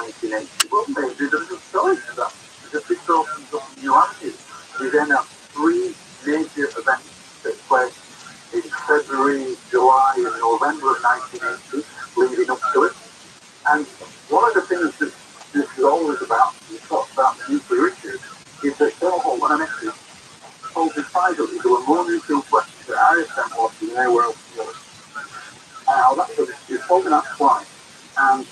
1981, maybe there's a story to that. Because this opens up new avenues. We then have three major events that take place in February, July, and November of 1980, leading up to it. And one of the things that this is always about, we talk about the nuclear issue, is that when I mentioned told me privately there were more nuclear weapons at ISM than anywhere else in Europe. He told me that twice. And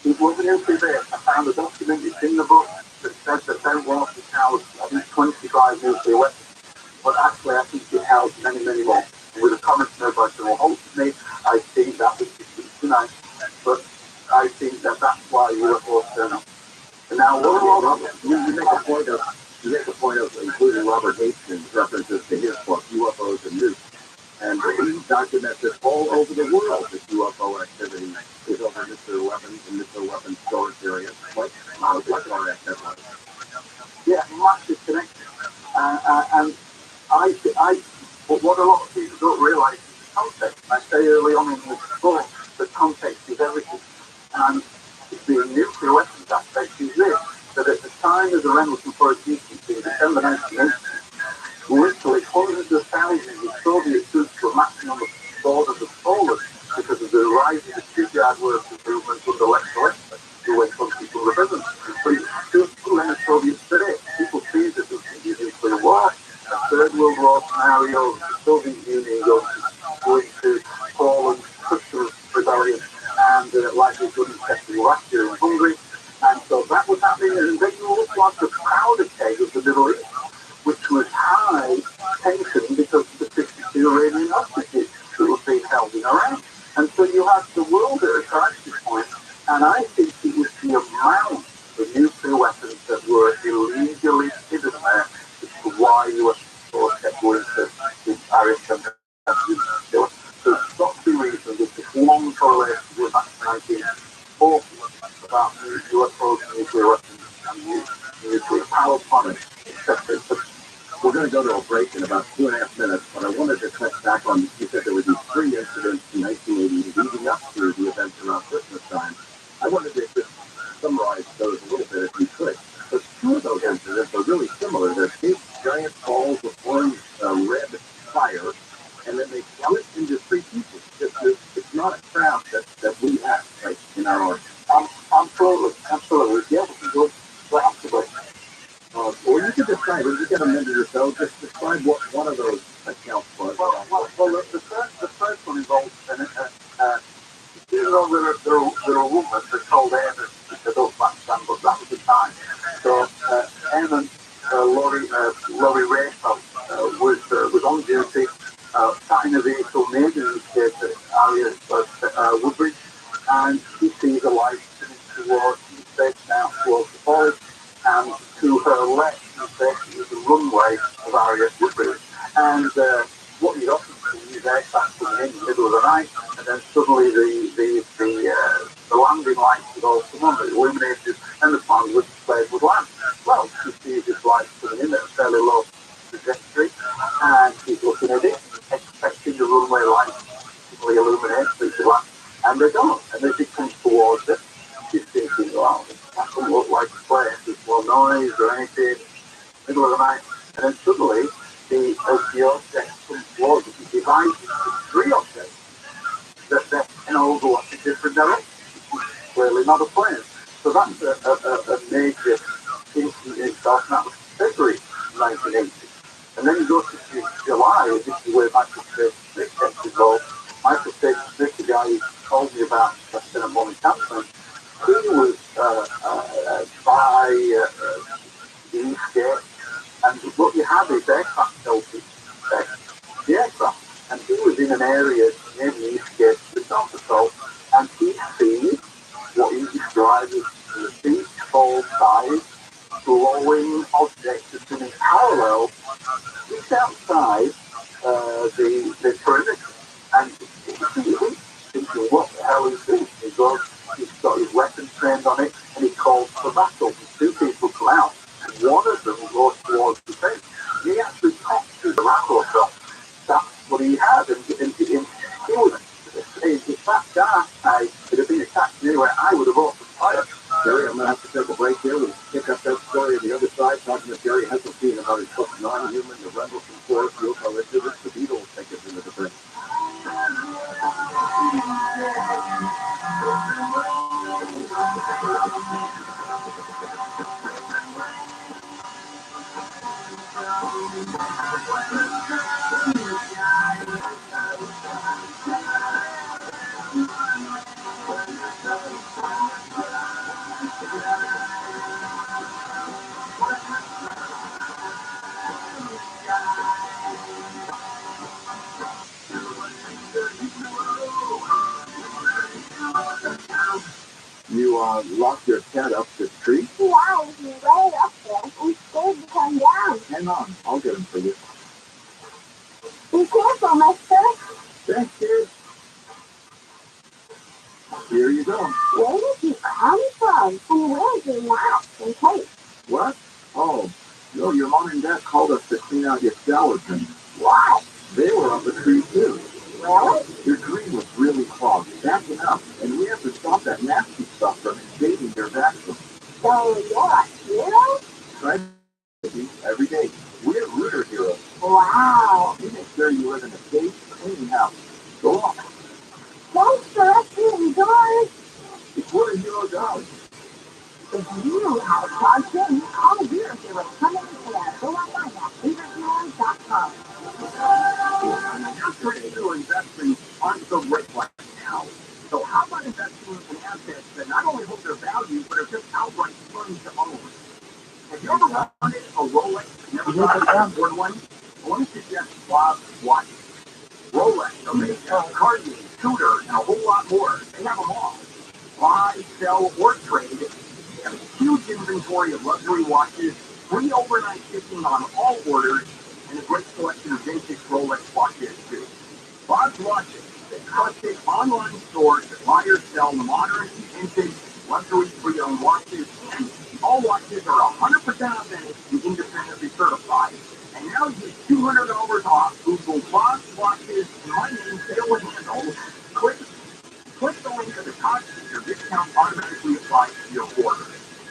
it was a nuclear base. I found a document, it's in the book, that says that St. Walter's housed, I think, 25 nuclear weapons. But actually, I think it housed many, many more. And with a comment made by someone ultimately, I think that was tonight. But I think that that's why UFOs turn up. And now, you make a point of including Robert Hastings' references to his book, UFOs and Nukes. And he documents it all over the world that UFO activity is over nuclear weapons and nuclear weapons storage areas. What are that like? Yeah, massive connection. But what a lot of people don't realise is the context. I say early on in the book, the context is everything. And the nuclear weapons aspect is this, that at the time of the Rendlesham Forest incident in December 1980, literally hundreds of thousands of Soviet troops were marching on the borders of Poland because of the rise of the shipyard workers movement under Lech Walesa, who went on people in the prison. But it's still in the Soviet spirit. People see that there was a nuclear war, a Third World War scenario, the Soviet Union going to Poland, Christian rebellion, and likely to infect Russia and Hungary. And so that was happening, and then you look like the powder keg of the Middle East, which was high tension because of the 52 Iranian hostages that were being held in Iran. And so you had the world at a crisis point, and I think it was the amount of nuclear weapons that were illegally hidden there as to why you were supposed to go into this Irish country. So there's got to be reasons that this long correlation with back to 1940 about UFOs, nuclear weapons, and nuclear power plants, etc. We're going to go to a break in about 2.5 minutes, but I wanted to touch back on, you said there were these three incidents in 1980 leading up to the events around Christmas time. I wanted to just summarize those a little bit if you could. But two of those incidents are really similar. They're big, giant balls of orange, red fire, and then they split into three pieces. It's not a craft that we have right, in our own. Absolutely. Yeah, we absolutely. Well, you can describe it. You get a minute or so. Just describe what one of those accounts was. Well, the first one involves even though they're a woman, they're called Eamon. They don't understand, but that was the time. So Eamon, Laurie Rayfeld, was on duty, sat in a vehicle near the area of Woodbridge, and he sees a light towards the forest, and to her left, was the runway of Area Woodbridge. And what you'd often see is aircraft coming in the middle of the night, and then suddenly the landing lights would all come on, illuminated, and the plane would land. Well, you see this light coming in at a fairly low trajectory, and he's looking at it, expecting the runway lights to illuminate, so he lands, and they don't. And as he comes towards it, she's thinking, wow, that doesn't look like a plane, there's no noise or anything, middle of the night, and then suddenly, as the object comes towards it, he divides it into three objects that can all go in different directions. It's clearly not a plane. So that's a major incident in itself, and that was February 1980. And then you go to July, and this is where Michael Smith gets involved. Michael Smith, the guy who told me about Lieutenant Molly Campson, he was by the East Gate, and what you have is aircraft shelters, the aircraft, and he was in an area near the East Gate, the North Patrol, and he sees what he describes as the deep, tall size, glowing objects that's in parallel just outside the perimeter. And he's thinking, what the hell is this? He goes, he's got his weapons trained on it, and he calls for battle. And two people come out, and one of them goes towards the fence. He actually pops through the rifle shot. That's what he had, and he was, if that guy could have been attacked anywhere, I would have opened fire. You locked your cat up the tree? Yeah, he's right up there. I'm scared to come down. Hang on, I'll get him for you. Be careful, mister. Thanks, kid. Here you go. Where did you come from? And where's your mask and cape? What? Oh, no, your mom and dad called us to clean out your skeleton. What? They were up a tree, too. Really? Your tree was really clogged, backing up, and we have to stop that nasty stuff from invading your vacuum. So you're a hero? Try to be every day. We're rooter heroes. Wow. We make sure you live in a safe, clean house. Go on. Thanks for us being doors. It's what a hero does. If you know how to charge them, call the Hero Hero. Come in today. Go online at ViralRabbi.com. Your traditional investments aren't so great right now. So how about investing in assets that not only hold their value, but are just outright fun to own? Have you ever wanted a Rolex, never thought about afford one? I want to suggest Bob's watches. Rolex, Omega, Cartier, Tudor, and a whole lot more. They have them all. Buy, sell, or trade. They have a huge inventory of luxury watches, free overnight shipping on all orders, and a great selection of vintage Rolex watches, too. Bob's Watches, the trusted online store that buy or sell modern, vintage, luxury pre-owned watches, and all watches are 100% authentic and independently certified. And now you get $200 off. Google Bob's Watches and my name, Taylor Handle. Click the link at the top and your discount automatically applies to your order.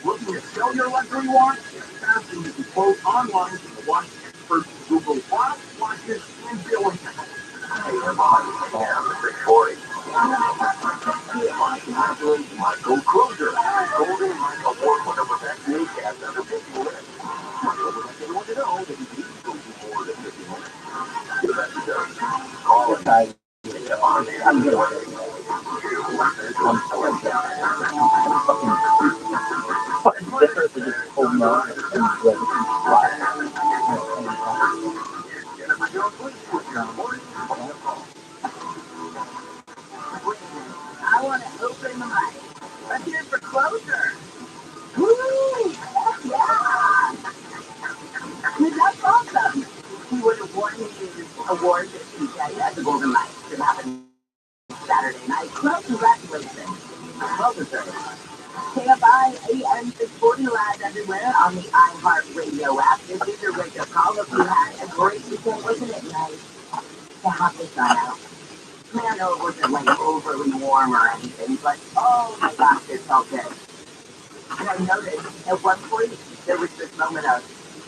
Looking to sell your luxury watch? It's fast and you can quote online from the watch experts Google Bob's Watches and Bill and Handle. Hey, everybody, I'm a big boy. Michael Closer, Golden Michael Award winner for Best Newscast under 50 minutes. Michael would like everyone to know that he can go for more than 50 minutes. Get a message out. Call it. I'm good. Fucking different than just holding on and I want to open the mic. Let's hear it for Closer. Woo! Yeah! That's awesome. He would have won his award this weekend at the Golden Lights. It happened Saturday night. Well, congratulations. Well deserved. KFI AM 640 live everywhere on the iHeartRadio app. This is your wake-up call. If you had a great weekend, wasn't it nice to have the sun out? I mean, I know it wasn't like overly warm or anything, but oh my gosh, it felt good. And I noticed at one point there was this moment of,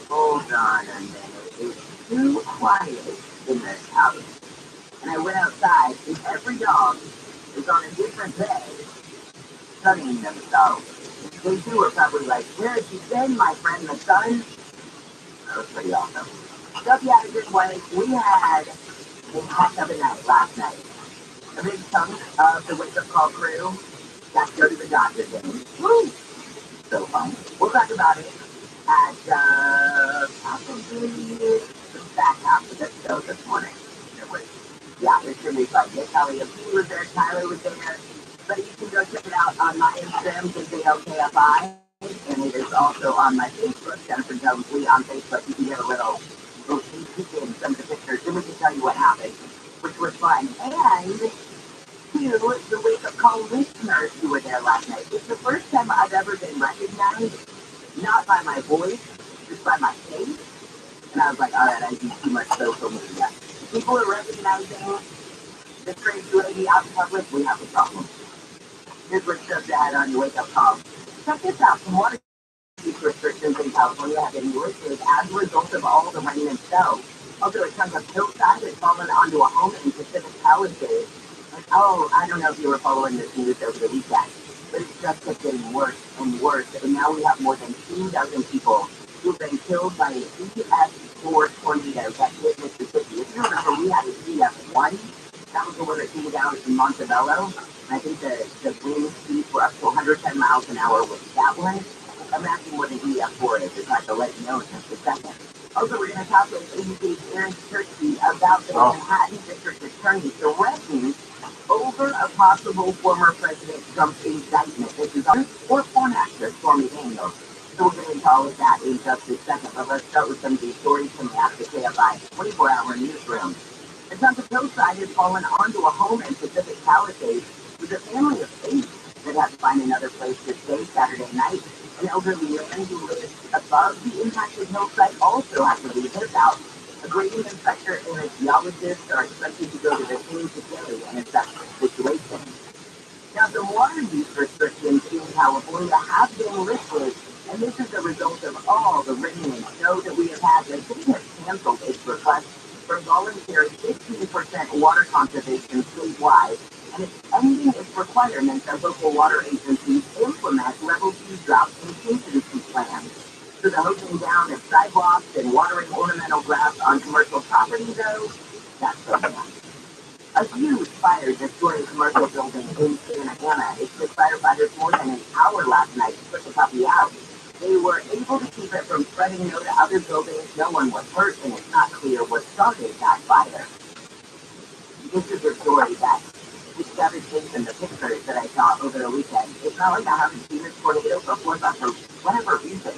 hold on a minute, it's too quiet in this house. And I went outside and every dog is on a different bed, sunning themselves. They too were probably like, where have you been, my friend, the sun? That was pretty awesome. So if you had a good one, we had a heck of a night last night. A big chunk of the wake-up call crew got to go to the Dodgers game. Woo! So fun. We'll talk about it at probably the back half of the show this morning. It's going to be fun. Nick Elliott was there, Tyler was there. But you can go check it out on my Instagram, KFI, and it is also on my Facebook, Jennifer Jones Lee on Facebook. You can get a little sneak peek in some of the pictures, and we can tell you what happened, which was fun. And to the wake-up call listeners who were there last night, it's the first time I've ever been recognized, not by my voice, just by my face. And I was like, all right, I do too much social media. People are recognizing the crazy lady out in public, we have a problem. Here's what's just ahead on your wake-up call. Check this out. Some water use restrictions in California have been lifted as a result of all the rain and snow. Also, a chunk of hillside has fallen onto a home in Pacific Palisades. And, oh, I don't know if you were following this news over the weekend. But it's just kept getting worse and worse. And now we have more than 2 dozen people who've been killed by a EF4 tornado that hit Mississippi. If you remember, we had an EF1. That was the one that came down in Montebello. And I think the wind speeds were up to 110 miles an hour with that one. Imagine what an EF4 is. It's hard to let you know in just a second. Also, we're going to talk with ABC's Aaron Turkey about the Manhattan District Attorney threatening over a possible former President Trump's indictment. This is or porn actress Stormy Daniels. So we're going to get all of that in just a second. But let's start with some of these stories coming out of the KFI 24-hour newsroom. The Santa Fe side has fallen onto a home in Pacific Palisades with a family of 8 that had to find another place to stay Saturday night. An elderly man who lives above the impacted hillside also had to leave his house. A grading inspector and a geologist are expected to go to the scene today and assess the situation. Now, the water use restrictions in California have been lifted, and this is a result of all the rain and snow that we have had. The city has canceled its request for voluntary 15% water conservation statewide, and it's ending its requirement that local water agencies implement level 2 drought contingency plans. So the hosing down of sidewalks and watering ornamental grass on commercial property, though, that's the plan. A huge fire destroyed a commercial building in Santa Ana. It took firefighters more than an hour last night to put the puppy out. They were able to keep it from spreading to other buildings. No one was hurt, and it's not clear what started that fire. This is a story that just devastation, the pictures that I saw over the weekend. It's not like I haven't seen this tornado before, but for whatever reason,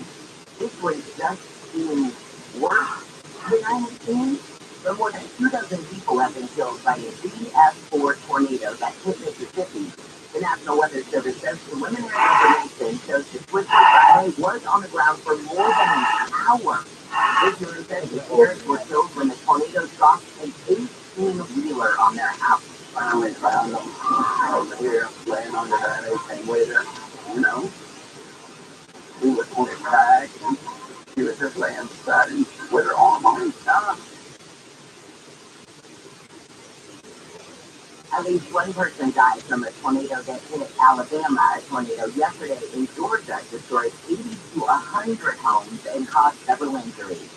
this one just seems worse than I have seen. But more than 2 dozen people have been killed by a EF4 tornado that hit Mississippi. The National Weather Service says preliminary information shows the Twister Friday was on the ground for more than an hour. Visitors said the parents were killed when the tornado dropped an 18-wheeler on their house. Finally found them over here, laying under that 18-wheeler. You know, he was on his back, and he was just laying beside him with her arm on his stomach. At least one person died from a tornado that hit Alabama. A tornado yesterday in Georgia destroyed 80 to 100 homes and caused several injuries.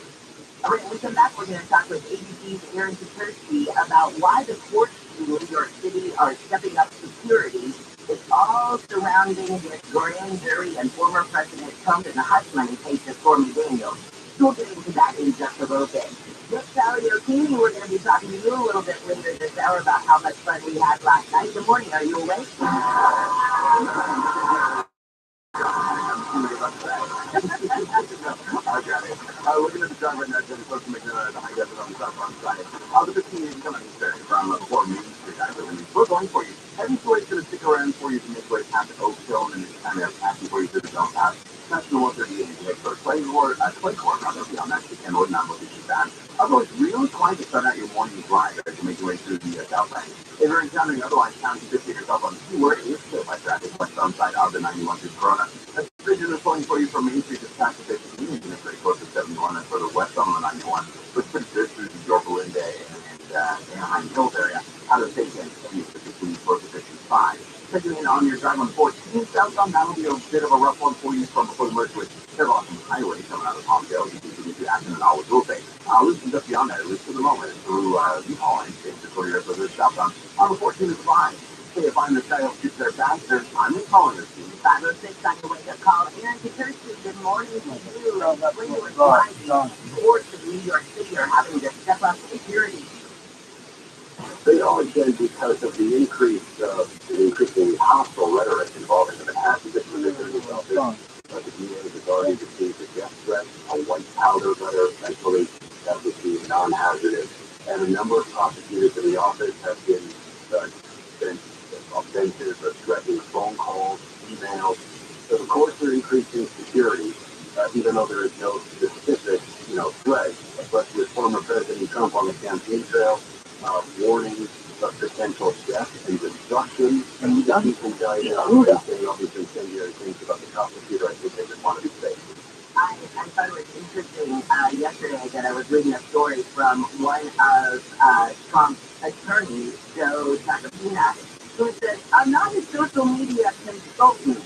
All right, when we come back, we're going to talk with ABC's Aaron Turkey about why the courts in New York City are stepping up security. It's all surrounding this grand jury and former President Trump and the hush money paid to Stormy Daniels. We'll get into that in just a little bit. Nick Saliotini, we're going to be talking to you a little bit later this hour about how much fun we had last night. Good morning. Are you awake? I got it. Looking at the driver right now, Jenny Close to McDonough at the high desert on the southbound side. The 15 is coming there from 4 Main Street. We're going for you. Heavy Floyd's going to stick around for you to make way past Oak Hill and then kind of passing for you to the Zone Pass. That's the 138 in Lakeshore. Claymore, rather, be on that weekend, or not looking too bad. Although it's really quiet to start out your morning drive as you make your way through the South Bank. If you're encountering otherwise town, you could see yourself on the keyword is still by traffic westbound side of the 91 through Corona. That's the vision is pulling for you from Main Street to past the 15 and it's pretty close to 71 and further west on the 91. But pretty good through the York Linde and Anaheim Hills area. Out of state continues to between close to 55. Checking in on your drive on 14 southbound, that'll be a bit of a rough one for you from before you merge with several awesome highways coming out of Palmdale. You can get to Akron and Always will say. Listen, just beyond that, at least for the moment, through U-Haul and Victoria for the southbound. On the 14 is fine. Hey, if I'm the child, shoot their faster. I'm calling this team. 506 on your wake-up call. Aaron Turkey, good morning to you. When you were driving, courts of New York City are having to step up security. They always say because of the increasing hostile rhetoric involving the Manhattan District Attorney's but the DA has already received a death threat, a white powder letter, thankfully that would be non-hazardous, and a number of prosecutors in the office have been sent offensive or threatening phone calls, emails. So of course they're increasing security, even though there is no specific, threat, but with former President Trump on the campaign trail, warnings of potential death and destruction, and people died out, saying all these incendiary things about the prosecutor. I think they just want to be safe. I thought it was interesting yesterday that I was reading a story from one of Trump's attorneys, Joe Tacopina, It says, I'm not a social media consultant.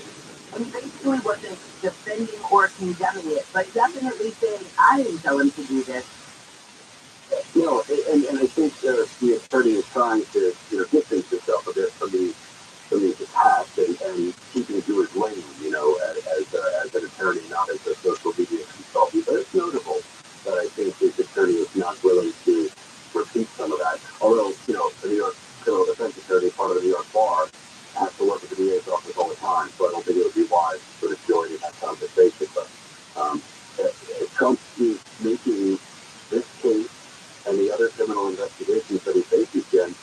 And basically wasn't defending or condemning it, but definitely saying, I didn't tell him to do this. No, and I think the attorney is trying to, distance himself a bit from the attack and keeping to his lane, as an attorney, not as a social media consultant. But it's notable that I think his attorney is not willing to repeat some of that. Although, the New York criminal defense attorney, part of the New York bar, has to work with the DA's office all the time, so I don't think it would be wise to sort of join in that conversation. But Trump is making this case and the other criminal investigations that he faces, Jen,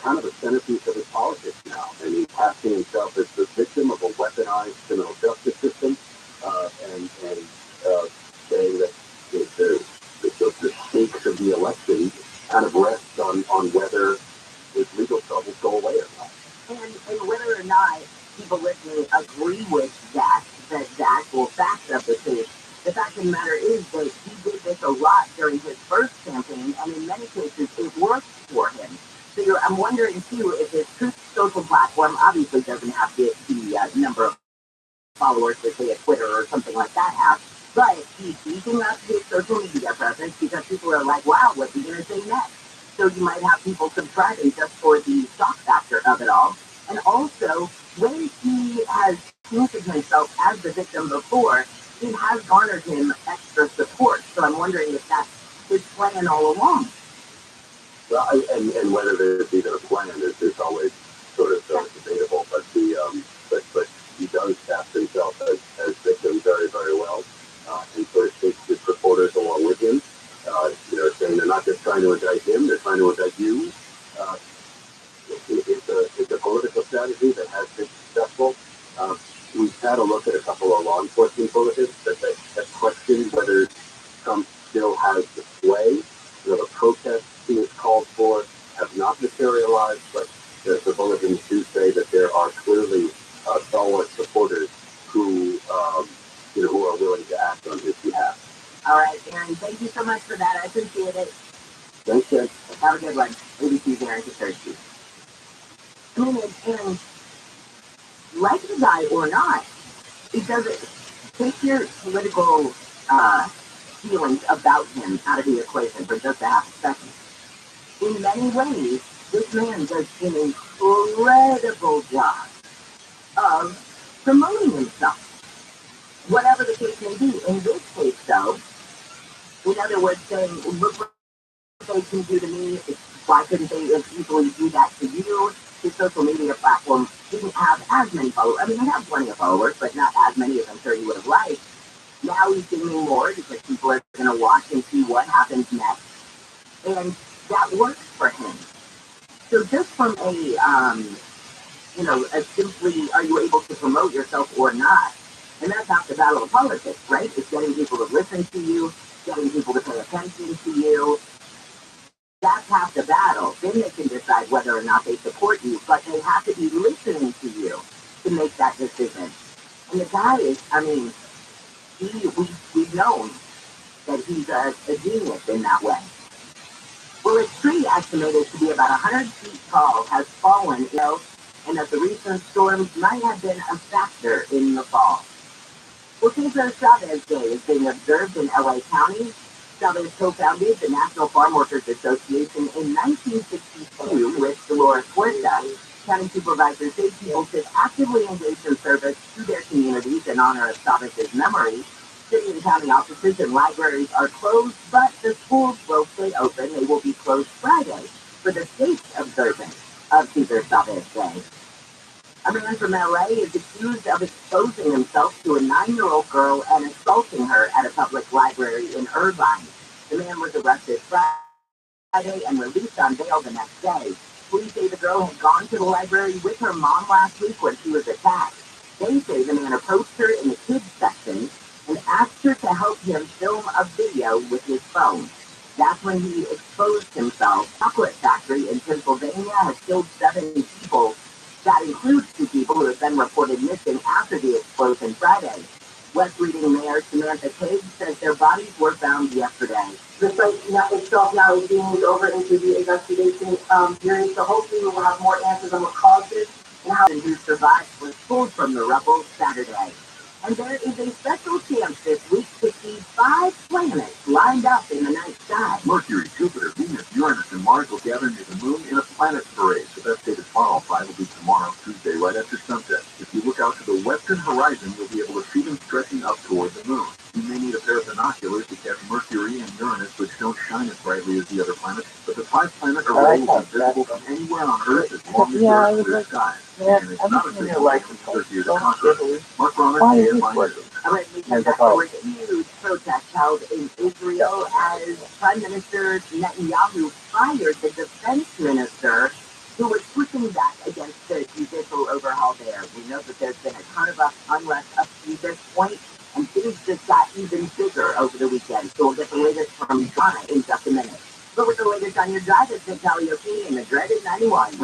kind of a centerpiece of his politics now. And he's casting himself as the victim of a weaponized criminal justice system, and saying that the stakes of the election kind of rest on whether his legal troubles go away or not. And whether or not people listening agree with Zach, that Zach will facts of the case, the fact of the matter is that he did this a lot during his first campaign, and in many cases it worked for him. So I'm wondering too if his Truth Social platform obviously doesn't have the number of followers that say a Twitter or something like that has, but he's beefing up his social media presence because people are like, wow, what's he going to say next? So you might have people subscribing just for the shock factor of it all. And also, when he has painted himself as the victim before, it has garnered him extra support. So I'm wondering if that's his plan all along. Well, and whether there's even a plan is always sort of debatable. But but he does cast himself as victim very, very well, and sort of takes his supporters along with him. Saying they're not just trying to indict him; they're trying to indict you. It's a political strategy that has been successful. We've had a look at a couple of law enforcement bulletins that have questioned whether Trump still has the sway. The protests he has called for have not materialized, but the bulletins do say that there are clearly stalwart supporters who are willing to act on his behalf. All right, Aaron, thank you so much for that. I appreciate it. Thanks, Jen. Have a good one. ABC's Aaron Thirsty. I mean, and like the guy or not, it doesn't take your political feelings about him out of the equation for just a half a second. In many ways, this man does an incredible job of promoting himself, whatever the case may be. In this case, though, in other words, saying, look what they can do to me, why couldn't they easily do that to you? His social media platform didn't have as many followers. I mean, they have plenty of followers, but not as many as I'm sure he would have liked. Now he's getting more because people are going to watch and see what happens next. And that works for him. So just from a simply, are you able to promote yourself or not? And that's half the battle of politics, right? It's getting people to listen to you, getting people to pay attention to you. That's half the battle. Then they can decide whether or not they support you, but they have to be listening to you to make that decision. And the guy is, I mean, we've known that he's a genius in that way. Well, a tree estimated to be about 100 feet tall has fallen, and that the recent storms might have been a factor in the fall. Well, Cesar Chavez Day is being observed in LA County. Chavez co-founded the National Farm Workers Association in 1962 with Dolores Huerta. County supervisors say people should actively engage in service to their communities in honor of Chavez's memory. City and county offices and libraries are closed, but the schools will stay open. They will be closed Friday for the state's observance of Cesar Chavez Day. A man from LA is accused of exposing himself to a 9-year-old girl and assaulting her at a public library in Irvine. The man was arrested Friday and released on bail the next day. Police say the girl had gone to the library with her mom last week when she was attacked. They say the man approached her in the kids section and asked her to help him film a video with his phone. That's when he exposed himself. A chocolate factory in Pennsylvania has killed 7 people. That includes 2 people who have been reported missing after the explosion Friday. West Reading Mayor Samantha Cage says their bodies were found yesterday. The site itself now is being moved over into the investigation period, so hopefully we will have more answers on what caused it and how and who survived was pulled from the rubble Saturday. And there is a special chance this week to see 5 planets lined up in the night sky. Mercury, Jupiter, Venus, Uranus, and Mars will gather near the moon in a planet parade. The best day to follow 5 will be tomorrow, Tuesday, right after sunset. If you look out to the western horizon, you'll be able to see them stretching up toward the moon. You may need a pair of binoculars to catch Mercury and Uranus, which don't shine as brightly as the other planets, but the 5-planet array will be visible from anywhere on Earth as long as there's clear skies. And it's not a big deal because you're the contrary. Mark Ronner, AFI News. All right, because there was a huge protest held in Israel as Prime Minister Netanyahu fired the defense minister who was pushing back against the judicial overhaul there. We know that there's been a ton of unrest up to this point, and things just got even bigger over the weekend. So we'll get the latest from Donna in just a minute. But with the latest on your drive, it's Nick Karaoke in the dreaded 91. It's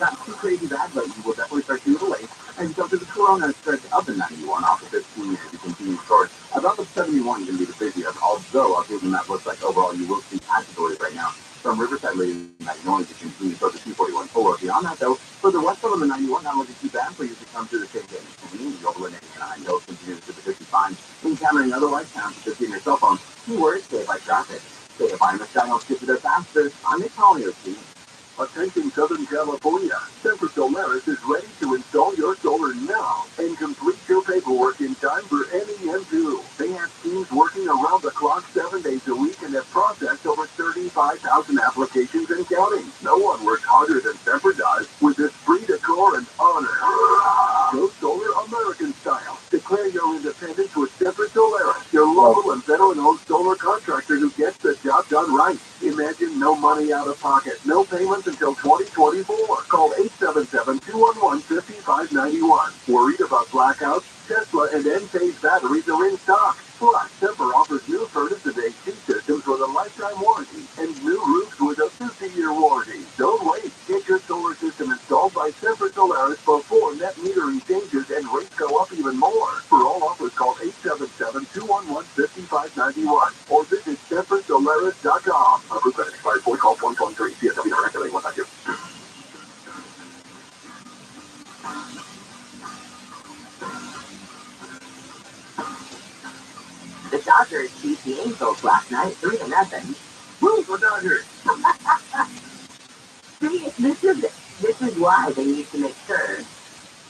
not too crazy bad, but you will definitely start to the late as you go through the Corona stretch of the 91 off of 15 as you continue towards about the 71 is going to be the busiest, although other than that looks like overall you will see categories right now. From Riverside Lady 91 as you continue towards the 241 forward. Beyond that though, further west of the 91, not looking too bad for you to come through the same game. The overland 89 hills continue to the 55. Encountering other light towns just in your cell phone. Keywords, stay by traffic. Stay by in the sky, I'll skip to their faster. I'm Nick Karaoke. Attention Southern California, Semper Solaris is ready to install your solar now and complete your paperwork in time for NEM2. They have teams working around the clock 7 days a week and have processed over 35,000 applications and counting. No one works harder than Semper does with esprit de corps and honor. Go solar American style. Declare your independence with Semper Solaris, your local and veteran-owned solar contractor who gets the job done right. Imagine no money out of pocket, no payments until 2024. Call 877-211-5591. Worried about blackouts? Tesla and Enphase batteries are in stock. Plus, Semper offers new furnace and AC systems with a lifetime warranty and new roofs with a 50-year warranty. Don't wait. Get your solar system installed by Semper Solaris before net metering changes and rates go up even more. For all offers, call 877-211-5591 or visit SemperSolaris.com. Approved credit expired 4 call 123 CSW Director 192. The Dodgers beat the Angels last night 3-0. Woo for Dodgers! See, this is why they need to make sure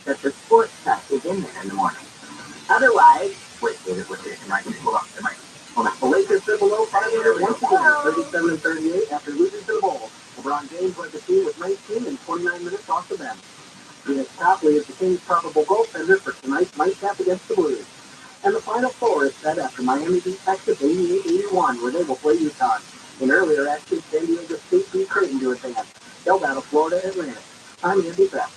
that the sports stuff is in there in the morning. Otherwise, Wait, it might hold on. It might. Hold on. The Lakers sit below 500 once again, 37-38 after losing to the Bulls. LeBron James led the team with 19 and 29 minutes off the bench. Phoenix Copley is the Kings' probable goaltender for tonight's nightcap against the Blues. And the Final Four is set after Miami beat Texas 88-81, where they will play UConn. In earlier action, San Diego State beat Creighton to advance. They'll battle Florida Atlantic. I'm Andy Beck.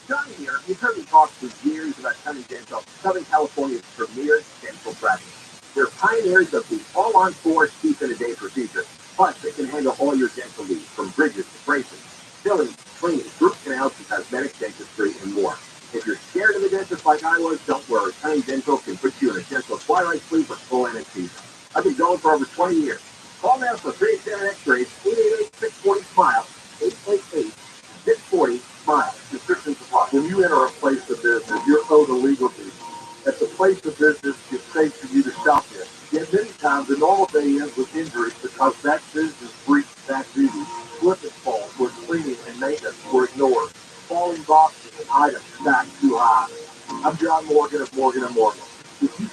Johnny here. You've heard me talk for years about Sunny Dental, Southern California's premier dental practice. They're pioneers of the all-on-4 teeth-in-a-day procedure. Plus, they can handle all your dental needs, from bridges to braces, fillings, cleaning, root canals to cosmetic dentistry, and more. If you're scared of the dentist like I was, don't worry. Sunny Dental can put you in a dental twilight sleep with full anesthesia. I've been going for over 20 years. Call now for free exam x-rays, 888-640-SMILE, 888-640-SMILE. Prescription supply. When you enter a place of business, you're owed a legal fee. At the place of business, it's safe for you to shop there. Yet many times, the normal day ends with injuries because that business breached that duty. Slip and falls where cleaning and maintenance were ignored. Falling boxes and items stacked too high. I'm John Morgan of Morgan & Morgan. If you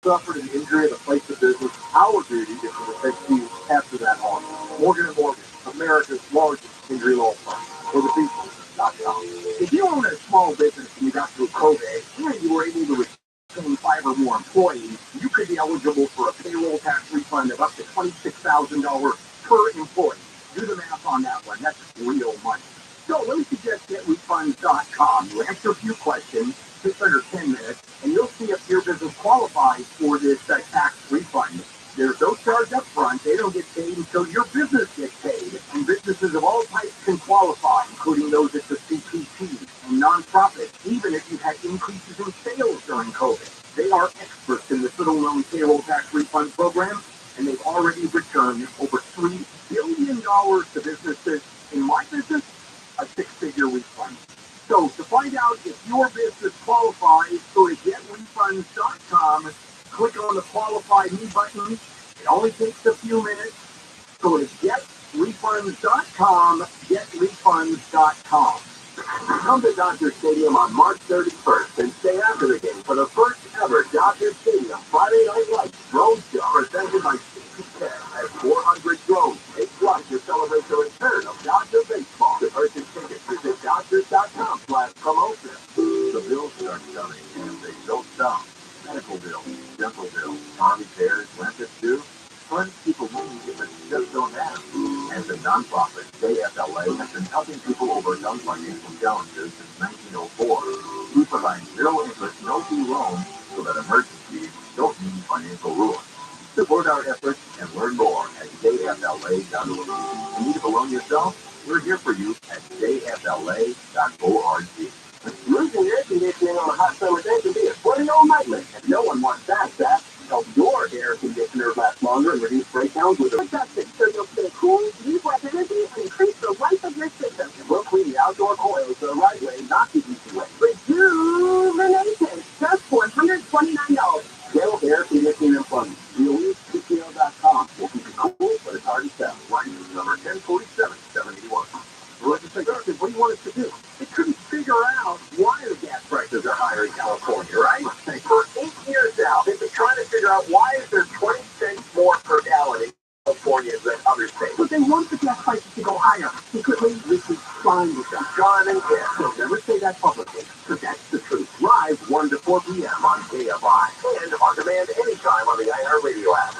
suffered an injury at a place of business, our duty is to protect you after that harm. Morgan & Morgan, America's largest injury law firm. For the people.com. If you own a small business and you got through COVID and you were able to retain 5 or more employees, you could be eligible for a payroll tax refund of up to $26,000 per employee. Do the math on that one. That's real money. So let me suggest getrefunds.com. You answer a few questions, just under 10 minutes, and you'll see if your business qualifies for this tax refund. There's no charge up front. They don't get paid until your business gets paid. And businesses of all types can qualify, including those at the CPT and nonprofit profit, even if you've had increases in sales during COVID. They are experts in this little-known payroll tax refund program, and they've already returned over $3 billion to businesses. In my business, a six-figure refund. So to find out if your business qualifies, go to getrefunds.com, click on the Qualify Me button. It only takes a few minutes. Go to getrefunds.com, getrefunds.com. Come to Dodger Stadium on March 31st and stay after the game for the first ever Dodger Stadium Friday Night Lights drone show presented by CPK as 400 drones take flight to celebrate the return of Dodger baseball. To purchase tickets, visit Dodgers.com/promotion. The bills start coming and they don't stop. Medical bills, dental bills, car repairs, rent it too. Funds people need but just don't have. As a nonprofit, JFLA has been helping people overcome financial challenges since 1904. We provide zero-interest, no-fee loans so that emergencies don't mean financial ruin. Support our efforts and learn more at jfla.org. You need a loan yourself? We're here for you at jfla.org. Losing air conditioning on a hot summer day can be a sweaty old nightmare, and no one wants that. Help your air conditioner last longer and reduce breakdowns with a adjusted so you'll stay cool, use less energy, and increase the life of your system. And we'll clean the outdoor coils the right way, not the easy way. Rejuvenation, just $429. Gale Air Conditioning and Plumbing. RealEasePCL.com. We'll keep it cool, but it's hard to sell. License number 1047-781. What do you want us to do? They couldn't figure out why the gas prices are higher in California, right? For 8 years now, they've been trying to figure out why is there 20 cents more per gallon in California than other states. But they want the gas prices to go higher. Secretly, this is fine with them. John and Ken, they'll never say that publicly, but that's the truth. Live 1 to 4 p.m. on KFI and on demand anytime on the iHeartRadio app.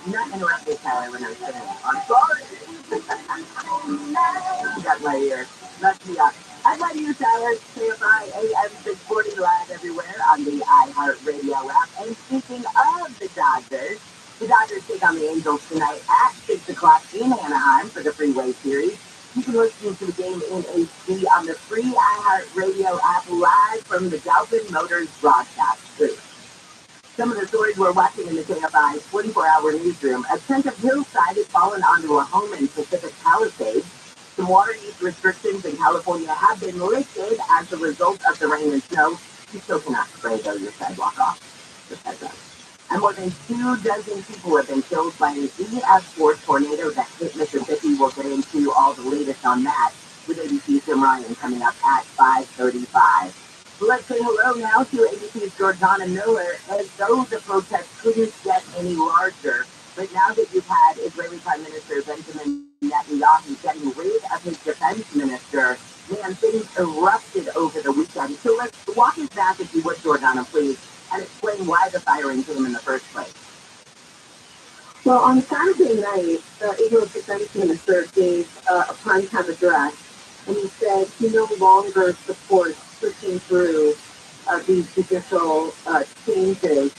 Not interrupt me, Tyler, when I'm singing. I'm sorry. You got my ear. Let's be honest. I'd like you, Tyler, KFI AM 640 live everywhere on the iHeartRadio app. And speaking of the Dodgers take on the Angels tonight at 6 o'clock in Anaheim for the Freeway Series. You can listen to the game in HD on the free iHeartRadio app live from the Galvin Motors broadcast booth. Some of the stories we're watching in the KFI 24-hour newsroom. A chunk of hillside has fallen onto a home in Pacific Palisades. Some water use restrictions in California have been lifted as a result of the rain and snow. You still cannot spray, though, your sidewalk off. Just heads up. And more than 24 people have been killed by an EF4 tornado that hit Mississippi. We'll get into all the latest on that with ABC's Tim Ryan coming up at 5:35. Let's say hello now to ABC's Jordana Miller. As though the protest couldn't get any larger, but now that you've had Israeli Prime Minister Benjamin Netanyahu getting rid of his defense minister, man, things erupted over the weekend. So let's walk us back, if you would, Jordana, please, and explain why the firing came in the first place. Well, on Saturday night, Israel's defense minister gave a primetime address, and he said he no longer supports pushing through these judicial changes.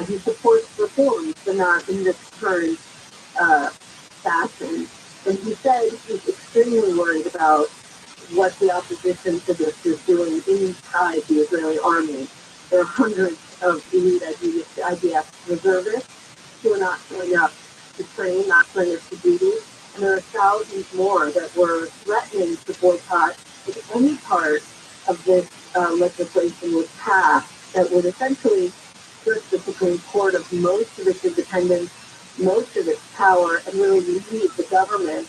He supports reforms, but not in this current fashion. And he said he's extremely worried about what the opposition to this is doing inside the Israeli army. There are hundreds of elite IDF reservists who are not showing up to train, not showing up to duty. And there are thousands more that were threatening to boycott if any part of this legislation was passed that would essentially strip the Supreme Court of most of its independence, most of its power, and really leave the government,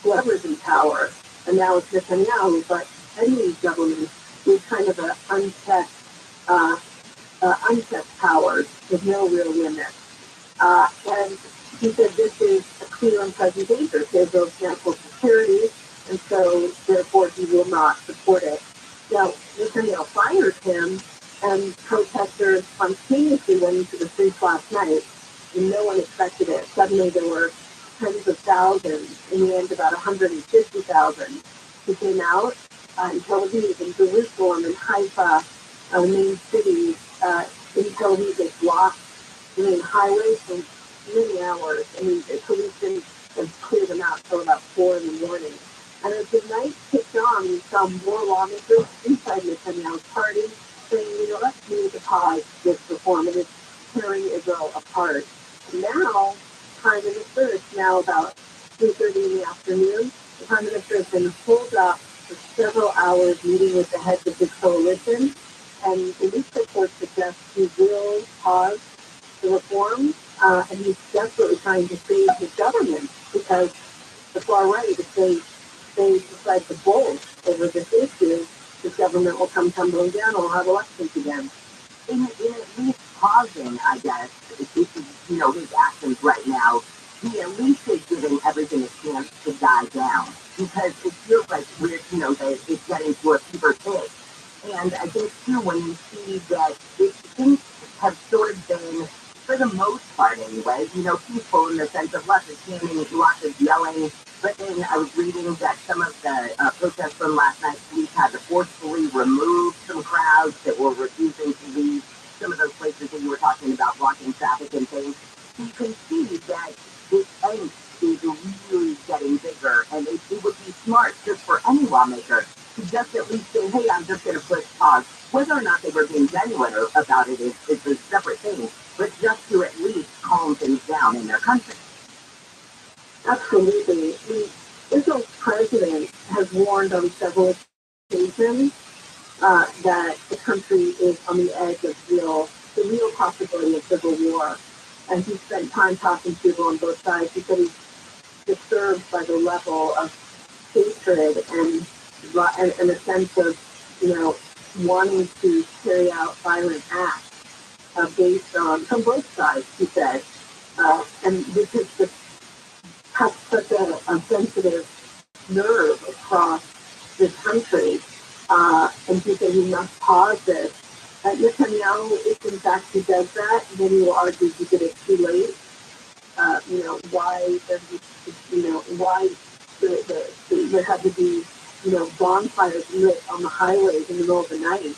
whoever's in power. And now it's Netanyahu, but any government with kind of an unchecked powers with no real limit. And he said this is a clear and present danger to Israel's national security, and so therefore he will not support it. Now, Netanyahu fired him, and protesters spontaneously went into the streets last night, and no one expected it. Suddenly there were tens of thousands, in the end about 150,000 who came out in Tel Aviv, in Jerusalem, in Haifa, main cities. In Tel Aviv, they blocked the main highways for many hours. I mean, the police didn't clear them out until about 4 in the morning. And as the night kicked on, we saw more lawmakers inside Netanyahu's party saying, let's need to pause this reform, and it's tearing Israel apart. Now, Prime Minister, it's now about 3:30 in the afternoon. The Prime Minister has been pulled up for several hours meeting with the heads of the coalition, and the news report suggests he will pause the reform, and he's desperately trying to save his government because the far right, if they decide to bolt over this issue, the government will come tumbling down and we'll have elections again. In at least pausing, I guess, his actions right now, he at least is giving everything a chance to die down. Because it feels like that it's getting to a fever pitch. And I think, too, when you see that things have sort of been, for the most part anyway, peaceful in the sense of lots of chanting, lots of yelling. But then I was reading that some of the protests from last night, police had to forcefully remove some crowds that were refusing to leave some of those places that you were talking about, blocking traffic and things. So you can see that this angst is really getting bigger, and it would be smart just for any lawmaker to just at least say, hey, I'm just going to push pause. Whether or not they were being genuine about it is a separate thing, but just to at least calm things down in their country. Absolutely. Israel's president has warned on several occasions that the country is on the edge of the real possibility of civil war. And he spent time talking to people on both sides. He said he's disturbed by the level of hatred and a sense of, wanting to carry out violent acts based on, from both sides, he said. And this is just has such a sensitive nerve across this country. And he said he must pause this. Netanyahu, if in fact he does that, then he will argue he did it too late. Why there had to be, bonfires lit on the highways in the middle of the night,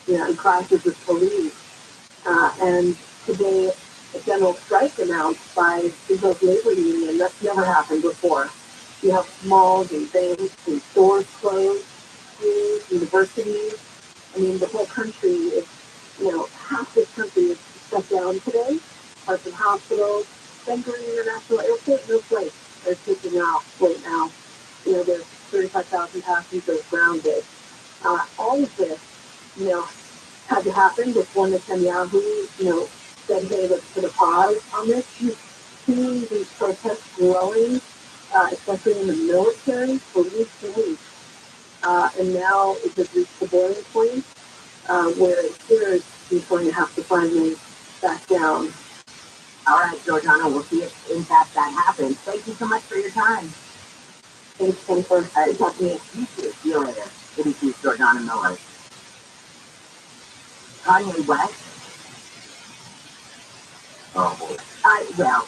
and clashes with police. And today, a general strike announced by Israel's labor union. That's never happened before. You have malls and banks and stores closed, schools, universities. I mean, the whole country is, half this country is shut down today. Parts of hospitals, Denver International Airport, no place. They're taking out right now. There's 35,000 passengers grounded. All of this, had to happen before Netanyahu, said, hey, let's put a pause on this. You've seen these protests growing, especially in the military, for weeks and weeks. And now it has reached the boiling point where it appears he's going to have to finally back down. All right, Jordana, we'll see if in fact that happens. Thank you so much for your time. Thanks for talking to me. You too. See you later. This is Jordana Miller. Kanye West. Oh, boy. Well,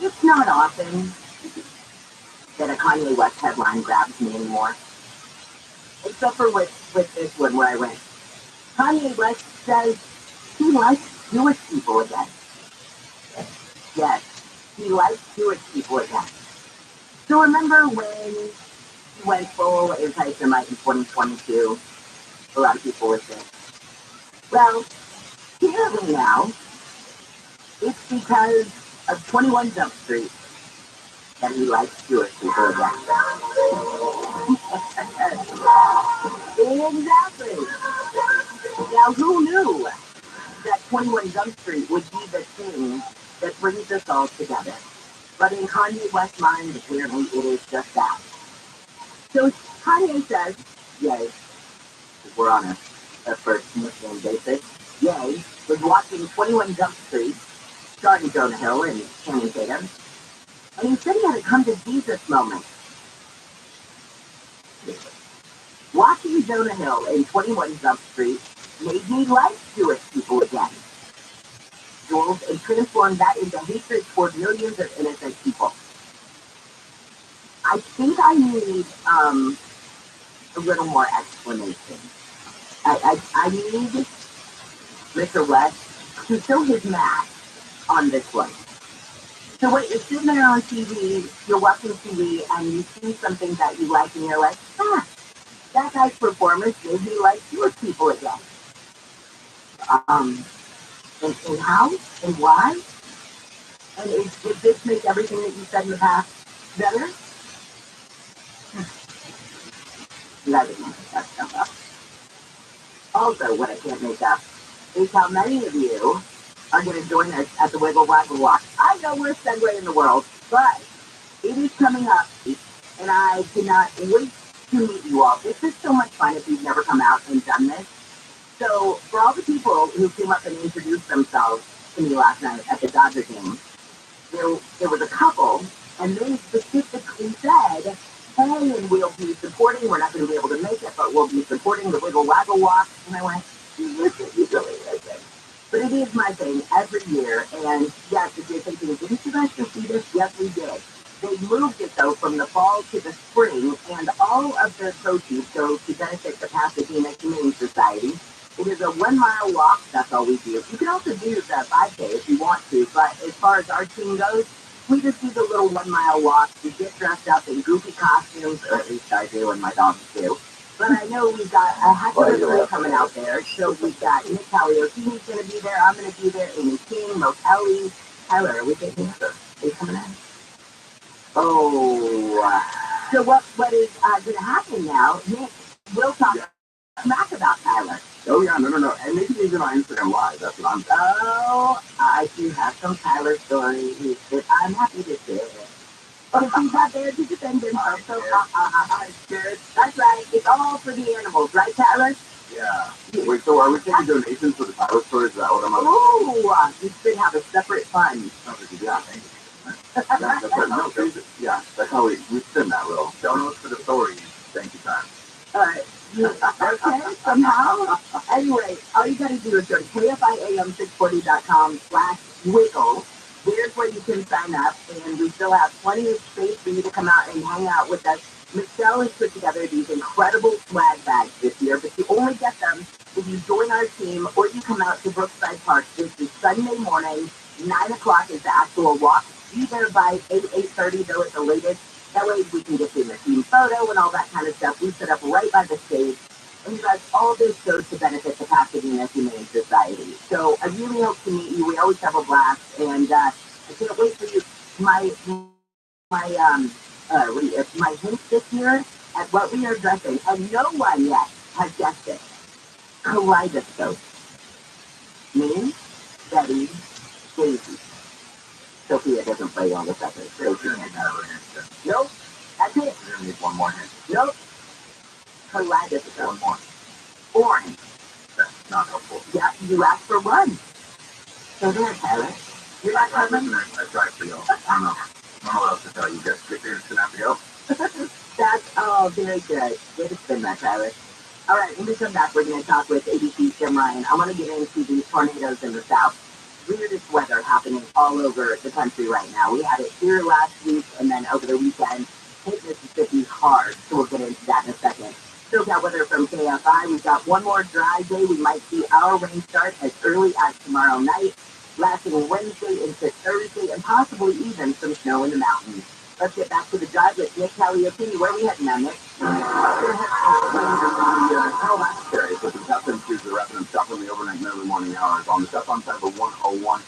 it's not often that a Kanye West headline grabs me anymore. Except for with this one where I went, Kanye West says he likes Jewish people again. Yes, he likes Jewish people again. So remember when he went full anti-Semite in 2022? A lot of people were saying, well, apparently now, it's because of 21 Jump Street that he likes Jewish people again. Exactly. Now, who knew that 21 Jump Street would be the thing that brings us all together? But in Kanye West's mind, apparently it is just that. So Kanye says, yay, we're on a first Muslim basis, yay, was watching 21 Jump Street, starring Jonah Hill and Channing Tatum, and he said he had a come to Jesus moment. Watching Jonah Hill in 21 Jump Street made me like Jewish people again. individuals and transform that into hatred toward millions of innocent people. I think I need a little more explanation. I need Mr. West to show his math on this one. So wait, you're sitting there on TV, you're watching TV, and you see something that you like, and you're like, that guy's performance made me like your people again. And how? And why? And did this make everything that you said in the past better? Also, what I can't make up is how many of you are going to join us at the Wiggle Waggle Walk. I know we're segue in the world, but it is coming up, and I cannot wait to meet you all. It's just so much fun if you've never come out and done this. So, for all the people who came up and introduced themselves to me last night at the Dodger game, there was a couple, and they specifically said, hey, and we'll be supporting, we're not going to be able to make it, but we'll be supporting the Wiggle Waggle Walk. And I went, listen, you really listen. But it is my thing every year, and yes, if you're thinking, didn't you guys just do this? Yes, we did. They moved it, though, from the fall to the spring, and all of the proceeds go to benefit the Pasadena Humane Society. It is a 1 mile walk, that's all we do. You can also do the 5K if you want to, but as far as our team goes, we just do the little 1 mile walk. We get dressed up in goofy costumes, or at least I do, and my dogs do. But I know we've got a heck of a crew coming out there. So we've got Nick Caliotini's going to be there. I'm going to be there. Amy King, Mo Kelly, Tyler. Are we getting here? Are you coming in? Oh. So what is going to happen now? Nick will talk smack about Tyler. Oh, yeah, no. And maybe even on Instagram Live. That's what I'm saying. Oh, I do have some Tyler stories that I'm happy to share. Because he's not there to defend himself, so good. That's right. It's all for the animals, right, Tyler? Yeah. Wait, so are we taking donations for the Tyler stories? Is that what I'm on? Oh, you should have a separate fund. Yeah, thank you. Yeah, that's how we spin that little. Donuts for the stories. Thank you, time. All right. Okay, somehow. Anyway, all you got to do is go to kfiam640.com/wiggle. There's where you can sign up, and we still have plenty of space for you to come out and hang out with us. Michelle has put together these incredible swag bags this year, but you only get them if you join our team or you come out to Brookside Park. This is Sunday morning, 9 o'clock is the actual walk. Be there by 8:30 though at the latest. That way we can get you the team photo and all that kind of stuff. We set up right by the stage. And you guys, all this goes to benefit the Pasadena Humane Society. So I really hope to meet you. We always have a blast. And I can't wait for you. My hint this year at what we are dressing, and no one yet has guessed it. Kaleidoscope. Me, Betty, Daisy. Sophia doesn't play on the second. So she can't have her hint. Nope. That's it. We're going to need one more hint. Nope. Kaleidoscope. One more. Orange. That's not helpful. Yeah, you asked for one. So there, Tyler. You're not coming? I tried for you. I don't know what else to tell you. Just get there, gonna have to go. That's very good. Way to spin that, Tyler. All right, when we come back, we're going to talk with ABC's Jim Ryan. I want to get into these tornadoes in the South. Weirdest weather happening all over the country right now. We had it here last week, and then over the weekend, hit Mississippi hard. So we'll get into that in a second. Still got weather from KFI. We've got one more dry day. We might see our rain start as early as tomorrow night, lasting Wednesday into Thursday, and possibly even some snow in the mountains. Let's get back to the drive with Nick Caliotini. Where are we heading now, Nick? Oh, that's scary. So the Captain Cruise are wrapping up in the overnight and early morning hours on the southbound side of 101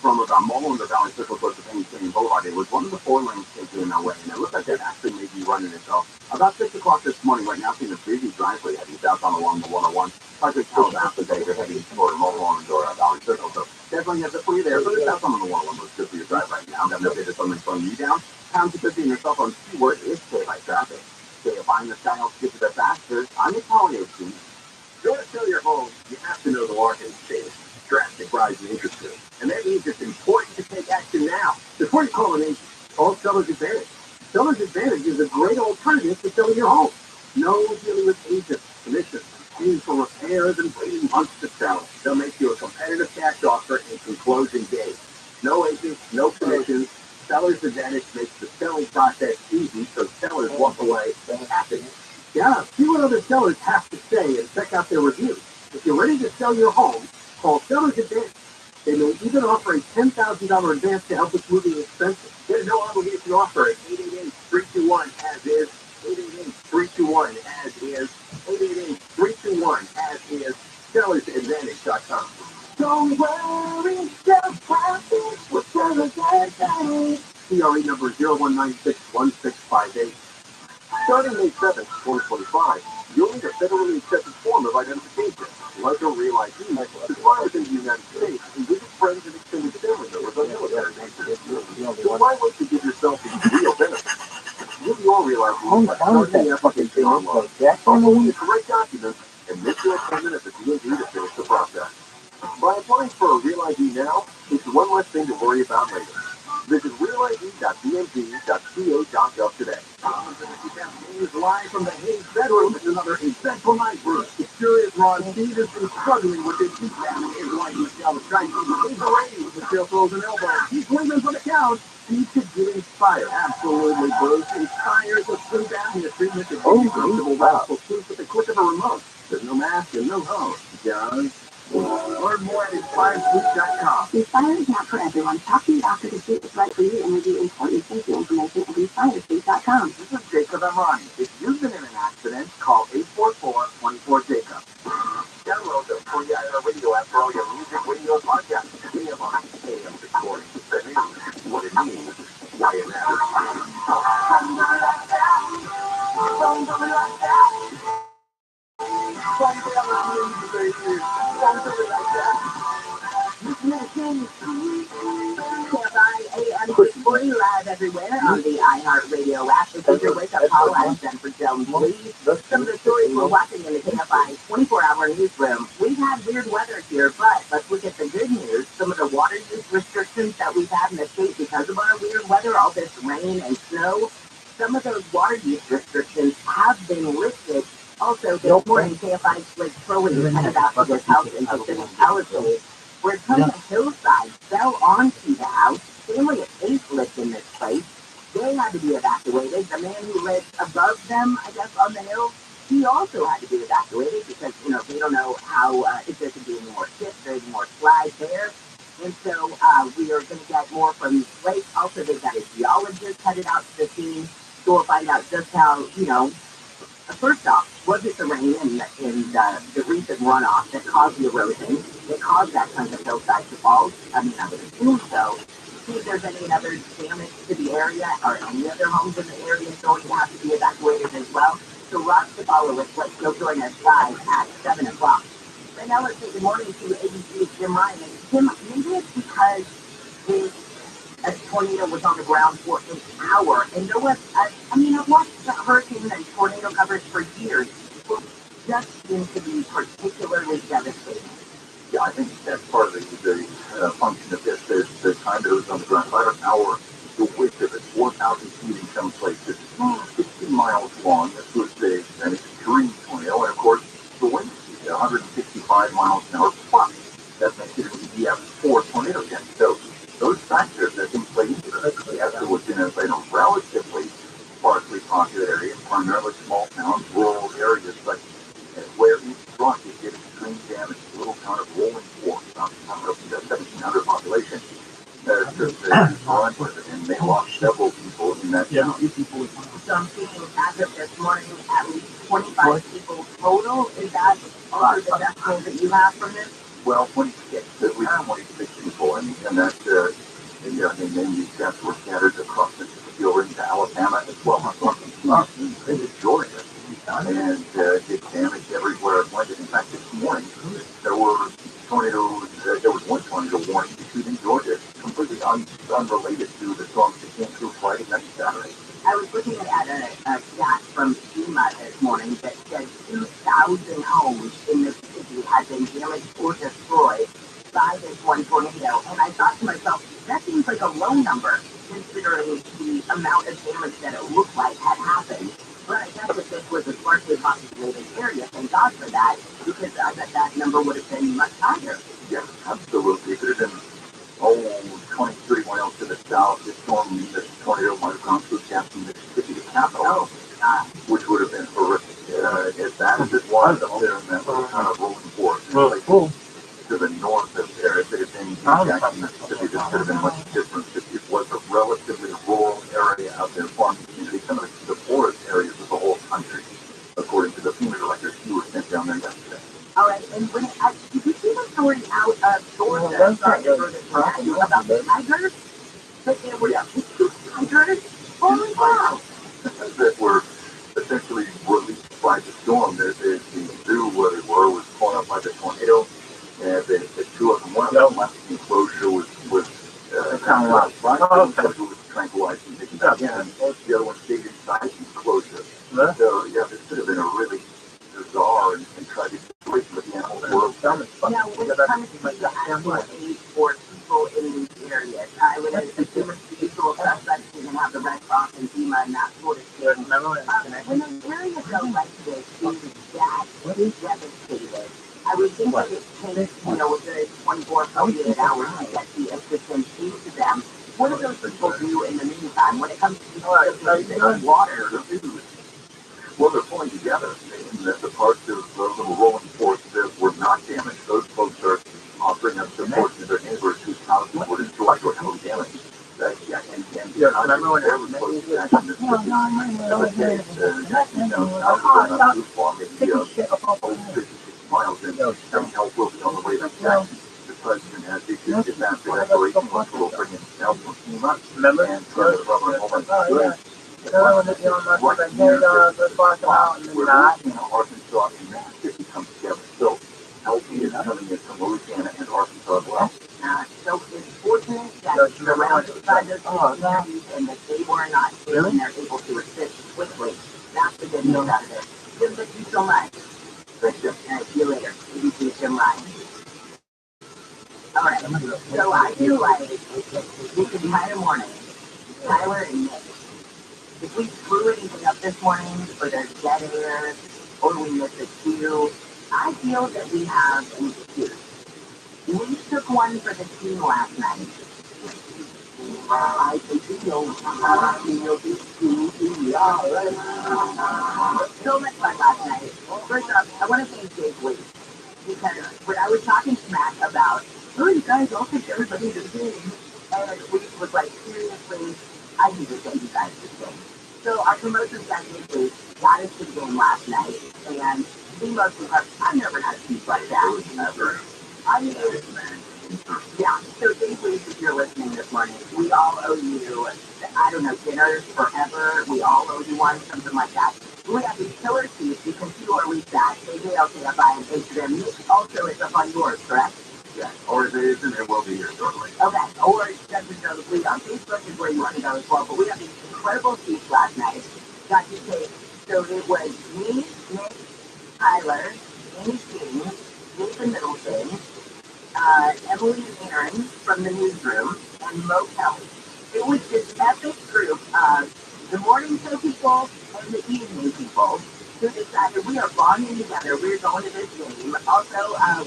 from about Mulholland to Valley Circle towards the Penny Canyon Boulevard. It was one of the 4 lanes taken away, and it looked like that actually may be running itself. About 6 o'clock this morning, right now, seeing the preview driveway heading southbound along the 101. Project Calabasas, they are heading toward Mulholland or Valley Circle. So definitely has it for you there. But it's southbound on the 101 looks good for your drive right now. Got no data something slowing you down. Pounds of 50 in your cell phone keyword is stay by traffic. Stay buying the sky helps get you there faster. I'm Nick Caliotini. You want to sell your home, you have to know the market has changed. Drastic rise in interest rates. And that means it's important to take action now. Before you call an agent, call Seller's Advantage. Seller's Advantage is a great alternative to selling your home. No dealing with agents, commissions, fees for repairs, and waiting months to sell. They'll make you a competitive cash offer in and closing days. No agents, no commissions. Seller's Advantage makes the selling process easy so sellers walk away happy. Yeah, see what other sellers have to say and check out their reviews. If you're ready to sell your home, call Seller's Advantage. They may even offer a $10,000 advance to help with moving expenses. Get a no obligation offer at 888-321-AS-IS, 888-321-AS-IS, 888-321-AS-IS, sellersadvantage.com. Don't worry, just happy with Seller's Advantage. CRE number 01961658. Starting May 7th, 2025, you'll need a federally accepted form of identification, like a real ID, to fly within the United States and visit friends and extended family members on military bases. So why wait to give yourself these real benefits? Give your real ID by starting the application online. Upload the correct documents and make your appointment at the DMV to finish the process. By applying for a real ID now, it's one less thing to worry about later. Visit realid.dmv.ca.gov today. News live from the Hayes bedroom is another eventful night for us. The curious Ron Steve has been struggling with his heat down. His wife Michelle is trying to keep the ratings with Jill throws an elbow. He's leaning for the couch. He could get inspired. Absolutely, Bruce. Inspires the sleep apnea treatment that gives you comfortable restful sleep with the click of a remote. There's no mask and no home. John. Learn more at InspiredSleep.com. Inspire is not for everyone. Talk to your doctor to see if it's right for you and review important safety information at InspiredSleep.com. This is Jacob and Ronnie. If you've been in an accident, call 844-24-JACOB. Download the free iHeartRadio app for all your music, radio, and podcasts. AMI, AM recording. The news, what it means, why it matters. Free live everywhere on the iHeartRadio app. This is your wake-up call. I'm Jennifer Jones-Lee. Some of the stories we're watching in the KFI 24-hour newsroom. We've had weird weather here, but let's look at the good news. Some of the water use restrictions that we've had in the state because of our weird weather, all this rain and snow, some of those water use restrictions have been lifted. Also, this morning, KFI's Blake Crowley was headed out to this house in Ocean Palisades, where a ton of hillside fell onto the house. Family of 8 lived in this place. They had to be evacuated. The man who lived above them, I guess, on the hill, he also had to be evacuated because, they don't know how, if there could be any more ships or any more slides there. And so we are going to get more from Blake. Also, they've got a geologist headed out to the scene. So we'll find out just how, first off, was it the rain and the recent runoff that caused the erosion, that caused that kind of hillside to fall? I mean, I would assume so. See if there's any other damage to the area or any other homes in the area going to have to be evacuated as well. So lots to follow with Blake. He'll join us live at 7 o'clock. Right now, let's say good morning to ABC's Jim Ryan. And Jim, maybe it's because a tornado was on the ground for an hour. And there was, I've watched the hurricane and tornado coverage for years. It just seems to be particularly devastating. Yeah, I think that's part of the function of this. There's the time that it was on the ground, about an hour, the width of it, 4,000 feet in some places, 15 miles long. This was an extreme tornado, and of course, the wind speed, 165 miles an hour plus. That makes it an EF4 tornado again. So those factors that can play into it. Yes, it was in a relatively sparsely populated area, primarily small towns, rural areas, but where each struck, it did extreme damage. A little town of Rolling Fork, about 1,700 population, took the brunt with it, and they lost several people in that town. So I'm thinking as of this morning, at least 25 people total. Is that also the death toll that you have from this? Well, 26, at least 26 people, and that, and then these deaths were scattered across Mississippi over into Alabama as well, into Georgia, and did damage everywhere it went. In fact, this morning, there were tornadoes, there was one tornado warning issued in Georgia, completely unrelated to the storms that came through Friday night and Saturday. I was looking at a stat from FEMA this morning that said 2,000 homes in Mississippi had been damaged or destroyed by this one tornado. And I thought to myself, that seems like a low number considering the amount of damage that it looked like had happened. But I guess if this was a sparsely populated area, thank God for that, because I bet that number would have been much higher. Yes, absolutely. It could have been 23 miles to the south. This tornado might have gone through Jackson, Mississippi, the capital, which would have been horrific. As bad as it was up there in that little kind of rolling forest, to the north of there, if it had been in Jackson, Mississippi, this could have been much different. It was a relatively rural area out there, farming community, some of the poorest areas of the whole country, according to the FEMA directors who were sent down there yesterday. All right, and did you see the story out of Georgia? Sorry, about the tigers? But there were two tigers. Holy cow! That were essentially released by the storm. The zoo where they was torn up by the tornado, and the two of them, one of them left the enclosure was kind of like it was tranquilized and taken back in, and the other one stayed inside the enclosure. So yeah, this could have been a really bizarre and tragic situation with the animal world. Now, when it comes to the actual aid for people in these areas, I would assume it's the usual suspects are going to have the Red Cross and FEMA and that sort of thing. When an area goes like this is that devastated, I would think that it takes, the 24, 48 hours to get the assistance into them. What do those people do in the meantime when it comes to water? Well, they're pulling together. The parts of the little rolling forest that were not damaged, those folks are offering up support to their neighbors whose houses were destroyed or heavily damaged. I remember when there was close to Jackson, Mississippi, maybe 56 miles, and help will be on the way to Jackson. The president has issued disaster declaration, which will bring in help from FEMA and President Homeland Arkansas and Mississippi come together. So help is coming in from Louisiana and Arkansas as well. So it's fortunate that you're surrounded by those communities and that they were not hit and they're able to assist quickly. That's the good news out of it. Jim, thank you so much. Thank you. See you later. You see Jim Ryan. All right. So I feel like this entire morning, Tyler and Nick, if we screw anything up this morning for their dead air or we miss a cue, I feel that we have an excuse. We took one for the team last night. I think so much fun last night. First off, I want to thank Dave Lee because when I was talking smack about, you guys, I'll take everybody to the game, and Lee was like, seriously, I can just take you guys to the game. So our promotions guy Dave Lee got us to the game last night, and the most impressive, I've never had a speech like that ever. I mean, yeah, so Dave Lee, if you're listening this morning, we all owe you, I don't know, dinners forever. We all owe you one, something like that. We have these killer seats. You can see or reach that. AJLKFI and Instagram. Also, it's up on yours, correct? Yeah, or if it isn't, it will be here shortly. Okay, or just go to Fleet on Facebook is where you want to go as well. But we have these incredible seats last night. Got to take, so it was me, Nick, Tyler, Amy King, Nathan Middleton, Emily and Aaron from the newsroom, and Mo Kelly. It was this epic group of the morning show people and the evening people who decided we are bonding together. We're going to this game. Also,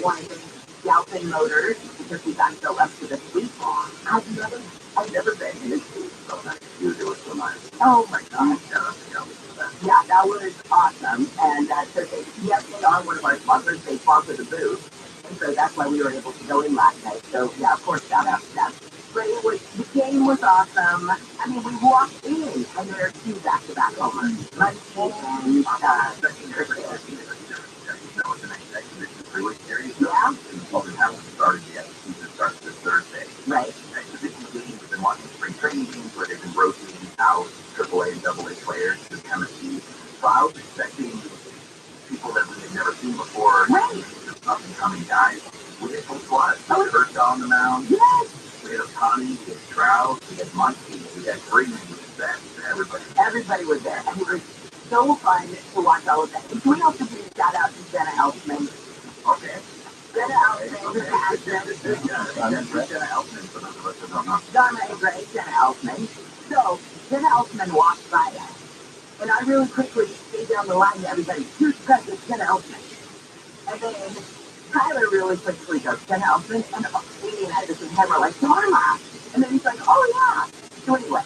wanted to Galpin Motors because we got so up to the sweet bar. I've never been in a sweet so nice. You do it so nice. Oh my God. Yeah, that was awesome. And so they are one of our sponsors. They sponsor the booth. And so that's why we were able to go in last night. So yeah, of course, shout out to them. But the game was awesome. I mean, we walked in and there are two back-to-back homers. Muncie and really serious. Yeah. It hasn't started yet. The season starts this Thursday. Right. So this game, we've been watching spring training games where they've been rotating out AAA and AA players to kind of see. So I was expecting people that we had never seen before, up and coming guys. We had some squads. We had Kershaw on the mound. Yes. We had Otani, we had Trout, we had Muncie, we had Freeman, we had everybody. Everybody was there. And it was so fun to watch all of that. And can we also give a shout out to Jenna Elfman? Okay. Jenna Elfman, Jenna Elfman, for those of us that don't know. Donna and Gray, Jenna Elfman. So, Jenna Elfman walked by us. And I really quickly stayed down the line to everybody. Here's President Jenna Elfman. And then Tyler really quickly goes, Jen Elfman, and Amy and I just in head were like, Norma. And then he's like, oh yeah. So anyway,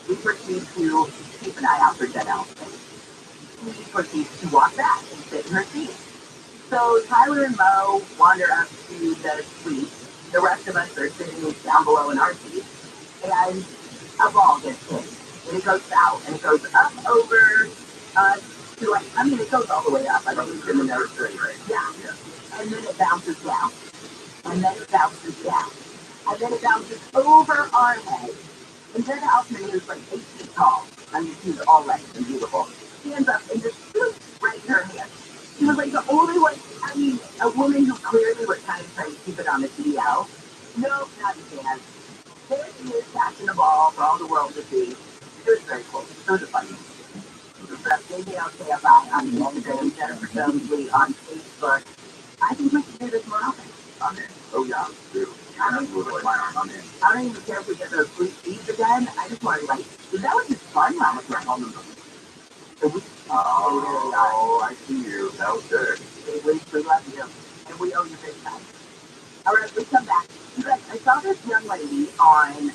we proceed to keep an eye out for Jen Elfman. He proceeds to walk back and sit in her seat. So Tyler and Mo wander up to the suite. The rest of us are sitting down below in our seats. And a ball gets hit. And it goes south. And it goes up over to like, I mean, it goes all the way up. I think it's in the nursery. Yeah. And then it bounces down. And then it bounces down. And then it bounces over our head. And Jen Elfman is like 8 feet tall. I mean, she's all right and beautiful. Stands up and just scoops right in her hand. She was like the only one, I mean, a woman who clearly was kind of trying to keep it on the DL. No, not a chance. There she is catching the ball for all the world to see. It was very cool. It was funny. Maybe I'll say bye on Instagram, Jennifer Jonesley on Facebook. I think we should do this more often. I'm in. Oh yeah, dude. I'm in. I don't even care if we get those free feeds again. I just want to like, that was just fun last night. Oh, I see you. That was good. We love you. And we owe you big time. All right, we come back. You guys, I saw this young lady on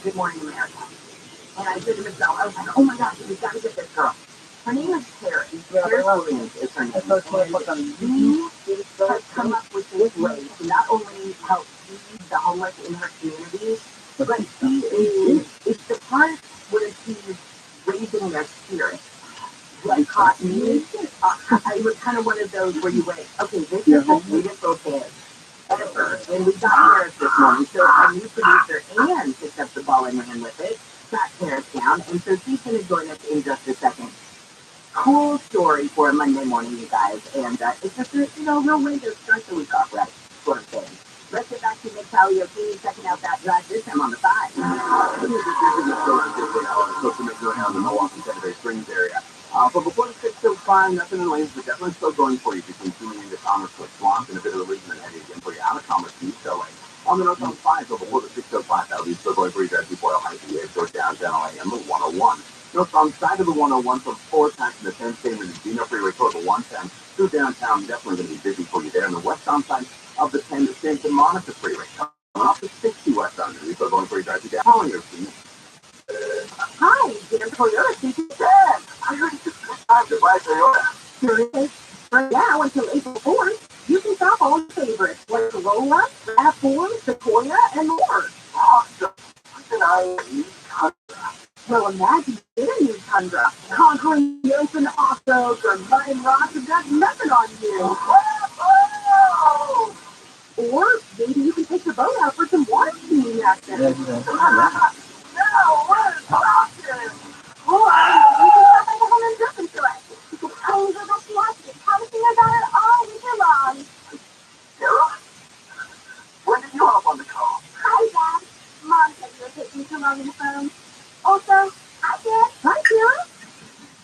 Good Morning America. And I said to myself, I was like, oh my gosh, we've got to get this girl. Her name is Terry. Terry Williams is her name. And she has come up with this way to not only help feed the homeless in her community, but it's the part where she's raising their spirit. Like cotton. It was kind of one of those where you wait, okay, this is the sweetest little kid ever. And we got Paris this morning, so our new producer, Ann, picked up the ball and ran with it, got Paris down, and so she's going to join us in just a second. Cool story for a Monday morning, you guys, and it's just a, real way to start the week off right, sort of thing. Let's get back to Nick Karaoke, checking out that drive this time on the 5. The Milwaukee Saturday Springs area. But before the 6:05, nothing in the lanes, but definitely still going for you between tuning into Commerce with Swamp and a bit of religion and heading again for you out of Commerce to East LA. On the north on 5, so before the 6:05, that'll be still going for you guys before Ohio Heights, go downtown LA and the 101. North on side of the 101 from 4 past the 10 state and the Dino Freeway toward the 110 through downtown, definitely going to be busy for you there. And the west on side of the 10 to Santa Monica Freeway, coming off the 60 west on the so going for you guys to get Hollinger Street. Hi, Jennifer Toyota speaking. I heard you subscribe to buy Toyota. Seriously? Right now until April 4th, you can shop all your favorites like Corolla, RAV4, Sequoia, and more. Awesome. Listen, I need Tundra. Well, imagine getting a new Tundra. Conquering the open off-road or mud and rocks have got nothing on you. Whoa! Or maybe you can take the boat out for some water skiing action. No, what is talking? Or you can stop at home and drink into it. You can always go back to watch it, promising about it all winter long. Sarah? When did you hop on the call? Hi, Dad. Mom said you were taking too long on the phone. Also, I did. Hi, Sarah.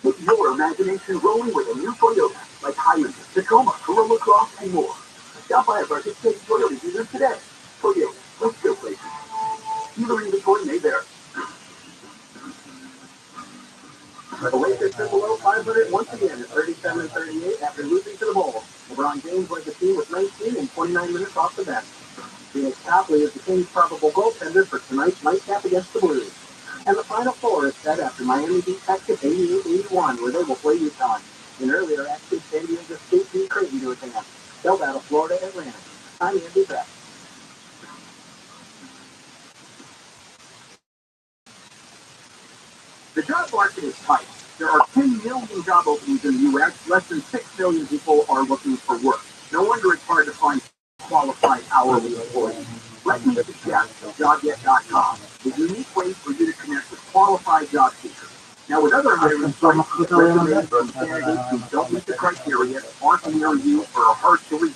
Get your imagination rolling with a new Toyota, like Highlander, Tacoma, Corolla Cross, and more. Stop by a participating Toyota dealer today. Toyota, let's go places. Dealer inventory may vary. The Lakers are below 500 once again at 37 and 38 after losing to the Bulls. LeBron James led the team with 19 and 29 minutes off the bench. Phoenix Copley is the Kings' probable goaltender for tonight's nightcap against the Blues. And the Final Four is set after Miami beat Texas 88-81, where they will play Utah. And earlier, actually, San Diego State beat Creighton to advance. They'll battle Florida Atlantic. I'm Andy Beck. The job market is tight. There are 10 million job openings in the U.S. Less than 6 million people are looking for work. No wonder it's hard to find qualified hourly employees. Let me suggest JobGet.com, a unique way for you to connect with qualified job seekers. Now, with other hiring sites, resumes from candidates who don't meet the criteria, aren't near you, or are hard to reach,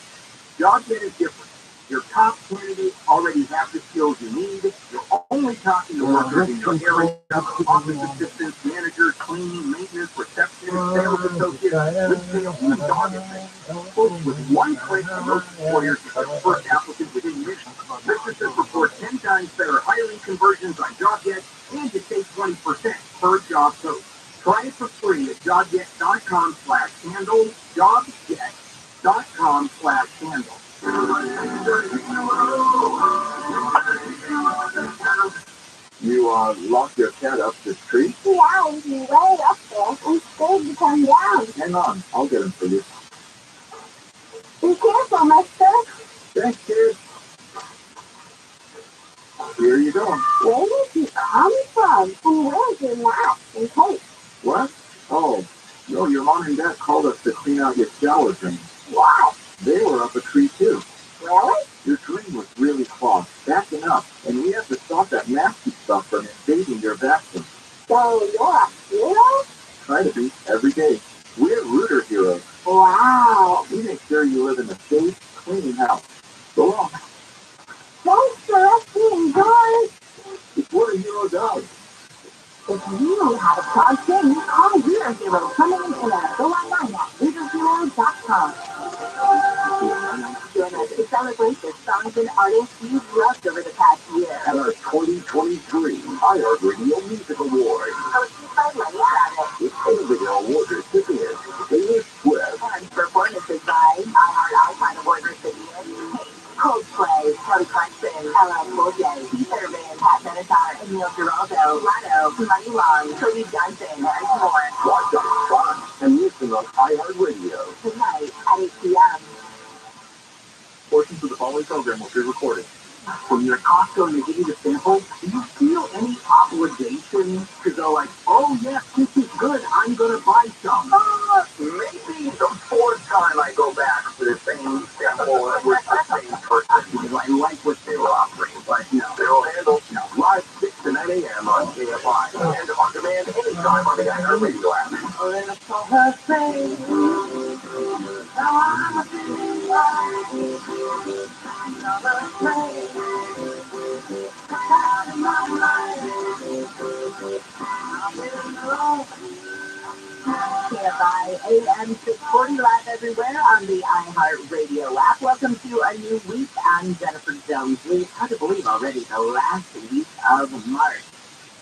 JobGet is different. Your top candidates already have the skills you need. You're only talking to workers in your area, office assistants, managers, cleaning, maintenance, receptionists, sales associates, with sales, even dog assistants. Folks, with one click, most employers get their first applicant within minutes. Businesses report 10 times better hiring conversions on JobGet, and you save 20% per job post. Try it for free at jobget.com/handle, jobget.com/handle. You locked your cat up the tree? Yeah, he's way up there. He's scared to come down. Hang on, I'll get him for you. Be careful, mister. Thanks, kid. Here you go. Where did you come from? And where's your mask and cape? What? Oh, no, your mom and dad called us to clean out your shower drain. What? They were up a tree, too. Really? Your drain was really clogged, backing up, and we have to stop that nasty stuff from invading your bathroom. So you're a hero? Try to be every day. We're rooter heroes. Wow. We make sure you live in a safe, clean house. Go on. Thanks for us being guards. It's what a hero does. If you have a clogged drain, call Hero Hero. Come in and go online at ViralRabbi.com. Join us to celebrate the songs and artists you've loved over the past year. At our 2023 iHeartRadio Music Awards. Hosted by Lenny Travis. With individual award recipients Taylor Swift. And performances by iHeart Award recipients Coldplay, Kelly Clarkson, LL Cool J, Peter Van, Pat Benatar, Emil Giraldo, Lotto, Money Long, Cody Johnson, and more. Watch on Fox and listen on iHeartRadio. Tonight at 8 p.m. Portions of the following program will be recorded. When you're at Costco and they give you the sample, do you feel any obligation to go like, oh yes, this is good, I'm going to buy some? Maybe the fourth time I go back for the same sample with the same person because I like what they were offering, but no. They'll handle live 6 to 9 a.m. on KFI and on demand anytime on the iHeartRadio app. Let's call her face. I'm a KFI AM 640 live everywhere on the iHeartRadio app. Welcome to a new week. I'm Jennifer Jones. It's hard to believe already the last week of March.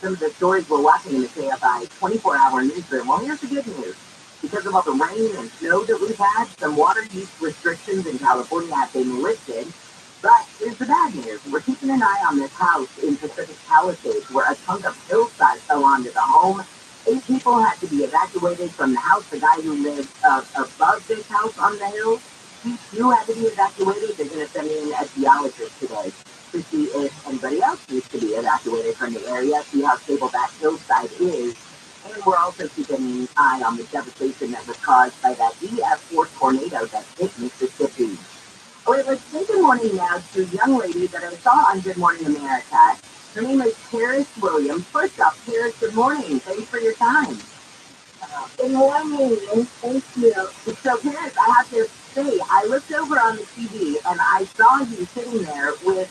Some of the stories we're watching in the KFI 24-hour newsroom. Well, here's the good news. Because of all the rain and snow that we've had, some water use restrictions in California have been lifted. But here's the bad news. We're keeping an eye on this house in Pacific Palisades where a chunk of hillside fell onto the home. 8 people had to be evacuated from the house. The guy who lived above this house on the hill, he too had to be evacuated. They're going to send in a geologist today to see if anybody else needs to be evacuated from the area, see how stable that hillside is. And we're also keeping an eye on the devastation that was caused by that EF4 tornado that hit Mississippi. All right, let's say good morning now to a young lady that I saw on Good Morning America. Her name is Paris Williams. First off, Paris, good morning. Thanks for your time. Good morning. Thank you. So, Paris, I have to say, I looked over on the TV and I saw you sitting there with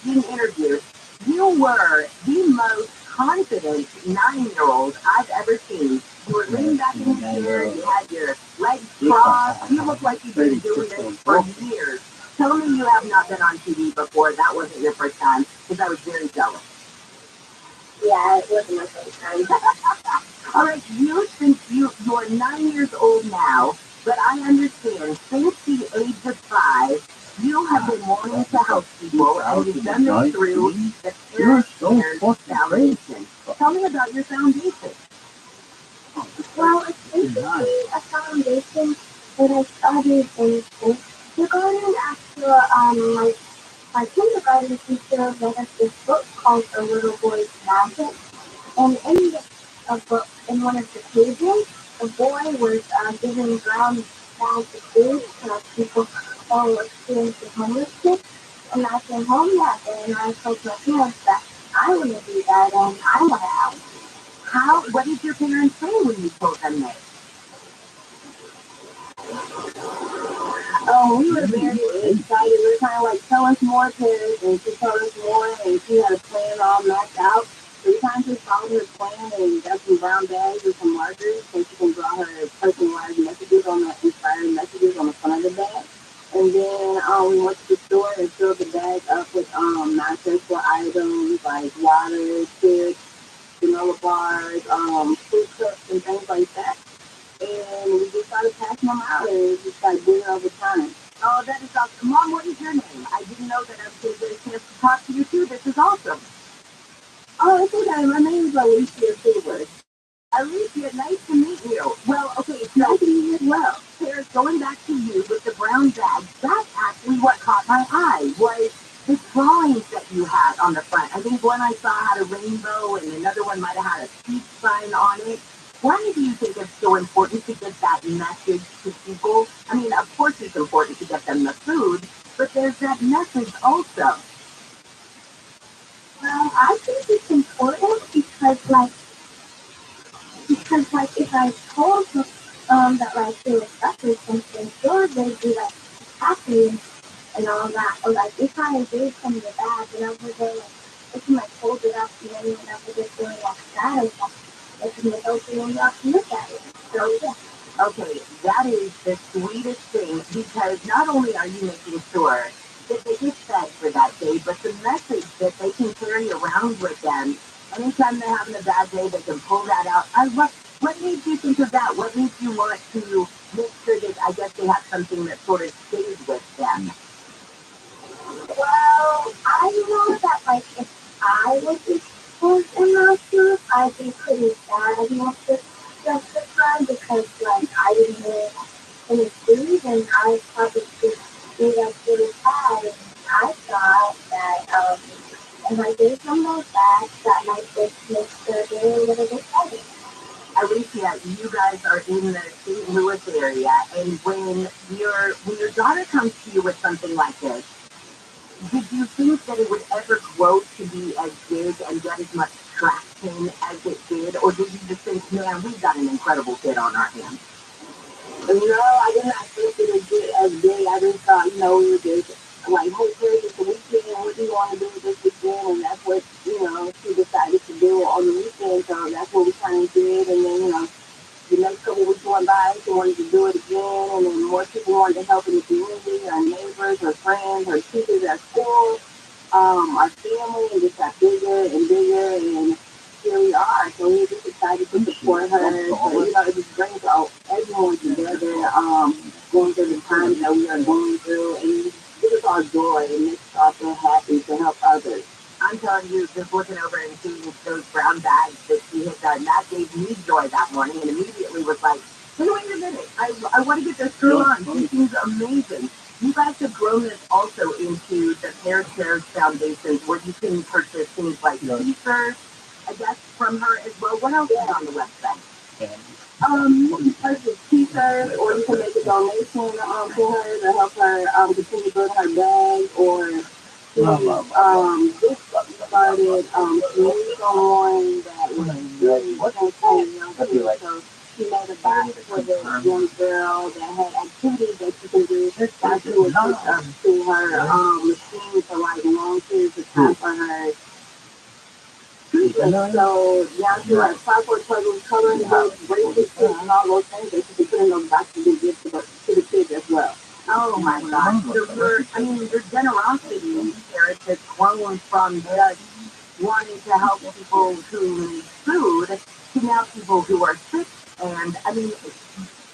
being interviewed. You were the most confident 9-year-old I've ever seen. You were leaning back in the chair, you had your legs crossed, you looked like you've been doing this for years. Tell me you have not been on TV before, that wasn't your first time, because I was very jealous. Yeah, it wasn't my first time. All right, since you're 9 years old now, but I understand, since the age of 5, you have been wanting to help people, and you've done this through the Parents Foundation. Tell me about your foundation. Well, it's basically a foundation that I started in kindergarten after my kindergarten teacher read us this book called A Little Boy's Magic. And in one of the pages, the boy was giving ground bags of food to people who were experiencing homelessness. And I came home that day and I told my parents that I want to do that and I want to help. What did your parents say when you told them that? Oh, we were very excited. We were kind of like, tell us more, Paris, and she told us more, and she had a plan all mapped out. So we kind of just followed her plan and got some brown bags with some markers so she can draw her personalized messages inspiring messages on the front of the bag. And then we went to the store and filled the bag up with non-perishable items like water, chips, granola bars, fruit cups, and things like that. And we just started passing them out, and it just got bigger over time. Oh, that is awesome. Mom, what is your name? I didn't know that I was going to get a chance to talk to you too. This is awesome. Oh, it's okay. My name is Alicia Stewart. Alicia, nice to meet you. Well, okay, Nice so to meet you as well. Sarah, going back to you with the brown bag, that's actually what caught my eye was the drawings that you had on the front. I think one I saw had a rainbow and another one might have had a peace sign on it. Why do you think it's so important to get that message to people? I mean, of course it's important to get them the food, but there's that message also. Well, I think it's important because like if I told them that like they were suffering something, sure they'd be like happy and all that. Or like if I gave them the bag and over there like if I hold it up and then whenever they're feeling like sad or something, they can open it up and look at it. So yeah. Okay, that is the sweetest thing because not only are you making sure that they get fed for that day, but the message that they can carry around with them. Anytime they're having a bad day, they can pull that out. I love. What made you think of that? What made you want to make sure that I guess they have something that sort of stays with them? Well, I know that like if I was exposed in those shoes, I'd be pretty sad most of the time because like I didn't really any food and I probably just be like really sad. And I thought that if I gave them those bags, that might just make their day a little bit better. Alicia, you guys are in the St. Louis area, and when your daughter comes to you with something like this, did you think that it would ever grow to be as big and get as much traction as it did, or did you just think, man, we've got an incredible kid on our hands? No, I did not think it would get as big. I just thought, we would just like, hey, Terry, it's the weekend. What do you want to do this weekend? And that's what she decided to do on the weekend. So that's what we kind of did. And then the next couple weeks went by, she wanted to do it again, and then more people wanted to help in the community, our neighbors, our friends, our teachers at school, our family, and just got bigger and bigger, and here we are. So we're just excited to support her. So, it just brings everyone together, going through the times that we are going through, and it gives us all joy and makes us all feel happy to help others. I'm telling you, just looking over and seeing those brown bags that she had done, that gave me joy that morning and immediately was like, hey, wait a minute, I want to get this girl on. She seems amazing. You guys have grown this also into the Fair Shares Foundations where you can purchase things like t-shirts, I guess, from her as well. What else is on the website? You can purchase t-shirts or you can make a donation to her to help her continue building her bag or this started community on that was really helping young people. So she made a bag for the young girl that had activities that she can do. That she would hook up to her machine for like long periods of time for her treatment. So yeah, she had clockwork puzzles, coloring books, bracelets, and all those things that she could put in those boxes and give to the kids as well. Oh my gosh. So your generosity, Sarah, has grown from just wanting to help people who need food to now people who are sick. And I mean,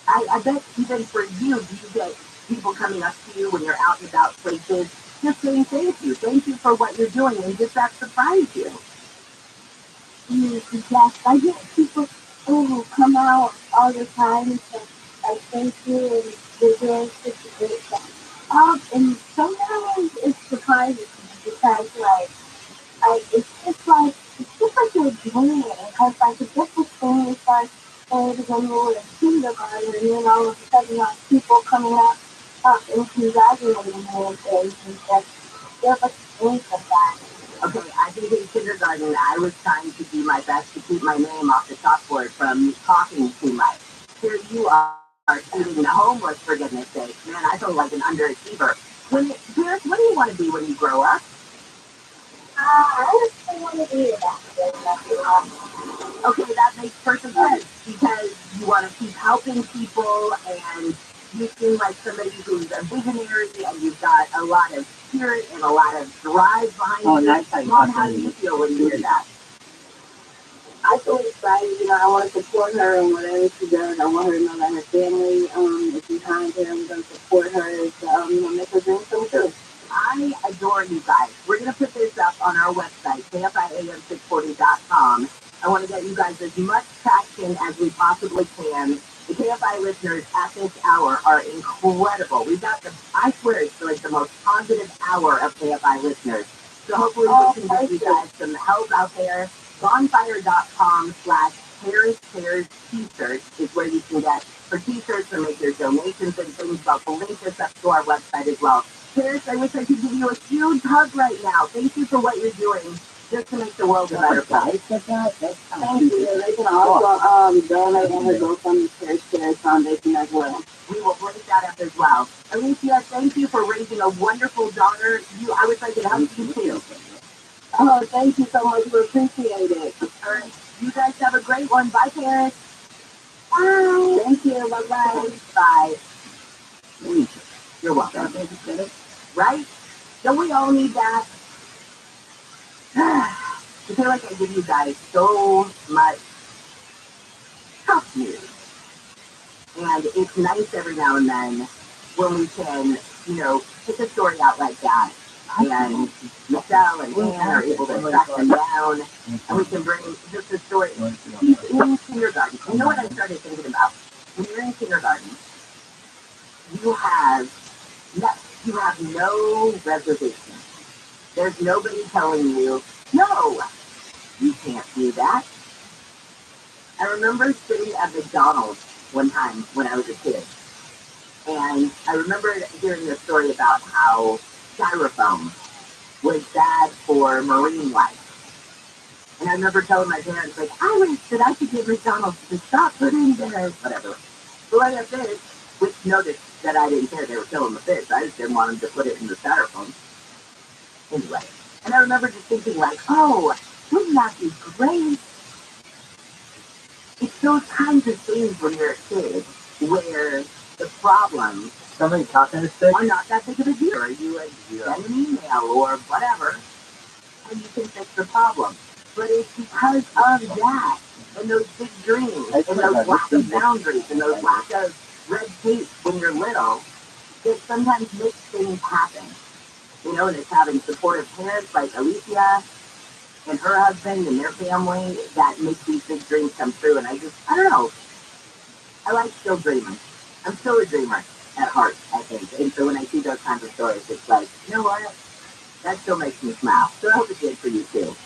I bet even for you, do you get people coming up to you when you're out and about places just saying thank you for what you're doing, and does that surprise you? Yes, I get people who come out all the time and say, like, thank you, and they're doing such a great job. And sometimes it surprises me because, it's just like you're doing it. Because, like, it's just the thing is like, when you were in kindergarten, and then all of a sudden, like, people coming up and congratulating you and things, and just think of that. Okay, I think in kindergarten I was trying to do my best to keep my name off the chalkboard from talking too much. Here you are feeding the homeless, for goodness sake. Man, I feel like an underachiever. Paris, what do you want to be when you grow up? I just want to be that. Okay, that makes perfect sense because you want to keep helping people and you seem like somebody who's a visionary and you've got a lot of spirit and a lot of drive behind you. Mom, how do you feel when you hear that? I feel excited. I want to support her in whatever she does. I want her to know that her family is behind her. I'm going to support her to, possibly can. The KFI listeners at this hour are incredible. We've got I swear it's like the most positive hour of KFI listeners. So hopefully we can get you guys some help out there. Bonfire.com/Paris t-shirts is where you can get for t-shirts or make your donations and things. But we'll link this up to our website as well. Paris, I wish I could give you a huge hug right now. Thank you for what you're doing just to make the world a better place. Thank you. They can also donate and go from the Paris Foundation as well. We will link that up as well. Alicia, thank you for raising a wonderful daughter. I wish I could help you too. Oh, thank you so much. We appreciate it. All right. You guys have a great one. Bye, Paris. Bye. Thank you. Bye-bye. Bye. You're welcome. Right? Don't we all need that? I feel like I give you guys so much tough news. And it's nice every now and then when we can, pick a story out like that. And Michelle and Ann are able to track them down. And we can bring just a story. He's in kindergarten. You know what I started thinking about? When you're in kindergarten, you have no reservation. There's nobody telling you, no, you can't do that. I remember sitting at McDonald's one time when I was a kid. And I remember hearing a story about how styrofoam was bad for marine life. And I remember telling my parents, like, I wish that I could get McDonald's to stop putting there, whatever. So I got fish, which noticed that I didn't care. They were killing the fish. I just didn't want them to put it in the styrofoam. Anyway. And I remember just thinking, like, oh, wouldn't that be great? It's those kinds of things when you're a kid where the problems are not that big of a deal. Or you send an email or whatever, and you can fix the problem. But it's because of that, and those big dreams, and those lack of boundaries, and those lack of red tape when you're little, that sometimes makes things happen. And it's having supportive parents like Alicia and her husband and their family that make these big dreams come true. And I don't know. I like still dreaming. I'm still a dreamer at heart, I think. And so when I see those kinds of stories, it's like, you know what? That still makes me smile. So I hope it did for you too.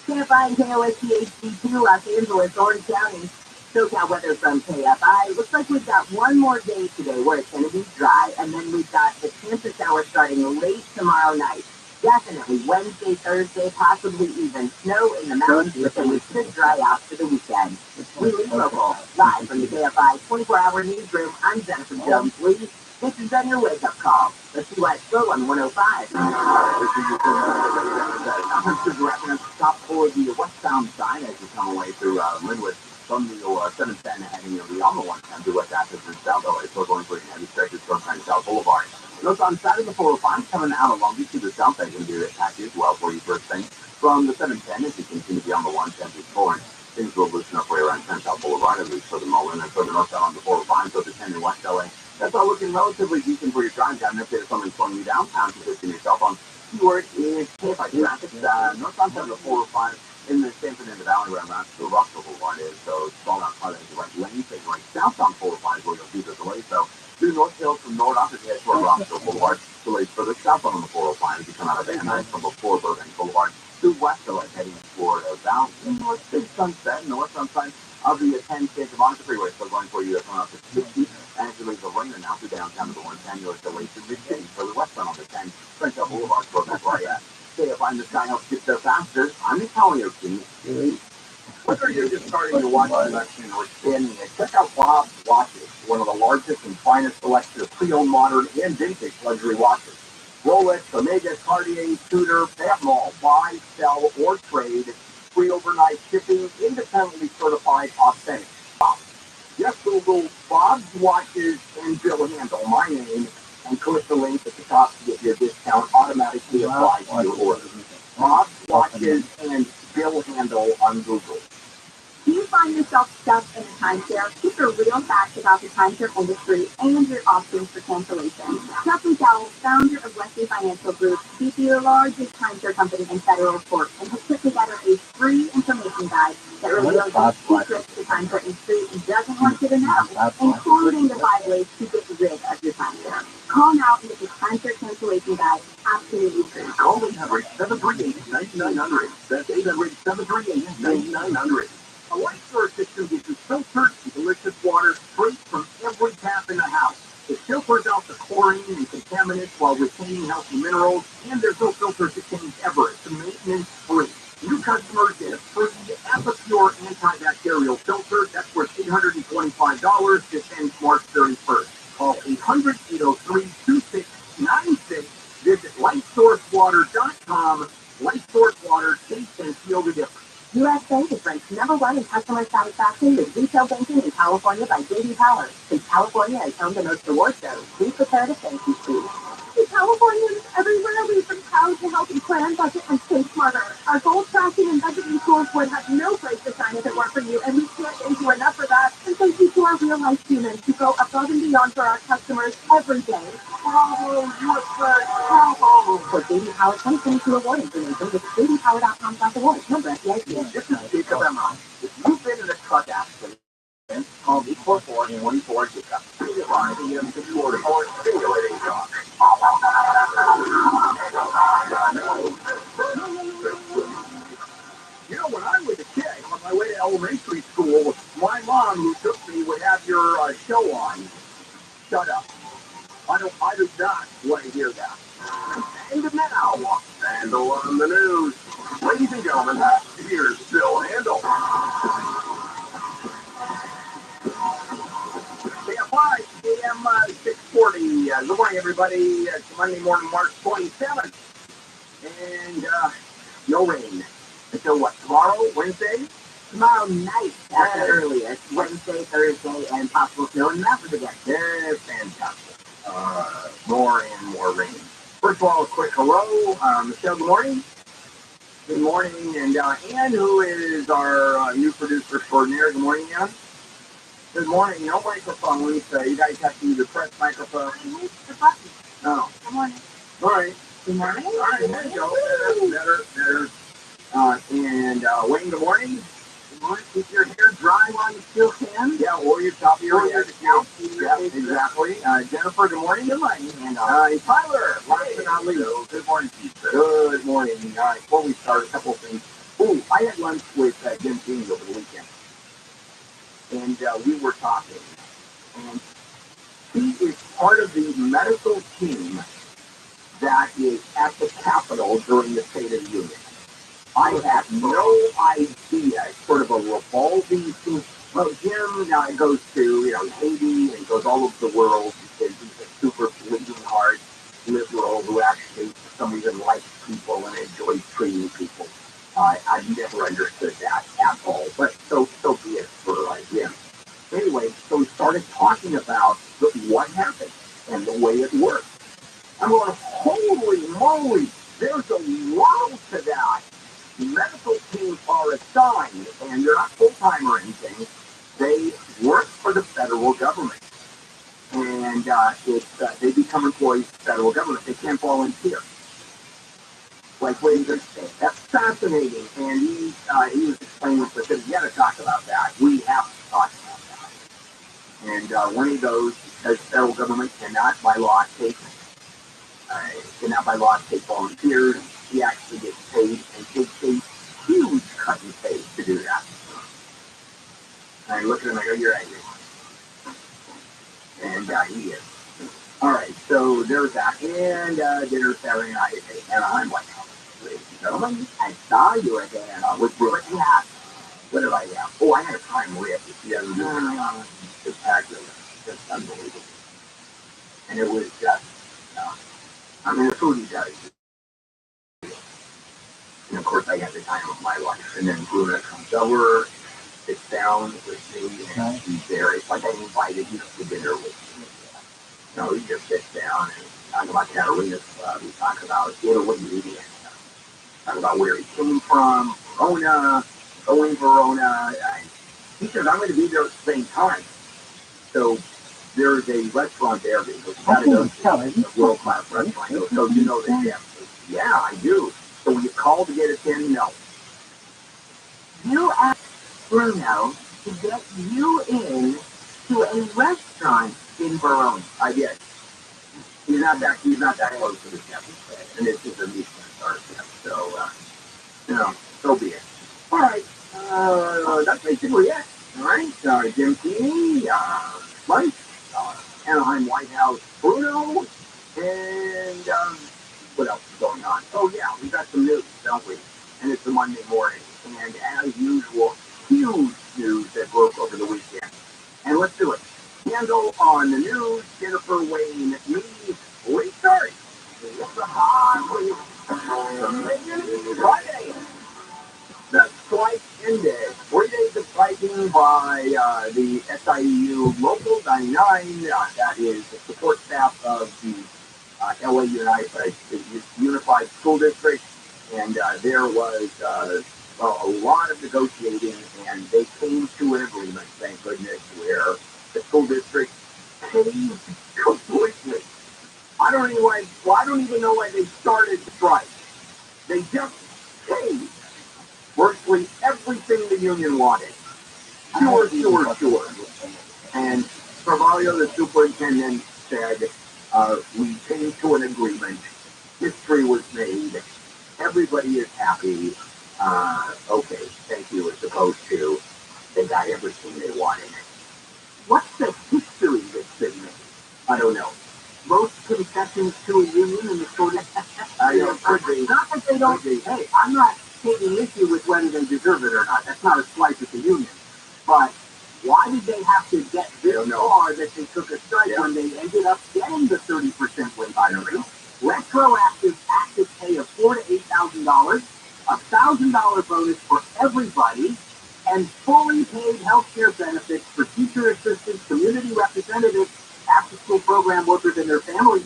KFI and KOSTHD2, Los Angeles, Orange County. SoCal weather from KFI. Looks like we've got one more day today where it's going to be dry, and then we've got the chance of shower starting late tomorrow night. Definitely Wednesday, Thursday, possibly even snow in the mountains, and we should dry out for the weekend. We leave local, live from the KFI 24-hour newsroom. I'm Jennifer Jones-Lee. This has been your wake-up call. Let's see what's still on 105. This is reference stop for the westbound sign as you come away through Linwood. From the 710 heading beyond the 110 to West Athens and South LA, so going for heavy stretches from South Boulevard. Notice on Saturday the 405 coming out along Beach to the south, they can do it patchy as well for you first thing. From the 710 as you continue beyond the 110 to Florence, things will loosen up right around South Boulevard, at least for the moment, and further north on the 405, so the 10 in West LA. That's all looking relatively decent for your drive down. If there's something slowing you downtown, position yourself on. Keyword is KFI traffic, north on the 405. In the Stanford in the Valley where Rockville Boulevard is, so it's all out part of the right lane, taking right south on 405 where you'll see the delay. So through North Hills from North Office head toward Rockville Boulevard, delays further south on the 405 as you come out of Van Nuys from before Burbank Boulevard to West LA heading toward Valley, North Big Sunset, north sunset of the 10 states of Ontario Freeway, so going for you to come out to 60, and as you leave the rain now to downtown to the 110, you'll delay to mid-city, further westbound on the 10, Crenshaw Boulevard, so that's where you're at. KFI in the sky helps get there faster. I'm telling you, whether you're just starting to watch collection or expanding it, check out Bob's Watches, one of the largest and finest selection of pre-owned, modern, and vintage luxury watches. Rolex, Omega, Cartier, Tudor, they have them all. Buy, sell, or trade. Free overnight shipping, independently certified, authentic. Just Google Bob's Watches and Bill Handle, my name, and click the link at the top to get your discount automatically applied to your order. Bob's Watches and Bill Handle on Google. Do you find yourself stuck in a timeshare? Keep your real facts about the timeshare industry and your options for cancellation. Justin Cowell, founder of Wesley Financial Group, is the largest timeshare company in federal court and has put together a free information guide that reveals the secrets to time for industry doesn't want you to know, including the 5 ways to get rid of your timeshare. Call now and get your timeshare cancellation guide absolutely free. Call 800-738-9900. That's 800-738-9900. A light source system gives you filtered and delicious water straight from every tap in the house. It filters out the chlorine and contaminants while retaining healthy minerals, and there's no filter to change ever. It's maintenance free. New customers get a free Epicure antibacterial filter that's worth $825 just ends March 31st. Call 800-803-2696. Visit lightsourcewater.com. Light Source Water, taste and feel the difference. U.S. Bank is ranked #1 in customer satisfaction with retail banking in California by J.D. Power. Since California has home the most awards, shows, please prepare to thank you, Steve. To Californians everywhere, we've been proud to help you plan, budget, and stay smarter. Our goal tracking and budgeting tools would have no place to shine if it weren't for you, and we can't thank you enough for that. And thank you to our real-life humans who go above and beyond for our customers every day. Bravo, USA, bravo! For J.D. Power 2022 award information, visit jdpower.com/awards. Number FDIC. This is Jacob Emma. If you've been in a truck accident, call 844-24-JACOB. Find the M644 stimulating shock. You know, when I was a kid, on my way to elementary school, my mom, who took me, would have your show on. Shut up. I do not want to hear that. And now, Handle on the news. Ladies and gentlemen, here's Bill Handle. KFI, AM 640. Good morning, everybody. It's Monday morning, March 27th. And no rain. Until what, tomorrow, Wednesday? Tomorrow night at the earliest, Wednesday, Thursday, and possible snow in Memphis again. Yeah, fantastic. More and more rain. First of all, a quick hello. Michelle, good morning. Good morning. And Ann, who is our new producer extraordinaire. Good morning, Ann. Good morning. No microphone, Lisa. You guys have to either press microphone. The button. No. Good morning. All right. Good morning. All right, there you go. Better. And Wayne, good morning. Good morning. Keep your hair dry while you still can. Yeah, or your top of your head. Yeah, exactly. Jennifer, good morning. Good morning. And Tyler, last but not least. Good morning, Pizza. Good morning. All right, before we start, a couple of things. Oh, I had lunch with Jim King over the weekend. And we were talking. And he is part of the medical team that is at the Capitol during the State of the Union. I had no idea. It's sort of a revolving thing. Well, Jim goes to, Haiti and goes all over the world because he's a super bleeding heart liberal who actually, for some reason, likes people and enjoys treating people. I've never understood that at all. But so be it for Jim. Anyway, so we started talking about what happened and the way it works. I'm going, holy moly, there's a lot to that. Medical teams are assigned, and they're not full-time or anything. They work for the federal government. And they become employees of the federal government. They can't volunteer. Like, what do you say? That's fascinating. And he was explaining to us that we got to talk about that. We have to talk about that. And when he goes, because the federal government cannot by law take volunteers, he actually gets paid and takes a huge cut in pay to do that. And I look at him and I go, you're angry. And he is. All right, so there's that. And dinner Saturday night at Anaheim White House. Ladies and gentlemen, I saw you at with Robert. Yeah. What did I have? Oh, I had a prime rib. She doesn't do it. Spectacular. Just unbelievable. And it was just, the food he does. And of course, I had the time of my life. And then Bruna comes over, sits down with me, and he's there. It's like I invited you to dinner with me. He just sits down and talk about Catalina's club. We talk about Italy and talk about where he came from, Verona, going Verona. He says, I'm going to be there at the same time. So there's a restaurant there that goes, got to go to a world-class restaurant. So you know the chef. Yeah, I do. So when you call to get us in, no. You asked Bruno to get you in to a restaurant in Verona. I did. He's not that close to the chef, and it's just a Michelin star chef. So, so be it. All right. That's basically it. All right. Jim Keeney, Mike, Anaheim White House, Bruno, and what else is going on? Oh yeah, we got some news, don't we? And it's a Monday morning, and as usual, huge news that broke over the weekend. And let's do it. Handle on the news, Jennifer Wayne, me, Richard. It's a hard week. Friday. The strike ended. 3 days of striking by the SIU Local 99. That is the support staff of the LA Unified School District. And there was a lot of negotiating, and they came to an agreement, thank goodness, where the school district paid completely. I don't even know why they started the strike. They just paid virtually everything the union wanted. Sure. And Carvalho, the superintendent, said, we came to an agreement. History was made. Everybody is happy. Okay, thank you, as opposed to they got everything they wanted. What's the history that's been made? I don't know. Most concessions to a union in the sort of... could be. Not that they don't... Hey, I'm not taking issue with whether they deserve it or not. That's not a slight at the union. But why did they have to get this far that they took a strike when they ended up getting the 30% wage increase? Retroactive active pay of $4,000 to $8,000, $1,000 bonus for everybody, and fully paid health care benefits for teacher assistants, community representatives, after-school program workers, and their families.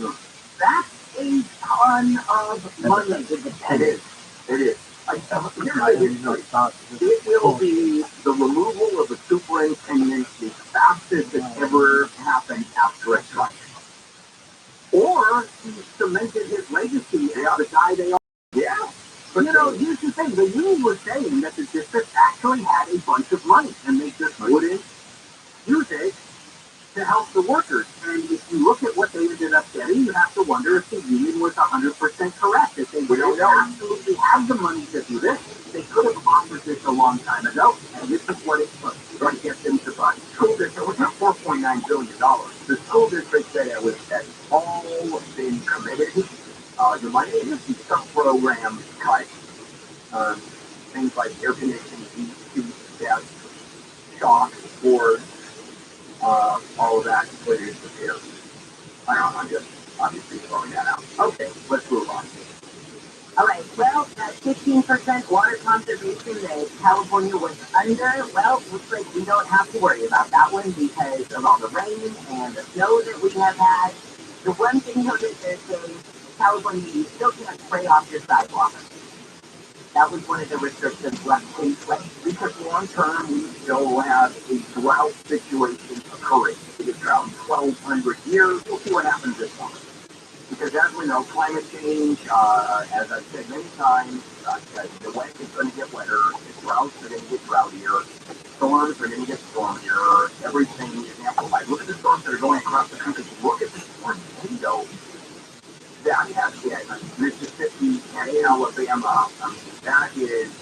That's a ton of money. It is. Here's the history. It will be the removal of a superintendent the fastest that's ever happened after a strike. Or he cemented his legacy as the guy they are. Yeah. But here's the thing. The union was saying that the district actually had a bunch of money, and they just wouldn't use it to help the workers. And if you look at what they ended up getting, you have to wonder if the union was 100% correct. If they didn't absolutely have the money to do this, they could have offered this a long time ago. And this is what it took to get them to buy. School district was $4.9 billion. The school district said it was all been committed. There might even be some programs cut. Things like air conditioning, heat, gas, shock, boards, all of that put into there. I'm just obviously throwing that out. Okay, let's move on. All right, well, that 15% water conservation that California was under, well, looks like we don't have to worry about that one because of all the rain and the snow that we have had. The one thing though that they're saying, California, you still can't spray off your sidewalk. That was one of the restrictions left in place. Because long term, we still have a drought situation occurring. It's drought 1,200 years. We'll see what happens this summer. Because as we know, climate change, as I've said many times, the wet is going to get wetter, the droughts are going to get droughtier, storms are going to get stormier, everything is amplified. Look at the storms that are going across the country. Look at the tornado that has hit Mississippi and Alabama. That is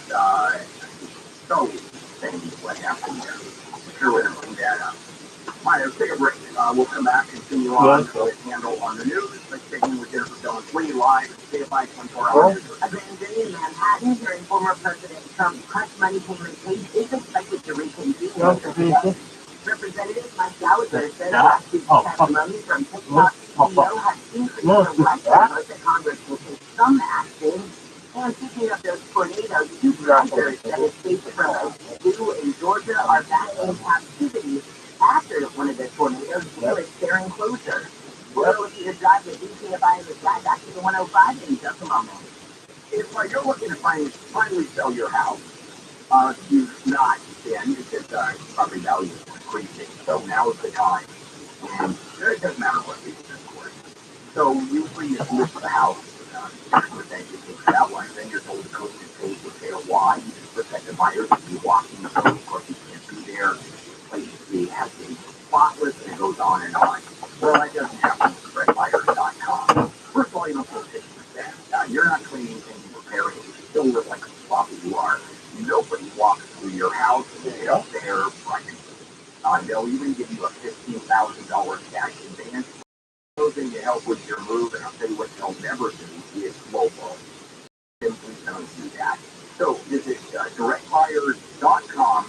so insane what happened there. I'm sure we're going to bring that up. All right, let's take a break. We'll come back and continue on with Handle on the News. Let's take in with Jennifer Jones. We live at KFI 24 hours. A grand jury in Manhattan hearing former President Trump's hush money payment case is expected to reconvene. Representative Mike Gallagher says that his testimony from TikTok CEO has increased the likelihood that Congress will take some action. And speaking of those tornadoes, 2 prisoners that escaped from a zoo in Georgia are back in captivity after one of the tornadoes hit their enclosure. We're looking to drive the DCFI in the sky back to the 105 in just a moment. If you're looking to finally sell your house, you've not been, because property value is increasing, so now is the time. And it doesn't matter what reason, of course. So usually you list the house, 10% you take that one, then you're told to go to pay a why, you protect the buyers, if you walk in the store, of course you can't be there. thing to help with your move, and I'll tell you what you'll never do is lowball. Simply don't do that. So visit directbuyers.com,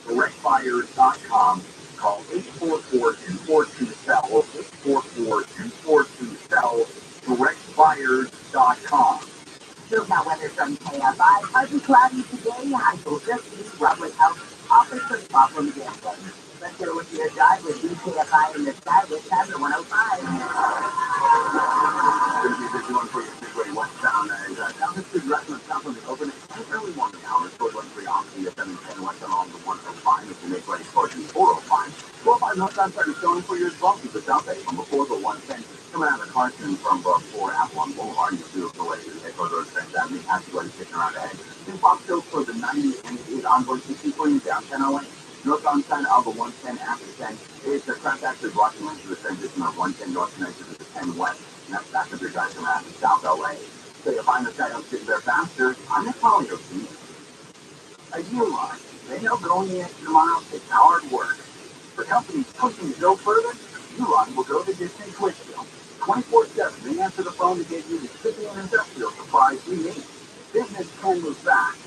directbuyers.com. Call 844-242-SELL, 844-242-SELL, directbuyers.com. Still got weather from KFI. Partly cloudy today. I will just be rubber out. Office of problem gambling. Let's go with your drive with KFI in the sky with 7:105. Going to be a busy one for you, particularly westbound as down the street restaurant south of the open and early morning hours. Toward 1-3 off the 710 west along the 105 if you make ready for the 405. 405 northbound starting showing for you as well. Keep it south from before the 110. Coming out of Carson from before Avalon Boulevard. You do it the way you head for those things. That means have to go kicking around ahead. Two Fox Hills for the 90 and 8 onboard 60 for you downtown LA. Northbound side of the 110 after 10. It's a crash actually blocking into the transition of 110 north connected to the 10 west. And that's back if you're driving around in South LA. So you'll find the site up sitting there faster. I'm a Polio team. A U-Line. They know going the extra mile is hard work. For companies pushing to go further, U-Line will go the distance with you. 24/7, they answer the phone to get you the shipping and industrial supplies you need. Business can move fast.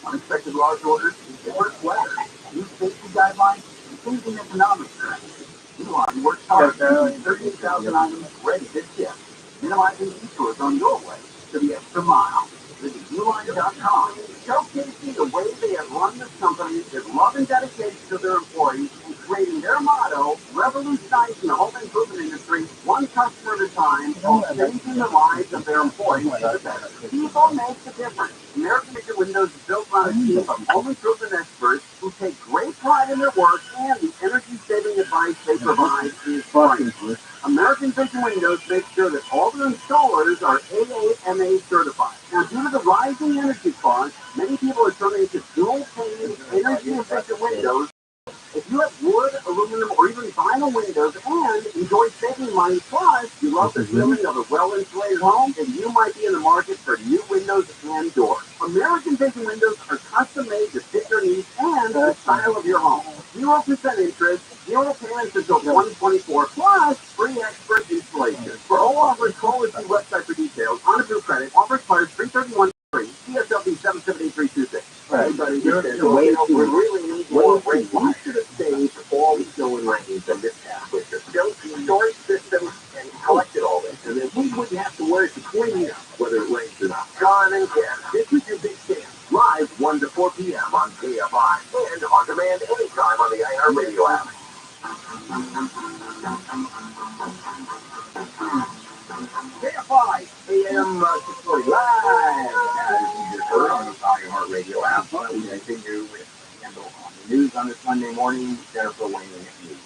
Unexpected large orders, worse weather, new safety guidelines, and changing economic trends. U-Line works hard to keep 38,000 items ready to ship, minimizing detours on your way to the extra mile. Visit uline.com, showcasing the way they have run this company with love and dedication to their employees and creating their motto, revolutionizing the home improvement industry one customer at a time, while changing the lives of their employees for the better. People make the difference. American Picture Windows is built on a team of home improvement experts who take great pride in their work, and the energy-saving advice they provide is free. American Vision Windows makes sure that all their installers are AAMA certified. Now, due to the rising energy costs, many people are turning to dual-pane, energy-efficient windows. If you have wood, aluminum, or even vinyl windows and enjoy saving money, plus you love the feeling of a well-insulated home, then you might be in the market for new windows and doors. American Vision Windows are custom-made to fit your needs and the style of your home. 0% interest, 0 payments until 2024, plus free expert installation. For all offers, call or see website for details. On approved credit, offer expires 3/31 free. CSLB 778-326. Everybody here says, well, you know, we really need more rain. You should have saved all the snow and rain from this past winter. Built the storage system and collected all this. And then we wouldn't have to worry to clean whether it rains or not. John and Ken, this is your big chance. Live 1 to 4 p.m. on KFI and on demand anytime on the iHeartRadio app. KFI AM 640 live as you just heard on the iHeartRadio app. We continue with handle on the news on this Monday morning. Jennifer weighing in at news.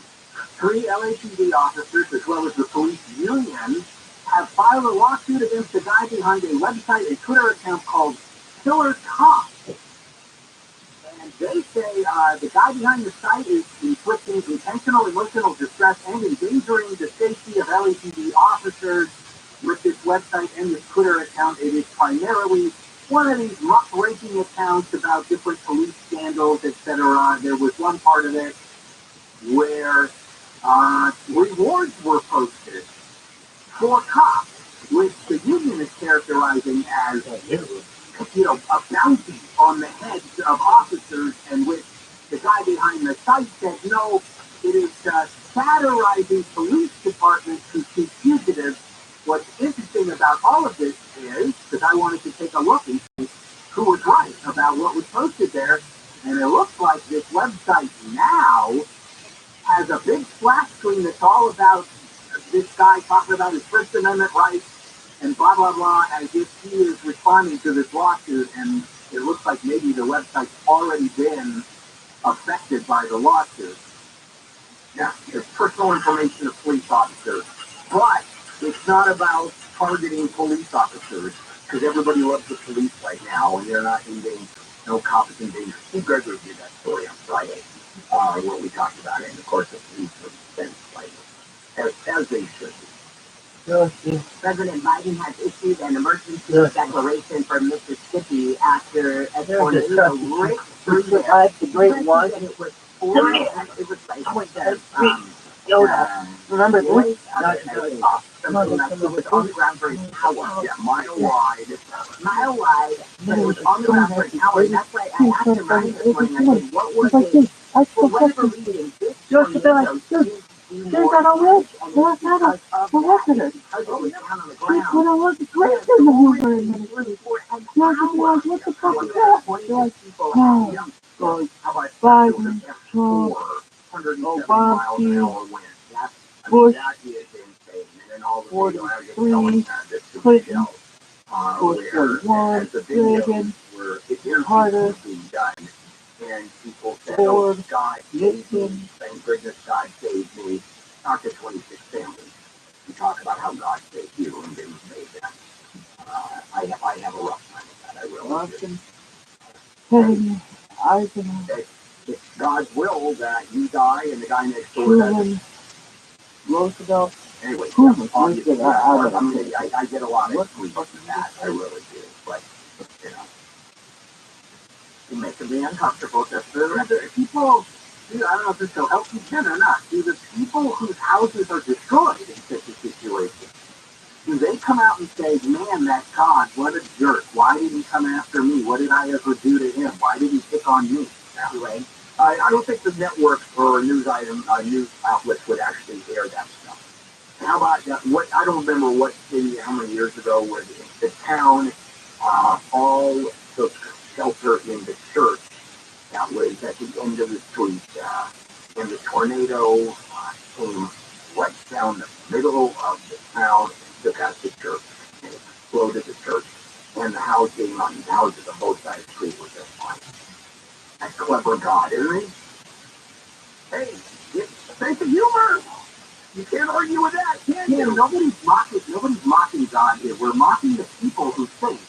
3 LAPD officers as well as the police union have filed a lawsuit against the guy behind a website and Twitter account called Killer Cop. And they say the guy behind the site is inflicting intentional emotional distress and endangering the safety of LAPD officers with this website and this Twitter account. It is primarily one of these muckraking accounts about different police scandals, etc. There was one part of it where rewards were posted for cops, which the union is characterizing as a bounty on the heads of officers, and which the guy behind the site said, no, it is satirizing police departments who keep fugitives. What's interesting about all of this is, because I wanted to take a look and see who was right about what was posted there, and it looks like this website now has a big splash screen that's all about this guy talking about his First Amendment rights and blah, blah, blah, as if he is responding to this lawsuit, and it looks like maybe the website's already been affected by the lawsuit. Now, it's personal information of police officers, but it's not about targeting police officers, because everybody loves the police right now, and they're not in danger. No cop is in danger. Steve Gregory did that story on Friday, where we talked about it, and of course the police were spent fighting, as they should be. President Biden has issued an emergency declaration for Mississippi after a tornado ripped through there. The great one. It was 4, it was like Yoda. Remember Voice this? of it, I think. Something like it was on the ground for its power. Yeah, mile wide. Mile wide, but it was on the ground for its power. And that's why I asked him Ryan this morning, I said, what was it? For whatever reason, this tornado seemed to be more damage, and it's because of that. It's because it was down on the ground. Yeah, so already through for an hour. How about 26 people? Yeah. So how about F4, 170 miles an hour wind? That's I mean, that is insane. And then all the video, I was just telling this to Michelle, where as the videos were, interviews being done, and people said, oh, God saved me. Thank goodness God saved me. Not the 26 families. You talk about how God saved you and didn't save them. I have a rough time with that. I really do. It's God's will that you die and the guy next door doesn't. Roosevelt. Anyway, obviously, I get a lot of grief from that. I really do. But, you know, It makes me uncomfortable. The people, I don't know if this will help you, Ken, or not. Do the people whose houses are destroyed in such a situation, do they come out and say, man, that God, what a jerk. Why did he come after me? What did I ever do to him? Why did he pick on me? Anyway, I don't think the networks or news outlets would actually air that stuff. How about what? I don't remember what city, how many years ago, where the town all took shelter in the church that was at the end of the street, and the tornado came right down the middle of the town and took out the church and exploded the church, and the houses on both sides of the street were just fine. That's clever God, isn't he? Hey, it's a sense of humor. You can't argue with that, can you? Nobody's mocking God here. We're mocking the people who think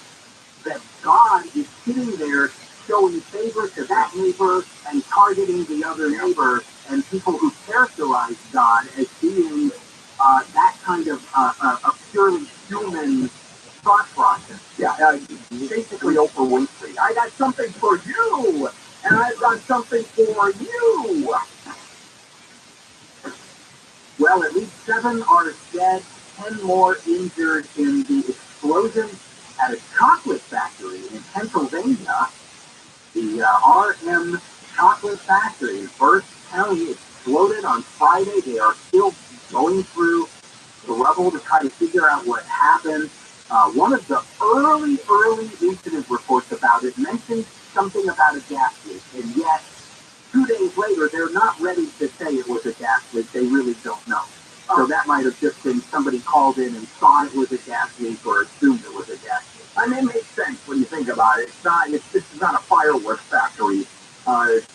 that God is sitting there showing favor to that neighbor and targeting the other neighbor, and people who characterize God as being that kind of a purely human thought process. Yeah, basically Oprah Winfrey. I got something for you, and I've got something for you. Well, at least 7 are dead, 10 more injured in the explosion at a chocolate factory in Pennsylvania. The RM Chocolate Factory in First County exploded on Friday. They are still going through the rubble to try to figure out what happened. One of the early incident reports about it mentioned something about a gas leak, and yet 2 days later, they're not ready to say it was a gas leak. They really don't know. So that might have just been somebody called in and thought it was a gas leak or assumed it was a gas leak. I mean, it makes sense when you think about it. This is not a fireworks factory.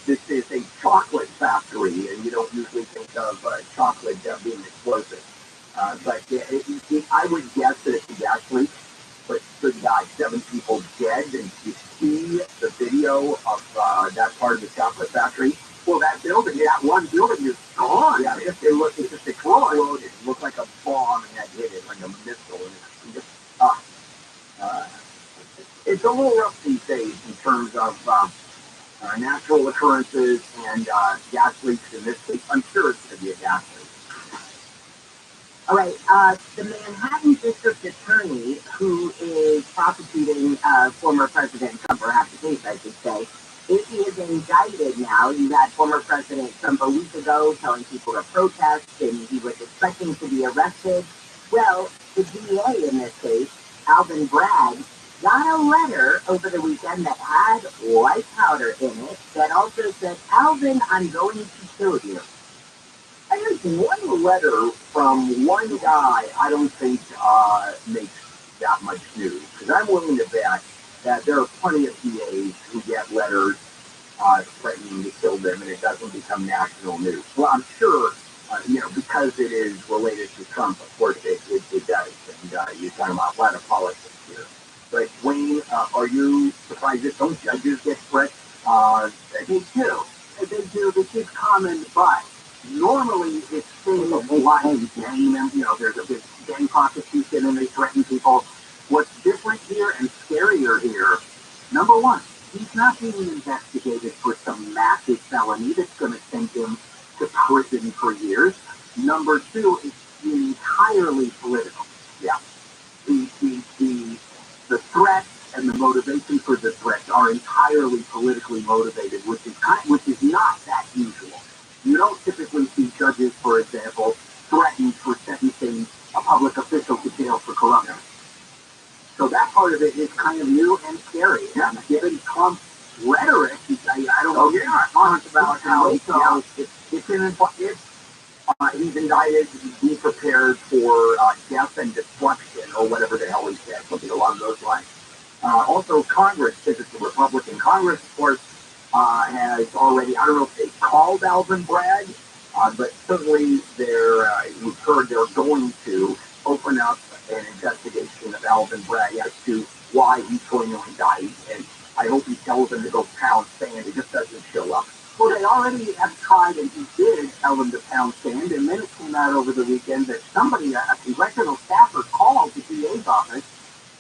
This is a chocolate factory, and you don't usually think of chocolate being explosive. But I would guess that it's a gas leak. But good God, 7 people dead, and you see the video of that part of the chocolate factory. Well, that one building is gone. Yeah, it's just exploded. It looked like a bomb and had hit it, like a missile. And it's a little rough these days in terms of natural occurrences and gas leaks in this case. I'm sure it's going to be a gas leak. All right, the Manhattan District Attorney, who is prosecuting former President Trump, or half the case, I should say, if he is indicted now, you had former President Trump a week ago telling people to protest, and he was expecting to be arrested. Well, the DA in this case, Alvin Bragg, got a letter over the weekend that had white powder in it that also said, Alvin, I'm going to kill you. I think one letter from one guy I don't think makes that much news, because I'm willing to bet that there are plenty of DAs who get letters threatening to kill them, and it doesn't become national news. Well, I'm sure, because it is related to Trump, of course it does. And you're talking about a lot of politics here. But Wayne, are you surprised that some judges get threats? They do. This is common, but normally it's things like gang, and there's a big gang prosecution and they threaten people. What's different here and scarier here, number one, he's not being investigated for some massive felony that's going to send him to prison for years. Number two, it's entirely political. Yeah. The threats and the motivation for the threats are entirely politically motivated, which is not that usual. You don't typically see judges, for example, threatened for sentencing a public official to jail for corruption. So that part of it is kind of new and scary. Yeah. Given Trump's rhetoric, I don't know. Yeah, talks about how he's indicted, be prepared for death and destruction, or whatever the hell he said, something along those lines. Also, Congress, because it's a Republican Congress, of course, has already, I don't know if they called Alvin Bragg, but certainly we've heard they're going to open up an investigation of Alvin Bragg as to why he's going to indict, and I hope he tells them to go pound sand. It just doesn't show up. Well, they already have tried, and he did tell them to pound sand, and then it came out over the weekend that somebody, a congressional staffer, called the DA's office,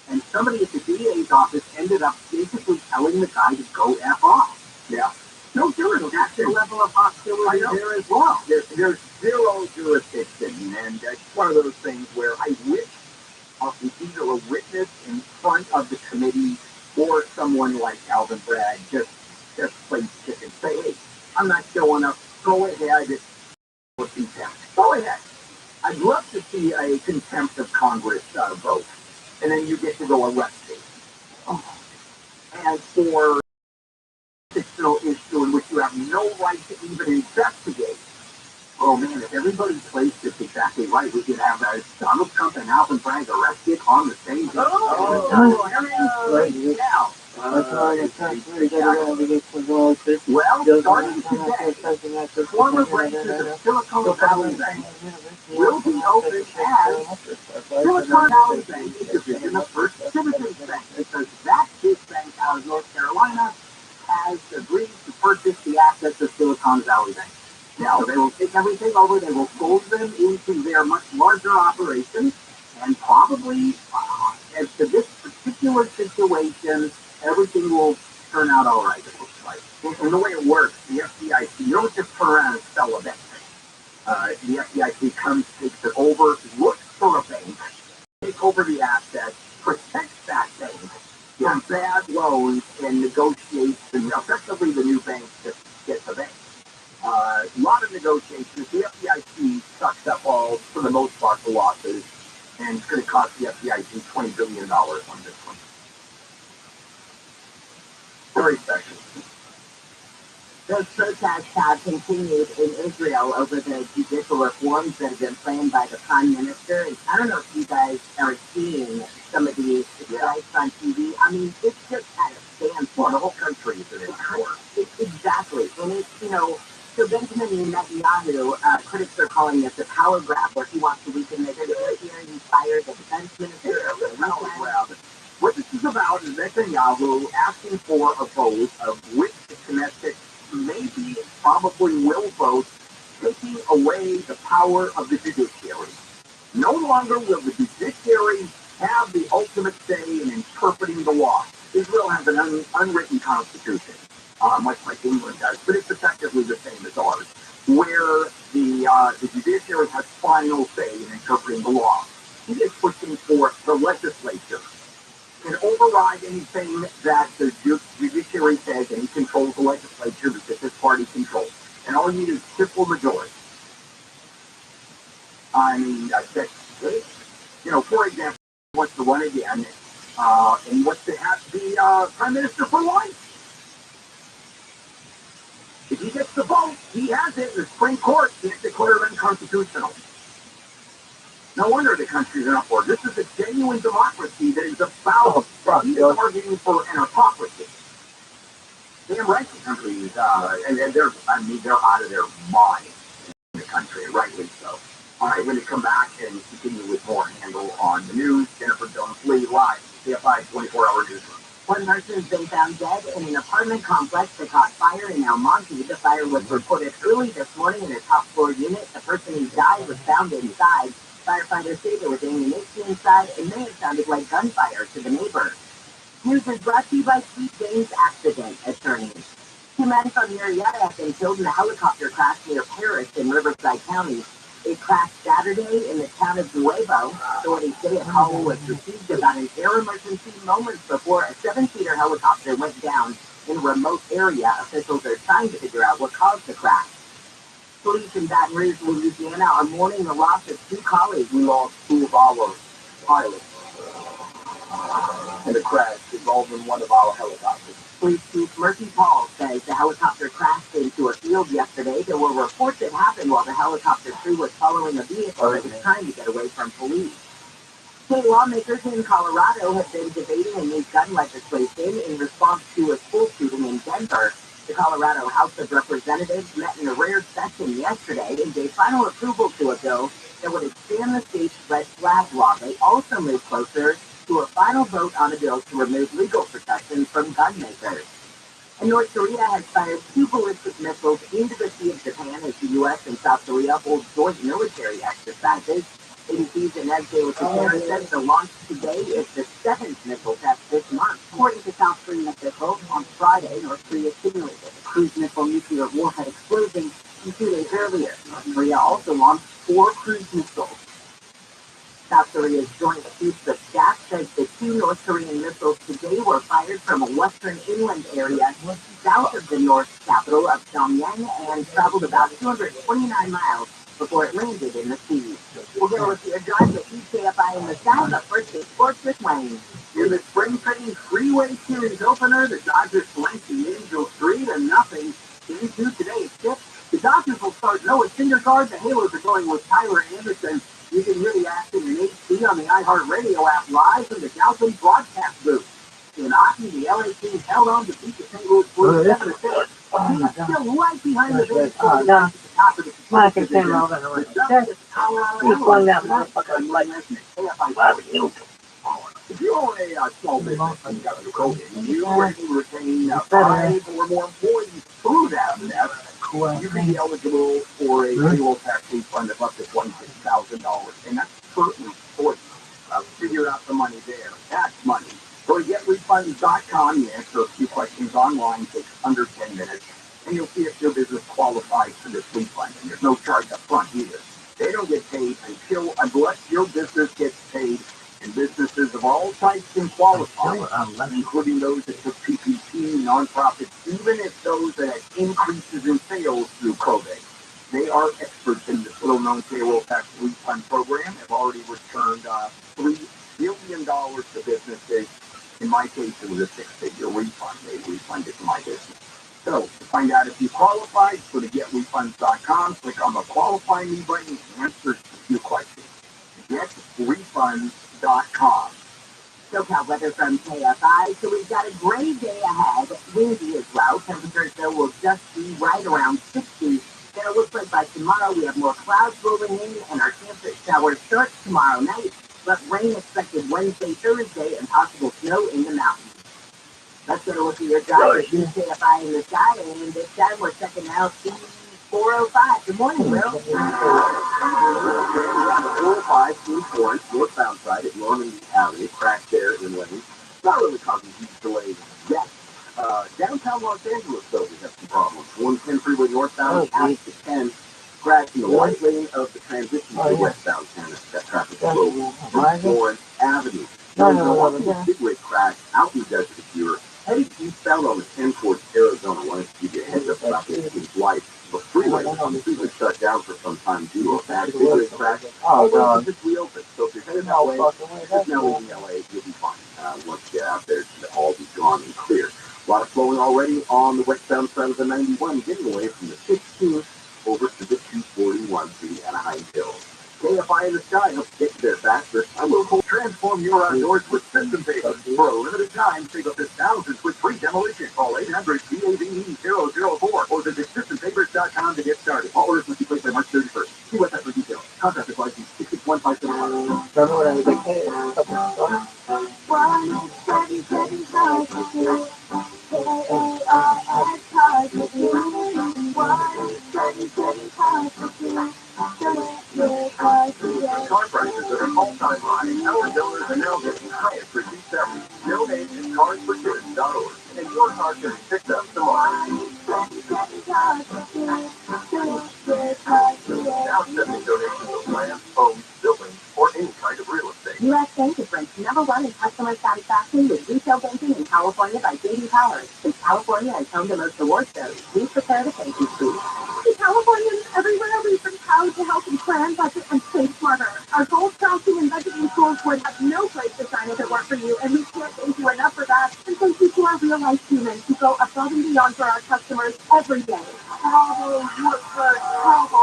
and somebody at the DA's office ended up basically telling the guy to go F off. Yeah. No jurisdiction. That's the level of hostility there as well. There's zero jurisdiction, and it's one of those things where I wish either a witness in front of the committee or someone like Alvin Bragg just plays chicken. Say, hey, I'm not showing up. Go ahead. Go ahead. I'd love to see a contempt of Congress vote, and then you get to go arrest him. Oh. As for fictional issue in which you have no right to even investigate, oh man, if everybody plays this exactly right, we could have Donald Trump and Alvin Bragg arrested on the same day. Well, starting today, former branches of Silicon Valley Bank will be open as Silicon Valley Bank, a division of First Citizens Bank, because that big bank out of North Carolina has agreed to purchase the assets of Silicon Valley Bank. Now, they will take everything over, they will fold them into their much larger operation, and probably, as to this particular situation, everything will turn out all right, it looks like. And the way it works, the FDIC, you don't just turn around and sell a bank. The FDIC comes, takes it over, looks for a bank, take over the assets, protects that bank from bad loans, and negotiates, and effectively the new bank just gets the bank. A lot of negotiations. The FDIC sucks up all, for the most part, the losses, and it's going to cost the FDIC $20 billion on this one. Very special. Those protests have continued in Israel over the judicial reforms that have been planned by the Prime Minister. And I don't know if you guys are seeing some of these strikes on TV. I mean, it's just at a standstill. The whole country is in it. Exactly. And it's, so Benjamin Netanyahu, critics are calling this a power grab, where he wants to weaken the judiciary. He fired the defense minister. What this is about is Netanyahu asking for a vote of which the Knesset maybe probably will vote, taking away the power of the judiciary. No longer will the judiciary have the ultimate say in interpreting the law. Israel has an unwritten constitution, much like England does, but it's effectively the same as ours, where the judiciary has final say in interpreting the law. He is pushing for the legislature can override anything that the judiciary says, and he controls the legislature because his party controls. And all you need is simple majority. I mean, that's great. For example, he wants to run again, and he wants to have the Prime Minister for life. If he gets the vote, he has it, and the Supreme Court can't declare it unconstitutional. No wonder the country's in uproar. This is a genuine democracy that is about arguing for an autocracy. Damn right the country is, and they're out of their mind in the country, and rightly so. All right, we're going to come back and continue with more handle on the news. Jennifer Jones-Lee, live, CFI 24-hour newsroom. One person has been found dead in an apartment complex that caught fire in El Monte. The fire was reported early this morning in a top-floor unit. The person who died was found inside. Firefighters say there was ammunition inside and may have sounded like gunfire to the neighbor. News is brought to you by Sweet James Accident Attorneys. 2 men from Murrieta have been killed in a helicopter crash near Paris in Riverside County. It crashed Saturday in the town of Nuevo. Authorities say a call was received about an air emergency moments before a 7-seater helicopter went down in a remote area. Officials are trying to figure out what caused the crash. Police in Baton Rouge, Louisiana are mourning the loss of 2 colleagues. We lost 2 of our pilots in a crash involving one of our helicopters. Police Chief Murphy Paul says the helicopter crashed into a field yesterday. There were reports it happened while the helicopter crew was following a vehicle that was trying to get away from police. State lawmakers in Colorado have been debating a new gun legislation in response to a school shooting in Denver. The Colorado House of Representatives met in a rare session yesterday and gave final approval to a bill that would expand the state's red flag law. They also moved closer to a final vote on a bill to remove legal protections from gun makers. And North Korea has fired 2 ballistic missiles into the Sea of Japan as the U.S. and South Korea hold joint military exercises. ABC's Inez de la says the launch today is the 7th missile test this month. According to South Korean officials, on Friday, North Korea simulated a cruise missile nuclear warhead explosion 2 days earlier. North Korea also launched 4 cruise missiles. South Korea's Joint Chiefs of Staff says the 2 North Korean missiles today were fired from a western inland area south of the North capital of Pyongyang and traveled about 229 miles before it landed in the sea. We'll get a look at your drive at EKFI in the South, but first it's sports with Wayne. In the Spring Training Freeway Series opener, the Dodgers blanked the Angels 3-0. Game 2 today at 6. The Dodgers will start Noah Syndergaard. The Halos are going with Tyler Anderson. You can hear the action in HD on the iHeartRadio app live from the Galvin broadcast booth. In hockey, the LA Kings held on to beat the St. Louis Blues 7-6. Still right behind the base at the top of the division. If you own a small business and you got a COVID, you were able to retain 5 or more employees through that. You can be eligible for a payroll tax refund of up to $26,000, and that's certainly for you. Figure out the money there. That's money. Go to getrefunds.com. You answer a few questions online. Takes under 10 minutes, and you'll see if your business qualifies for this refund. And there's no charge up front either. They don't get paid unless your business gets paid. And businesses of all types can qualify, including those that took PPP, nonprofits, even if those that had increases in sales through COVID. They are experts in this little-known payroll tax refund program, have already returned $3 billion to businesses. In my case, it was a 6-figure refund. They refunded my business. So, to find out if you qualify, go to getrefunds.com, click on the Qualify Me button, and answer a few questions. GetRefunds.com. SoCal weather from KFI. So we've got a gray day ahead, windy as well. Temperatures though will just be right around 60. Then it looks like by tomorrow we have more clouds rolling in and our chance of showers starts tomorrow night. But rain expected Wednesday, Thursday, and possible snow in the mountains. Let's get a look at your drive at KFI in the sky. And this time we're checking out C405. Good morning, Will. 405 through Florence, northbound side at Normandy Avenue, cracked there in lanes. Not really causing huge delays yet. Downtown Los Angeles, though, we have some problems. 110 freeway northbound, past the 10, cracked in the right lane of the transition to westbound 10. That traffic is slow. Florence Avenue. No, Bigway crash out in Desert Secure. Heading eastbound on the 10 towards Arizona. Wanted to give you a heads up about this in flight. The freeway was shut down for some time due to a bad Bigway crash. Oh, just reopened. So if you're headed that way, just now leaving LA, you'll be fine. Once you get out there, it'll all be gone and clear. A lot of flowing already on the westbound side of the 91, getting away from the 16th over to the 241 through the Anaheim Hills. KFI in the sky helps get you there faster. I will transform your outdoors with System Paper. For a limited time, save up to thousands with free demolition. Call 800-BAVE-004 or visit SystemPapers.com to get started. All orders must be placed by March 31st. See website for details. Contact us license 661-571. Car prices that are all-time high. Our builders are now getting highest reduced service. Donate at carsforkids.org. And your car can be picked up tomorrow. Now accepting donations U.S. Bank is ranked #1 in customer satisfaction with retail banking in California by J.D. Power. Since California has home to most award shows, please prepare to thank you speech. To Californians everywhere, we've been proud to help you plan, budget, and save smarter. Our goal counting and budgeting tools would have no place to shine if it weren't for you, and we can't thank you enough for that. And thank you to our real-life humans who go above and beyond for our customers every day. Bravo, USA, bravo!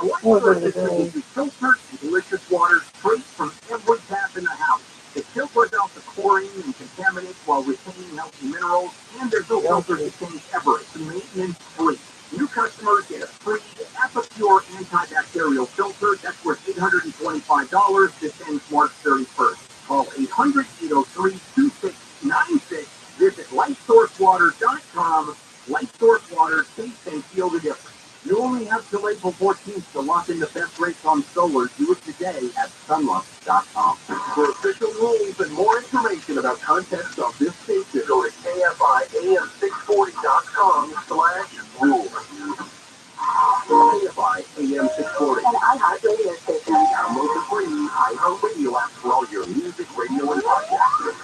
Electric is filtered and delicious water straight from every tap in the house. It filters out the chlorine and contaminants while retaining healthy minerals, and there's no filter to change ever. It's maintenance-free. New customers get a free Epicure antibacterial filter that's worth $825. This ends March 31st. Call 800-803-2696. Visit lightsourcewater.com. Lightsource Water, taste and feel the difference. You only have till April 14th to lock in the best rates on solar. Do it today at sunlux.com. For official rules and more information about contents of this station, go to KFIAM640.com/rules. KFI AM 640. And iHeartRadio station. Download the free iHeartRadio app for all your music, radio, and podcasts.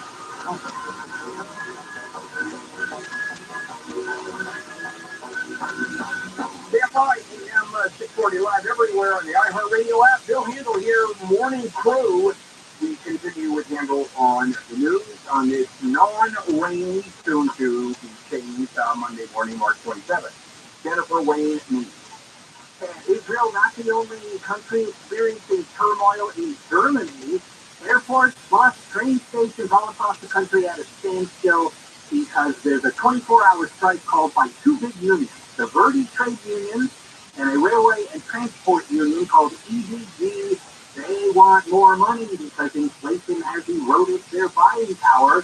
KFI AM 640 live everywhere on the iHeartRadio app. Bill Handel here, Morning Crew. We continue with Handel on the news on this non-rainy, soon to be changed Monday morning, March 27th. Jennifer Wayne News. Israel not the only country experiencing turmoil in Germany. Airports, bus, train stations all across the country at a standstill because there's a 24-hour strike called by two big unions, the Verdi trade union and a railway and transport union called EVG. They want more money because inflation has eroded their buying power.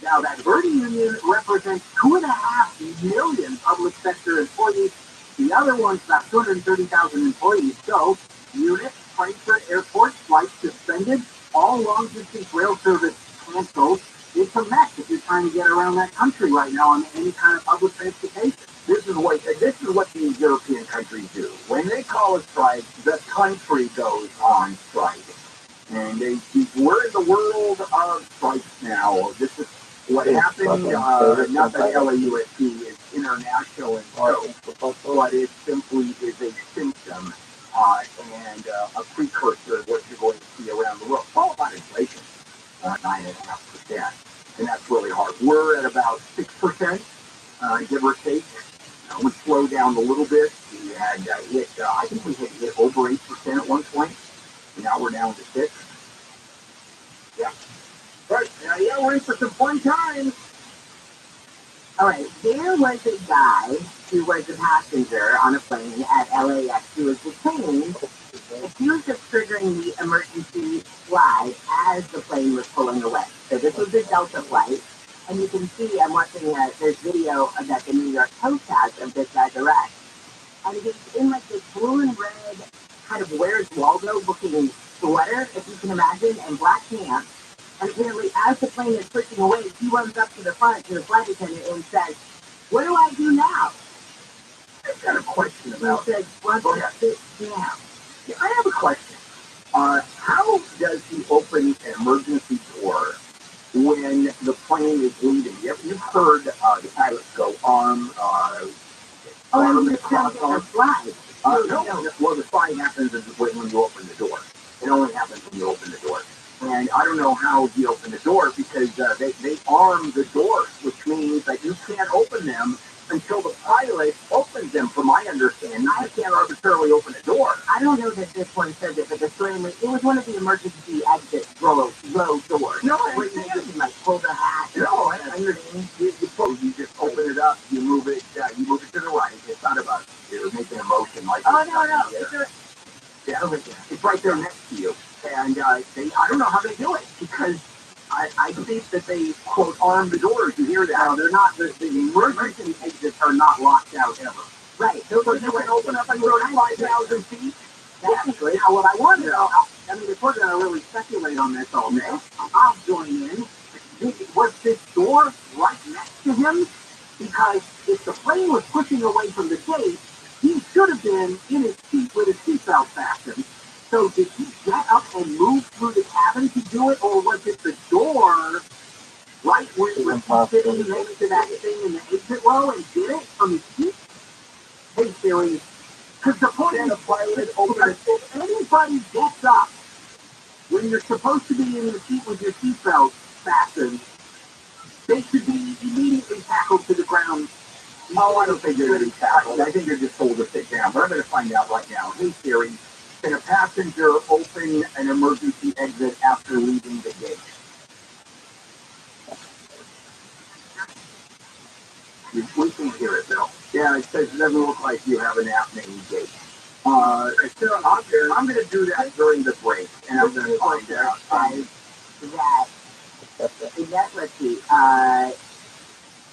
Now, that Verdi union represents 2.5 million public sector employees. The other one's about 230,000 employees. So, Munich, Frankfurt airport flights suspended, all long-distance rail service canceled. It's a mess if you're trying to get around that country right now on any kind of public transportation. This is what the European countries do. When they call a strike, the country goes on strike. And we're in the world of strikes now. This is what happened, not that LAUSD is international and but it simply is a symptom and a precursor of what you're going to see around the world. It's all about inflation, 9.5%. And that's really hard. We're at about 6%, give or take. We slowed down a little bit. We had hit, I think we hit over 8% at one point. Now we're down to 6%. Yeah. Right. Yeah, we're in for some fun times. All right, there was a guy who was a passenger on a plane at LAX who was detained accused of triggering the emergency slide as the plane was pulling away. So this was a Delta flight, and you can see, I'm watching this video that the New York Post has of this guy's arrest. And he's in like this blue and red kind of Where's Waldo looking sweater, if you can imagine, and black pants. And apparently, as the plane is pushing away, he runs up to the front to the flight attendant and says, "What do I do now?" I've got a question about that. He says, "Well, sit down." Yeah, I have a question. How does he open an emergency door when the plane is leaving? You've heard the pilots go arm the cross slide. No. Well, the slide happens when you open the door. It only happens when you open the door. And I don't know how he opened the door because they arm the doors, which means that you can't open them until the pilot opens them, from my understanding. I can't arbitrarily open a door. I don't know that this one says it, but the story, it was one of the emergency exit low doors. No, where you can like pull the hatch. No, I understand. You just open it up, you move it to the right. It's not about you're making a motion like. Oh no. It's right there next to you. And I don't know how they do it because I think that they, quote, arm the doors. You hear that? Now, they're not, the emergency exits are not locked out ever. Right. So you can open up and go to 5,000 feet. That's actually now what I want to know. I mean, if we're going to really speculate on this all day, I'll join in. Was this door right next to him? Because if the plane was pushing away from the gate, he should have been in his seat with his seatbelt So did he get up and move through the cabin to do it, or was it the door, right, where he was sitting next to that thing in the exit row and did it from his seat? Hey, Siri, because the point is, the pilot opened it. If anybody gets up when you're supposed to be in the seat with your seatbelt fastened, they should be immediately tackled to the ground. Oh, I don't think you're going to be tackled. I think you're just told to sit down. But I'm going to find out right now. Hey, Siri, can a passenger open an emergency exit after leaving the gate? We can hear it, Bill. Yeah, it says it doesn't look like you have an app-named gate. Sarah, I'm going to do that during the break, and I'm going to find out. Let's see.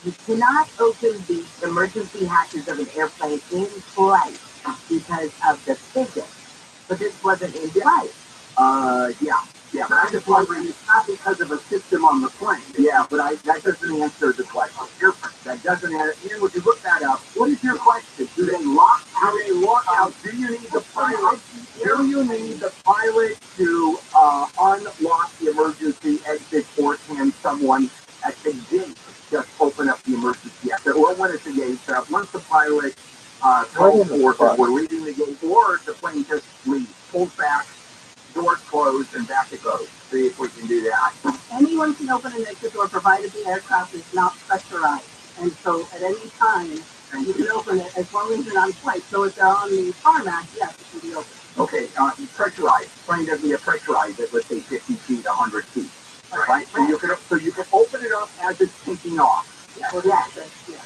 You cannot open the emergency hatches of an airplane in flight because of the physics. But this wasn't in flight. Yeah, but I'm just wondering, it's not because of a system on the plane. Yeah, but that doesn't answer the question. That doesn't answer. Ian, would you look that up? What is your question? Do they lock out? Do you need the pilot? Do you need the pilot to unlock the emergency exit, or can someone at the gate just open up the emergency exit? Or when it's the gate, once the pilot calls forth that we're leaving the gate, or the plane just leaves, pulls back, doors closed, and back it goes. See if we can do that. Anyone can open an exit door provided the aircraft is not pressurized. And so at any time, you can open it as long as you're on flight. So if they're on the tarmac, yes, it can be open. Okay, pressurized. Plane doesn't get pressurized at, let's say, 50 feet, 100 feet. Right? So you can open it up as it's taking off.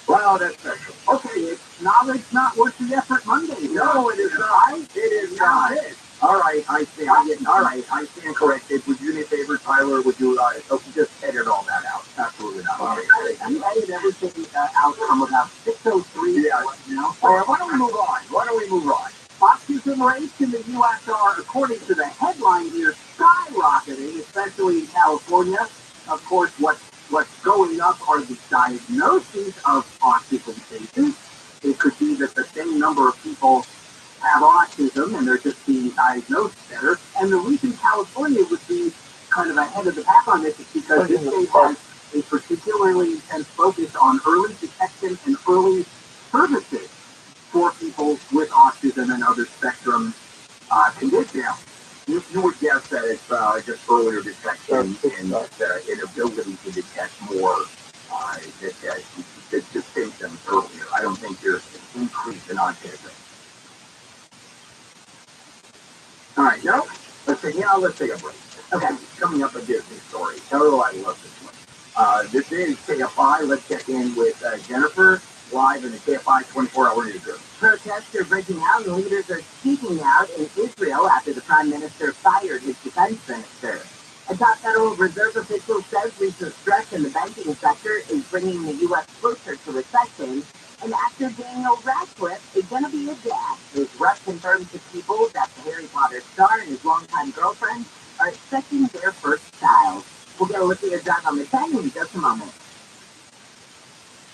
Well, that's special. Okay, knowledge not worth the effort Monday. No, it is not. It is not. All right, I stand corrected. Would you do me a favor, Tyler? Would you just edit all that out? Absolutely not. Okay. You edit everything out from about 6:03. Yeah. All right, why don't we move on? Autism rates in the U.S. are, according to the headline here, skyrocketing, especially in California. Of course, what's going up are the diagnoses of autism cases. It could be that the same number of people have autism and they're just being diagnosed better. And the reason California would be kind of ahead of the pack on this is because this state has a particularly intense focus on early detection and early services for people with autism and other spectrum conditions. You would guess that it's just earlier detection and inability to detect more the symptoms earlier. I don't think there's an increase in autism. All right, no? Let's take a break. Okay, coming up a Disney story. Oh, I love this one. This is KFI. Let's check in with Jennifer live in the KFI 24-hour newsroom. Protests are breaking out and leaders are speaking out in Israel after the prime minister fired his defense minister. A top Federal Reserve official says recent stress in the banking sector is bringing the U.S. closer to recession, and actor Daniel Radcliffe is going to be a dad. His rep confirms to people that the Harry Potter star and his longtime girlfriend are expecting their first child. We'll get a look at your job on the 10 in just a moment.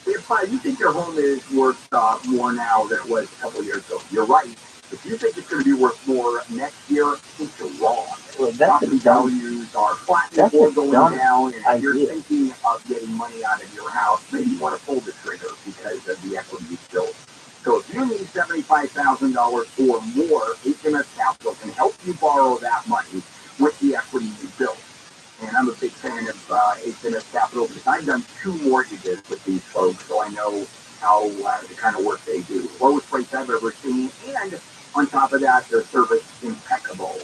If you think your home is worth more now than it was a couple of years ago, you're right. If you think it's going to be worth more next year, I think you're wrong. Well, property values are flat or going down, and if you're thinking of getting money out of your house, maybe you want to pull the trigger because of the equity you built. So if you need $75,000 or more, HMS Capital can help you borrow that money with the equity you built. And I'm a big fan of HMS Capital because I've done 2 mortgages with these folks, so I know how the kind of work they do. Lowest rates I've ever seen, and on top of that, their service impeccable.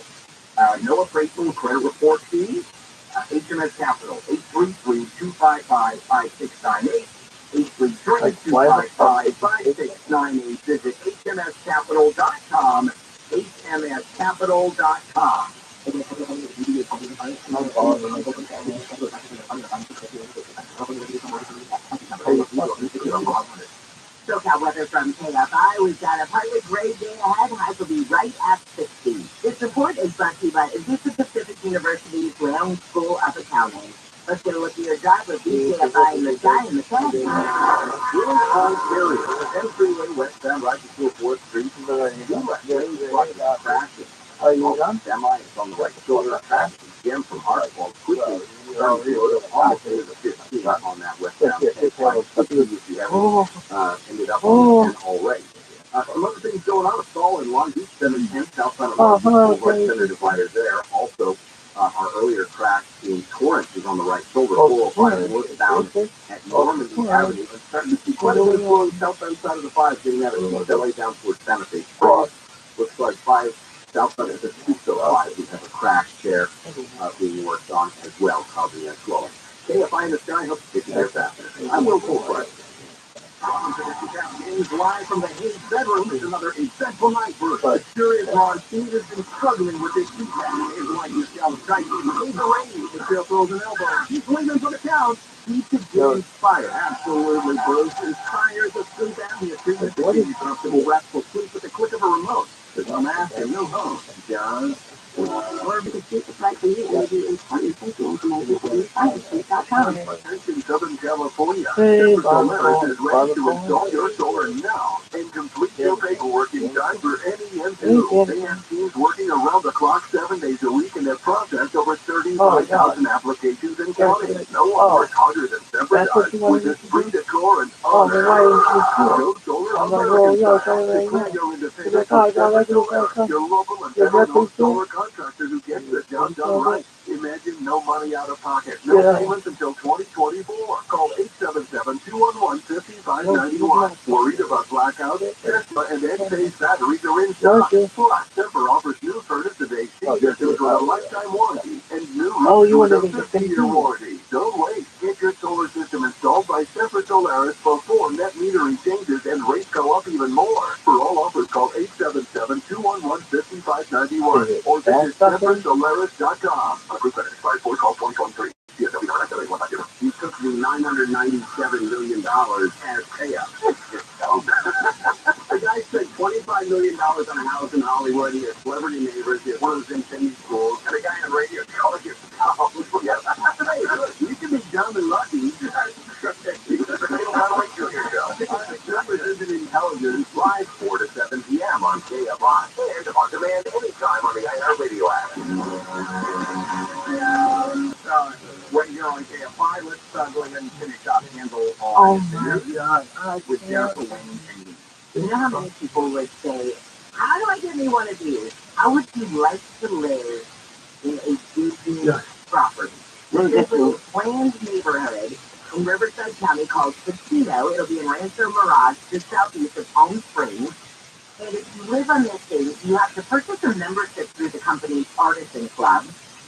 No appraisal credit report fees. HMS Capital, 833-255-5698. 833-255-5698. Visit hmscapital.com. hmscapital.com. SoCal weather from KFI. We've got a partly gray day ahead. Highs will be right at 60. This report is brought to you by Azusa Pacific University's Leon School of Accounting. Let's get a look at your job with KFI in the sky and the sun. In Ontario, M3 Westbound, right before 4th Street. Crashes. Semi is on the right shoulder. Pass again from Hartwell. Quickly starting to almost into the 15 on that westbound 10. If you haven't ended up on the 10 already. Some other things going on. A stall in Long Beach Center 10 southbound of Long Beach Boulevard Center divider there. Also, our earlier crash in Torrance is on the right shoulder. 405 northbound at Normandy Avenue. And starting to see quite a bit of flow southbound side of the 5 getting out of LA down towards Santa Fe. Looks like 5 southbound at the 205. We have a crash there being worked on as well, causing that slowing. KFI in the sky, hope to get you there faster. I'm Will Fulbright. Live from the Hayes bedroom is another eventful night for us. Curious Ron Steve has been struggling with his feet. His wife Michelle tried to leave the range. The trail throws an elbow. He's leaving for the count. He could get inspired. Absolutely, Bruce. His tires of sleep apnea treatment to give you comfortable, restful sleep with the click of a remote. There's no mask and no home. John. Or because it's right for you, maybe important safety information from ScienceStreet.com. Attention, Southern California. SuperSolar is ready to install your solar now and complete your paperwork in time for NEM2. They have teams working around the clock 7 days a week and have processed over 35,000 applications and counting. No one works harder than Separate with this free decor and honor. Go Solar American style. Declare your independence of Separate Solar, your local and federal solar contractor who gets the job done right. Imagine no money out of pocket, no payments until 2024. Call 877-211-5591. Worried about blackout? And Enphase batteries are in stock. Plus, Semper offers new furnace today. Just for a lifetime warranty and new with a 50-year warranty. Don't wait. Get your solar system installed by Semper Solaris before net metering changes and rates go up even more. For all offers, call 877-211-5591 or visit SemperSolaris.com. Approved credit expired 4 call 2023. You took the $997 million as payout. The guy spent $25 million on a house in Hollywood. He has celebrity neighbors. He has one of those insane schools. And a guy on the radio calling his house. You can be dumb and lucky. Precision Intelligence live 4 to 7 p.m. on KFI and on demand anytime on the iHeartRadio app. Right here on KFI, let's go ahead and finish up handle on with Jennifer Wayne and me. You know how many people would say, how do I get me one of these? How would you like to live in a Disney property? There's a planned neighborhood in Riverside County called Casino. It'll be in Rancho Mirage, just southeast of Palm Springs. And if you live on this thing, you have to purchase a membership through the company's Artisan Club.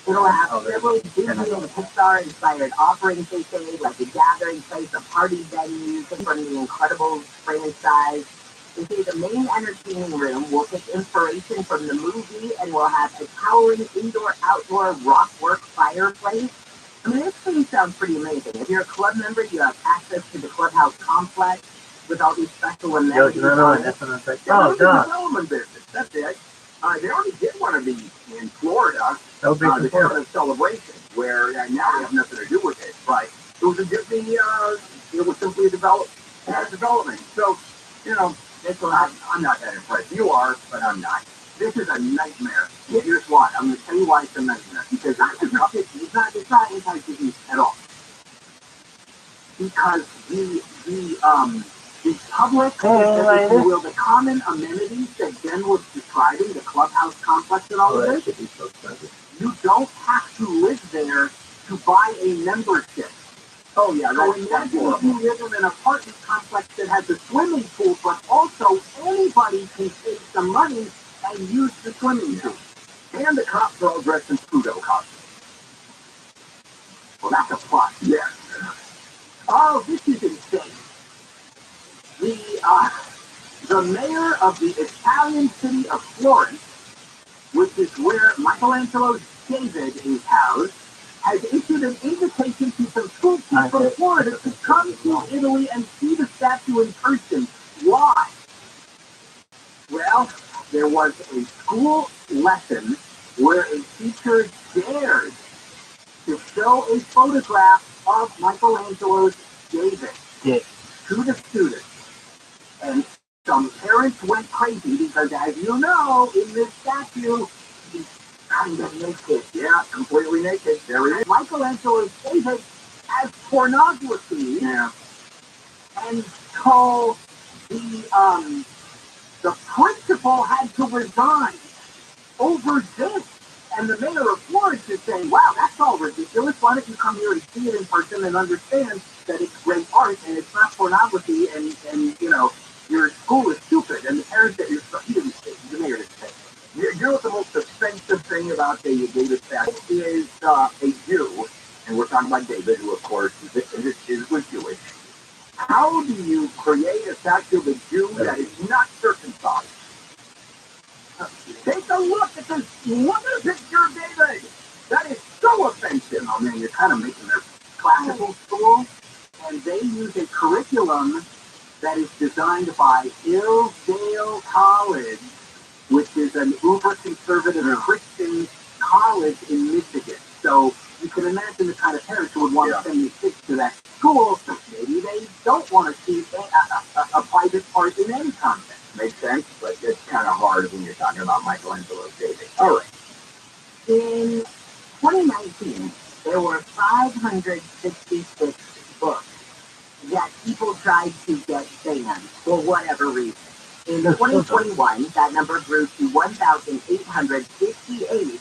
It'll have several Disney and Pixar-inspired offerings, they say, like a gathering place, a party venue from the Incredibles franchise. They say the main entertaining room will take inspiration from the movie and will have a towering indoor-outdoor rockwork fireplace. I mean, this thing sounds pretty amazing. If you're a club member, you have access to the clubhouse complex with all these special amenities. Development business. That's it. They already did one of these in Florida, the town of Celebration, where now they have nothing to do with it. But it was a Disney, it was simply a development. So, you know, I'm not that impressed. You are, but I'm not. This is a nightmare. Here's why. I'm going to tell you why it's a nightmare. Because it's not anti-Disney at all. Because the public, if you will, the common amenities that Jen was describing, the clubhouse complex and all of this, you don't have to live there to buy a membership. Oh, yeah. So imagine if you live in an apartment complex that has a swimming pool, but also anybody can save some money and use the swimming pool. And the cops are all dressed in Pluto costumes. Well, that's a plus. Yes. Oh, this is insane. The mayor of the Italian city of Florence, which is where Michelangelo's David is housed, has issued an invitation to some school kids from Florida to come to Italy and see the statue in person. Why? Well, there was a school lesson where a teacher dared to show a photograph of Michelangelo's David to the students. And some parents went crazy because, as you know, in this statue, he kind of naked. Yeah, completely naked. There it is. Michelangelo's David as pornography. Yeah. And so the principal had to resign over this. And the mayor of Florence is saying, wow, that's all ridiculous. Why don't you come here and see it in person and understand that it's great art and it's not pornography and you know, your school is stupid and the parents that you're, he didn't say, the mayor didn't say. You know what the most offensive thing about the David statue is? A Jew, and we're talking about David, who of course was Jewish. How do you create a statue of a Jew that is not circumcised? Take a look at this wonderful picture of David. That is so offensive. Oh man, you're kind of making their classical school, and they use a curriculum that is designed by Hillsdale College, which is an uber-conservative Christian college in Michigan. So you can imagine the kind of parents who would want to send their kids to that school. So maybe they don't want to see a private part in any context. Makes sense, but it's kind of hard when you're talking about Michelangelo's David. All right. In 2019, there were 566 books that people tried to get banned for whatever reason. In 2021, that number grew to 1,858.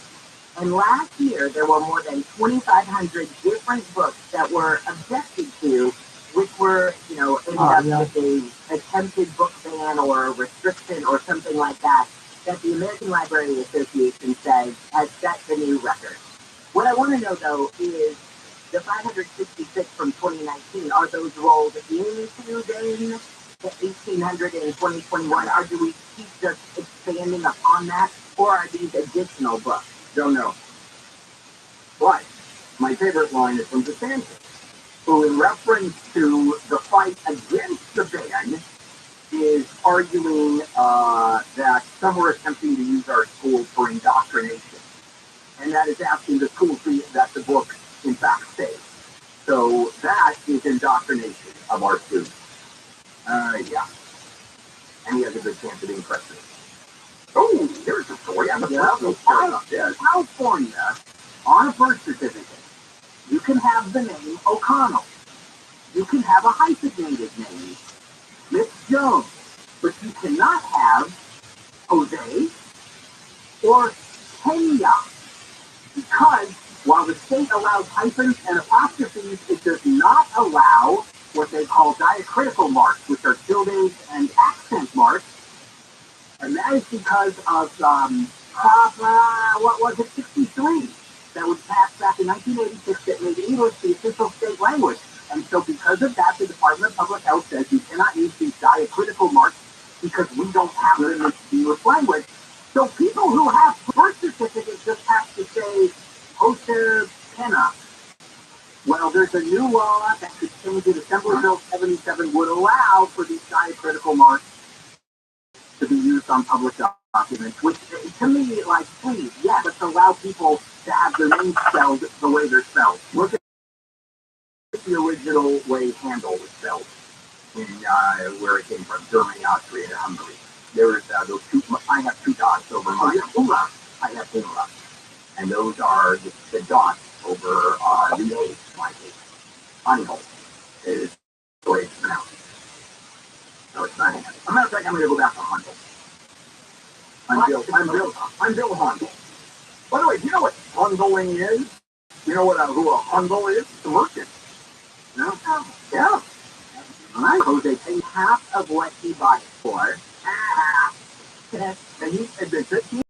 And last year, there were more than 2,500 different books that were objected to, which were, you know, ended up with a attempted book ban or a restriction or something like that the American Library Association says has set the new record. What I want to know, though, is the 566 from 2019, are those rolled into then the 1,800 in 2021, or do we keep just expanding upon that, or are these additional books? Don't know. But my favorite line is from DeSantis, who in reference to the fight against the ban is arguing that some are attempting to use our schools for indoctrination. And that is asking the schools that the book, in fact, stays. So that is indoctrination of our students. Yeah. And he has a good chance of being president. Oh, here's a story. I'm California, on a birth certificate, you can have the name O'Connell. You can have a hyphenated name, Smith Jones, but you cannot have Jose or Kenya, because while the state allows hyphens and apostrophes, it does not allow what they call diacritical marks, which are tildes and accent marks, and that is because of what was it, 63, that was passed back in 1986 that made English the official state language. And so because of that, the Department of Public Health says you cannot use these diacritical marks because we don't have them in the English language. So people who have birth certificates just have to say Jose Pena. Well, there's a new law that could change it. Assembly Bill 77 would allow for these diacritical marks to be used on public documents, which to me, like, please, yeah, let's allow people to have their names spelled the way they're spelled. Look at the original way Handel was spelled in where it came from, Germany, Austria, and Hungary. There's those two, I have two dots over mine. I have umlaut. And those are the dots over the A, like Handel is the way it's pronounced. No, it's not Handel. As a matter of fact, I'm going to go back to Handel. I'm Bill Handel. By the way, do you know what Handling is? You know what who a Handel is? The merchant. No? Yeah. Right. Jose paid half of what he bought it for. And he admits it. In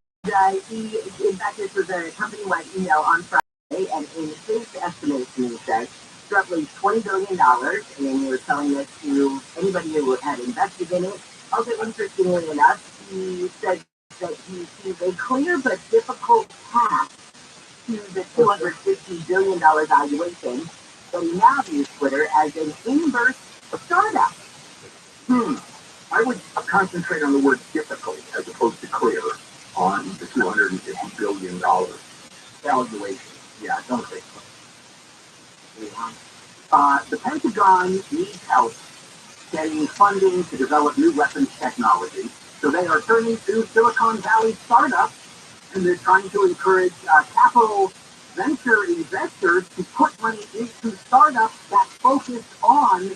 fact, this was a company-wide email on Friday, and in his estimation, he said, roughly $20 billion, and he was telling this to anybody who had invested in it. Also, interestingly enough, he said that he sees a clear but difficult path to the $250 billion valuation, but he now views Twitter as an inverse startup. I would concentrate on the word difficult as opposed to clear on the $250 billion valuation. Yeah, don't think so. The Pentagon needs help getting funding to develop new weapons technology, so they are turning to Silicon Valley startups And they're trying to encourage capital venture investors to put money into startups that focus on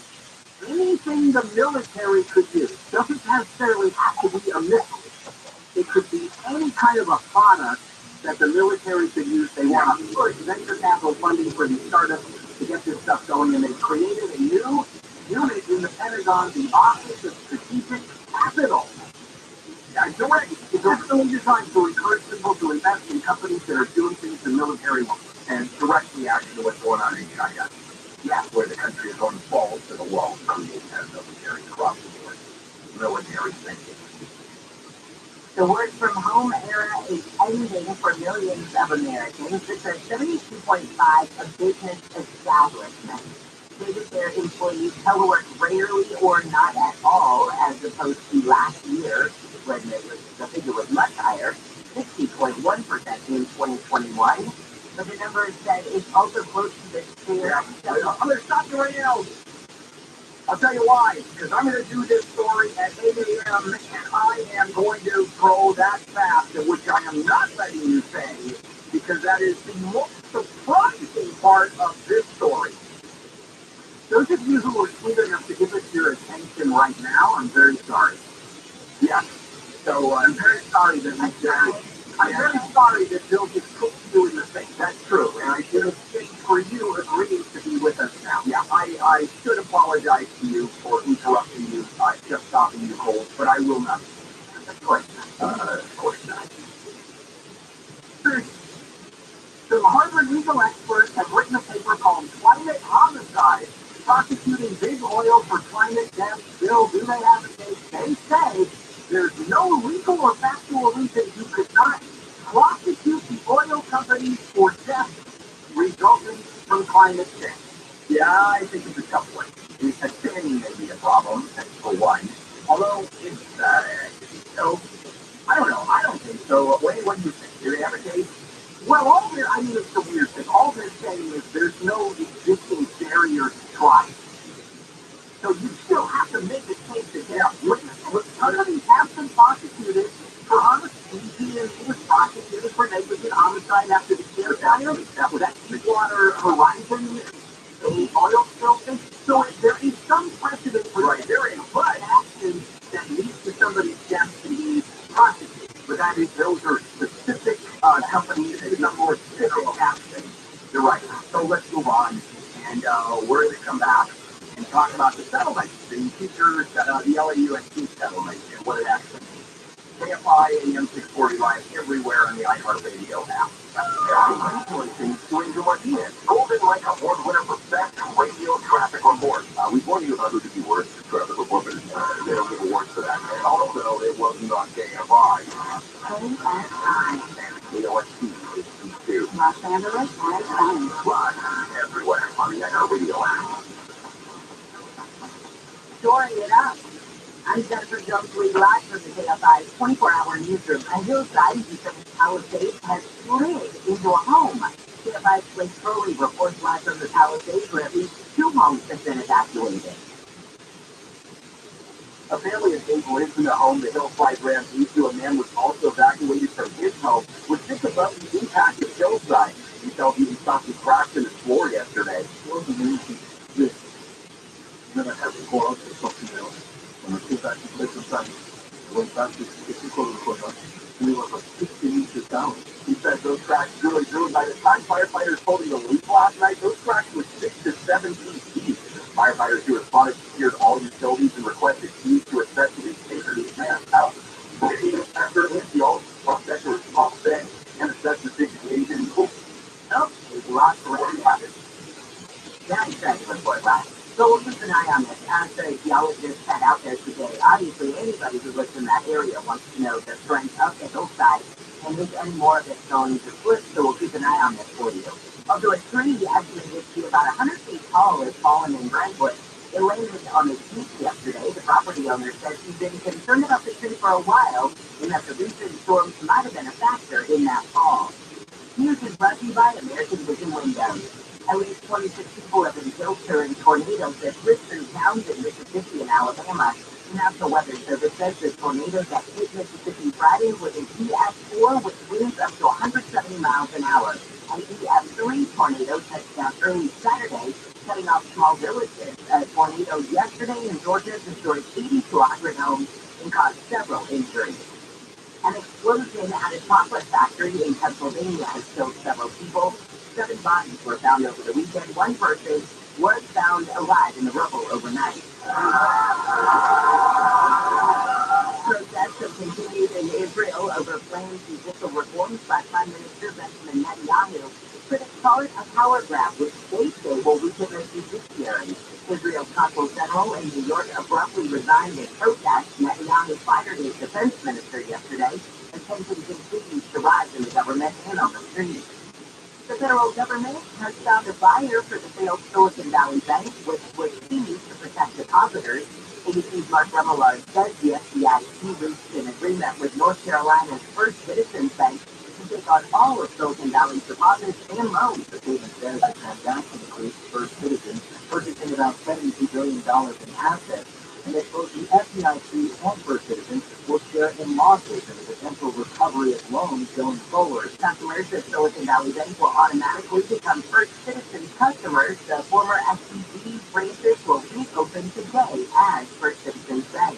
anything the military could use. Doesn't necessarily have to be a missile. It could be any kind of a product that the military could use. They want to push venture capital funding for these startups to get this stuff going, and they created a new unit in the Pentagon, the Office of Strategic Capital. Yeah, direct. It's also designed to encourage people to invest in companies that are doing things the military wants. And direct reaction to what's going on in China. Yeah, where the country is going balls to the wall to create that military across the board. Military thinking. the work from home era is ending for millions of Americans. It's a 72.5 of business establishments. Say that their employees telework rarely or not at all, as opposed to last year, when the figure was much higher, 60.1% in 2021. But the number said it's also close to the share. I'm going to stop you right now. I'll tell you why. Because I'm going to do this story at 8 a.m. and I am going to throw that fact, which I am not letting you say, because that is the most surprising part of this story. Those of you who are sweet enough to give us your attention right now, I'm very sorry. Yeah. So I'm very sorry that I'm very sorry that Bill just cooked you in the face. That's true. And I should have stayed for you agreeing to be with us now. Yeah, I should apologize to you for interrupting you, just stopping you cold, but I will not. Of course not. Of course not. Some Harvard legal experts have written a paper called Climate Homicide, prosecuting big oil for climate deaths. Bill, do they have a case? They say there's no legal or factual reason you could not prosecute the oil companies for deaths resulting from climate change. Yeah, I think it's a tough one. The standing may be a problem, that's for one. Although, it's, I don't know. I don't think so. What do you think? Do they have a case? Well, it's a weird thing. All they're saying is there's no existing barrier to trial. So you still have to make a case to get out. Companies have been prosecuted for homicide. He was prosecuted for negligent homicide after the care fire. That Deepwater Horizon, the oil spill thing. So there is some precedent for but actions that lead to somebody's death to be prosecuted. But those are specific companies and some more specific actions. You're right. So let's move on. And we're going to come back and talk about the settlement, the teachers, the LAUSD settlement, and what it actually means. KFI, AM 640 Live, everywhere on the iHeartRadio app. Congratulations to Angel Martinez, Golden Light Award winner for Best Radio Traffic Report. We won you 100 awards for traffic report, but they don't give awards for that. And also, it wasn't on KFI. KFI. KOST, HQ2. Los Angeles and Live everywhere on the iHeartRadio app. Storing it up. I'm Jennifer Jones, live from the KFI 24-hour newsroom. A hillside in Pacific Palisades has slid into a home. KFI's Blake Crowley reports live from the Palisades where at least 2 homes have been evacuated. A family of 8 lives in the home the hillside ran into. A man was also evacuated from his home, which sits above the impact of hillside. He felt he saw some cracks in his floor yesterday. Then I had to go out to something else. When I came back to place inside, I went back to the corner, and we were like 16 inches down. He said those cracks really grew. By the time firefighters told him to leave last night, those cracks were 6 to 7 feet deep. Firefighters who responded secured all utilities and requested keys to accessories taken these man's house. After the prospect was offset and assessed the situation. Oh, there's lots of rain. Very exciting report, right? So we'll keep an eye on this. As the geologists head out there today, obviously anybody who lives in that area wants to know the strength of the hillside and if any more of it's going to slip, so we'll keep an eye on this for you. Although a tree estimated to be about 100 feet tall has fallen in Brentwood. It landed on its peak yesterday. The property owner said he's been concerned about the tree for a while and that the recent storms might have been a factor in that fall. News is brought to you by American Vision Windows. At least 26 people have been killed during tornadoes that ripped through towns in Mississippi and Alabama. National Weather Service says the tornado that hit Mississippi Friday was an EF4 with winds up to 170 miles an hour. An EF3 tornado touched down early Saturday, cutting off small villages. A tornado yesterday in Georgia destroyed 80 to 100 homes and caused several injuries. An explosion at a chocolate factory in Pennsylvania has killed several people. 7 bodies were found over the weekend. One person was found alive in the rubble overnight. Protests have continued in Israel over planned judicial reforms by Prime Minister Benjamin Netanyahu. Critics call it a power grab, which they say will weaken the judiciary. Israel's consul general in New York abruptly resigned in protest. Netanyahu fired his defense minister yesterday, and tension continues to rise in the government and on the streets. The federal government has found a buyer for the failed Silicon Valley Bank, which was used to protect depositors. ABC's Mark Remillard says the FDIC reached an agreement with North Carolina's First Citizens Bank to take on all of Silicon Valley's deposits and loans. The statement says the transaction includes First Citizens purchasing about $72 billion in assets, and that both the FDIC and First Citizens will share in losses and the potential recovery of loans going forward. Customers of Silicon Valley Bank will automatically become First Citizens customers. The former SVB branches will reopen today as First Citizens Bank.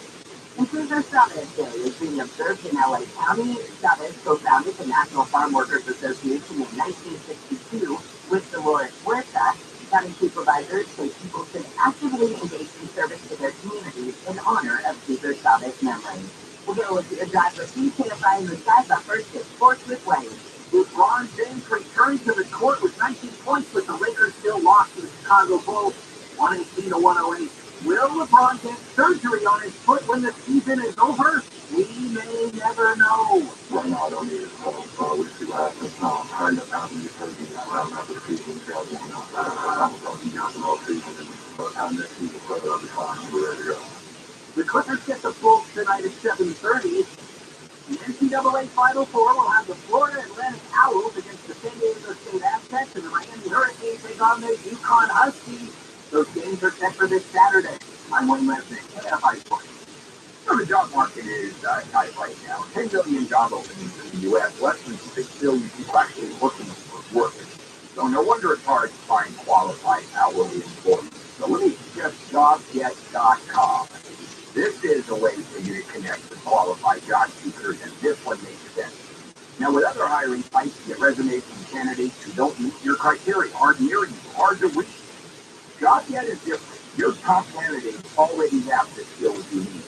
And Cesar Chavez Day is being observed in LA County. Chavez co-founded the National Farm Workers Association in 1962 with Dolores Huerta. County supervisors say people should actively engage in service to their communities in honor of Cesar Chavez's memory. We'll get a look at your drive with TKFI in the sky, but first it's sports with Wayne. LeBron James returned to the court with 19 points, but the Lakers still lost to the Chicago Bulls 118 to 108. Will LeBron get surgery on his foot when the season is over? We may never know. Right now, I don't need it. We'll see what happens. I end up having the surgery around after the season. I'm going to be out all season and have next season, brother. I'll be fine. We're ready to go. The Clippers get the Bulls tonight at 7:30. The NCAA Final Four will have the Florida Atlantic Owls against the San Diego State Aztecs, and the Miami Hurricanes take on the UConn Huskies. Those games are set for this Saturday. I'm Wayne Lesnick, KFI Sports. So the job market is tight right now. 10 million job openings in the U.S. Less than 6 billion people actually looking for work. So no wonder it's hard to find qualified hourly employees. So let me suggest JobGet.com. This is a way for you to connect with qualified job seekers, and this one makes sense. Now, with other hiring sites, you get resumes from candidates who don't meet your criteria, aren't near you, hard to reach. JobGet is different. Your top candidates already have the skills you need.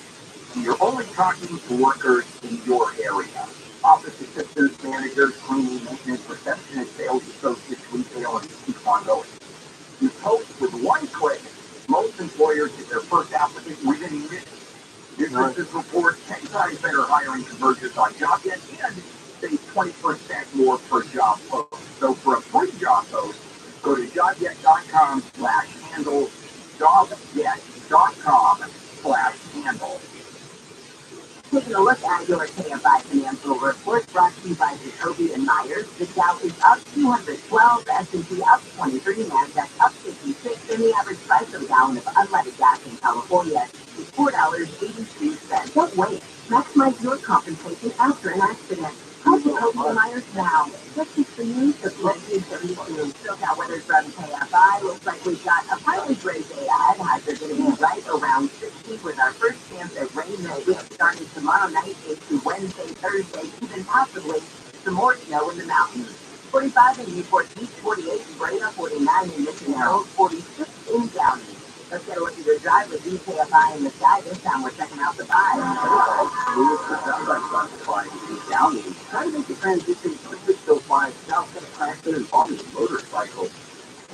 So you're only talking to workers in your area. Office assistants, managers, cleaning, maintenance, receptionists, sales associates, retail, and keep on going. You post with one click. Most employers get their first applicant within minutes. Businesses report 10 times better hiring conversions on JobGet and save 20% more per job post. So for a free job post, go to jobget.com/handle, jobget.com/handle. Taking a look at your KFI financial report brought to you by Jacoby and Myers. The Dow is up 212, the S&P up 23, NASDAQ up 56, and the average price of a gallon of unleaded gas in California is $4.82. Don't wait. Maximize your compensation after an accident. Call Jacoby and Myers now. This is for you, the 1972 SoCal weather from KFI. Looks like we've got a partly gray day ahead. Highs are going to be right around 60 with our first chance at rain that week starting tomorrow night into Wednesday, Thursday, even possibly some more snow in the mountains. 45 in Newport Beach, 48 in Breda, 49 in Mission Hills, 46 in Downey. Let's get a look at your drive with DKFI in the sky. This time we're checking out the vibe. Downey, trying to make the transition quickly so fly south of Claxton and on his motorcycle.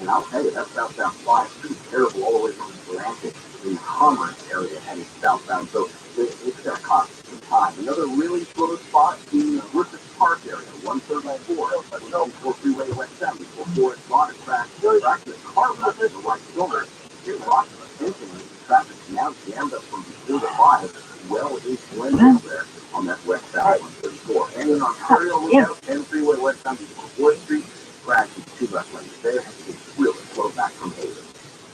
And I'll tell you, that southbound fly is pretty terrible all the way from the Atlantic to the Commerce area heading southbound. So it's going to cost some time. Another really slow spot, the Griffith Park area, 134, before Freeway West 7, before it's not a crash. Actually, a car wreck in the right shoulder. There's lots of attention and traffic now jammed up from before the 5, well into London there on that west side 134. And in Ontario, we have 10 Freeway West 7 before 4th Street, crash with 2 left lanes there. It's really slow back from Haven.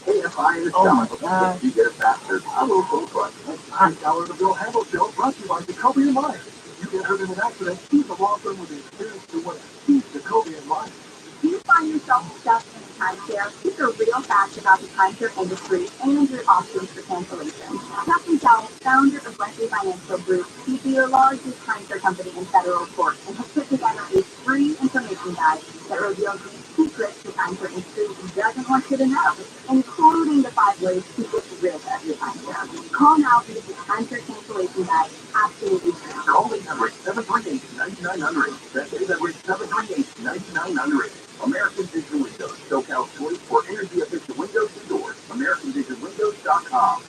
KFI in the south, if you get it faster, I'm a little close. $8 the Bill Handle Show brought to you by Jacoby and Myers. You get hurt in an accident, keep the law firm with the experience to win. Keep Jacoby and Myers. Do you find yourself stuck in a timeshare? These are real facts about the timeshare industry and your options for cancellation. Captain Chow, founder of Wesley Financial Group, is the largest timeshare company in federal court and has put together a free information guide that reveals the secrets the timeshare industry doesn't want you to know, including the 5 ways to get rid of your timeshare. Call now to get the timeshare cancellation guide absolutely free. Call me number 738-9900. That's number 738-9900. American Vision Windows, SoCal choice for energy efficient windows and doors. AmericanVisionWindows.com.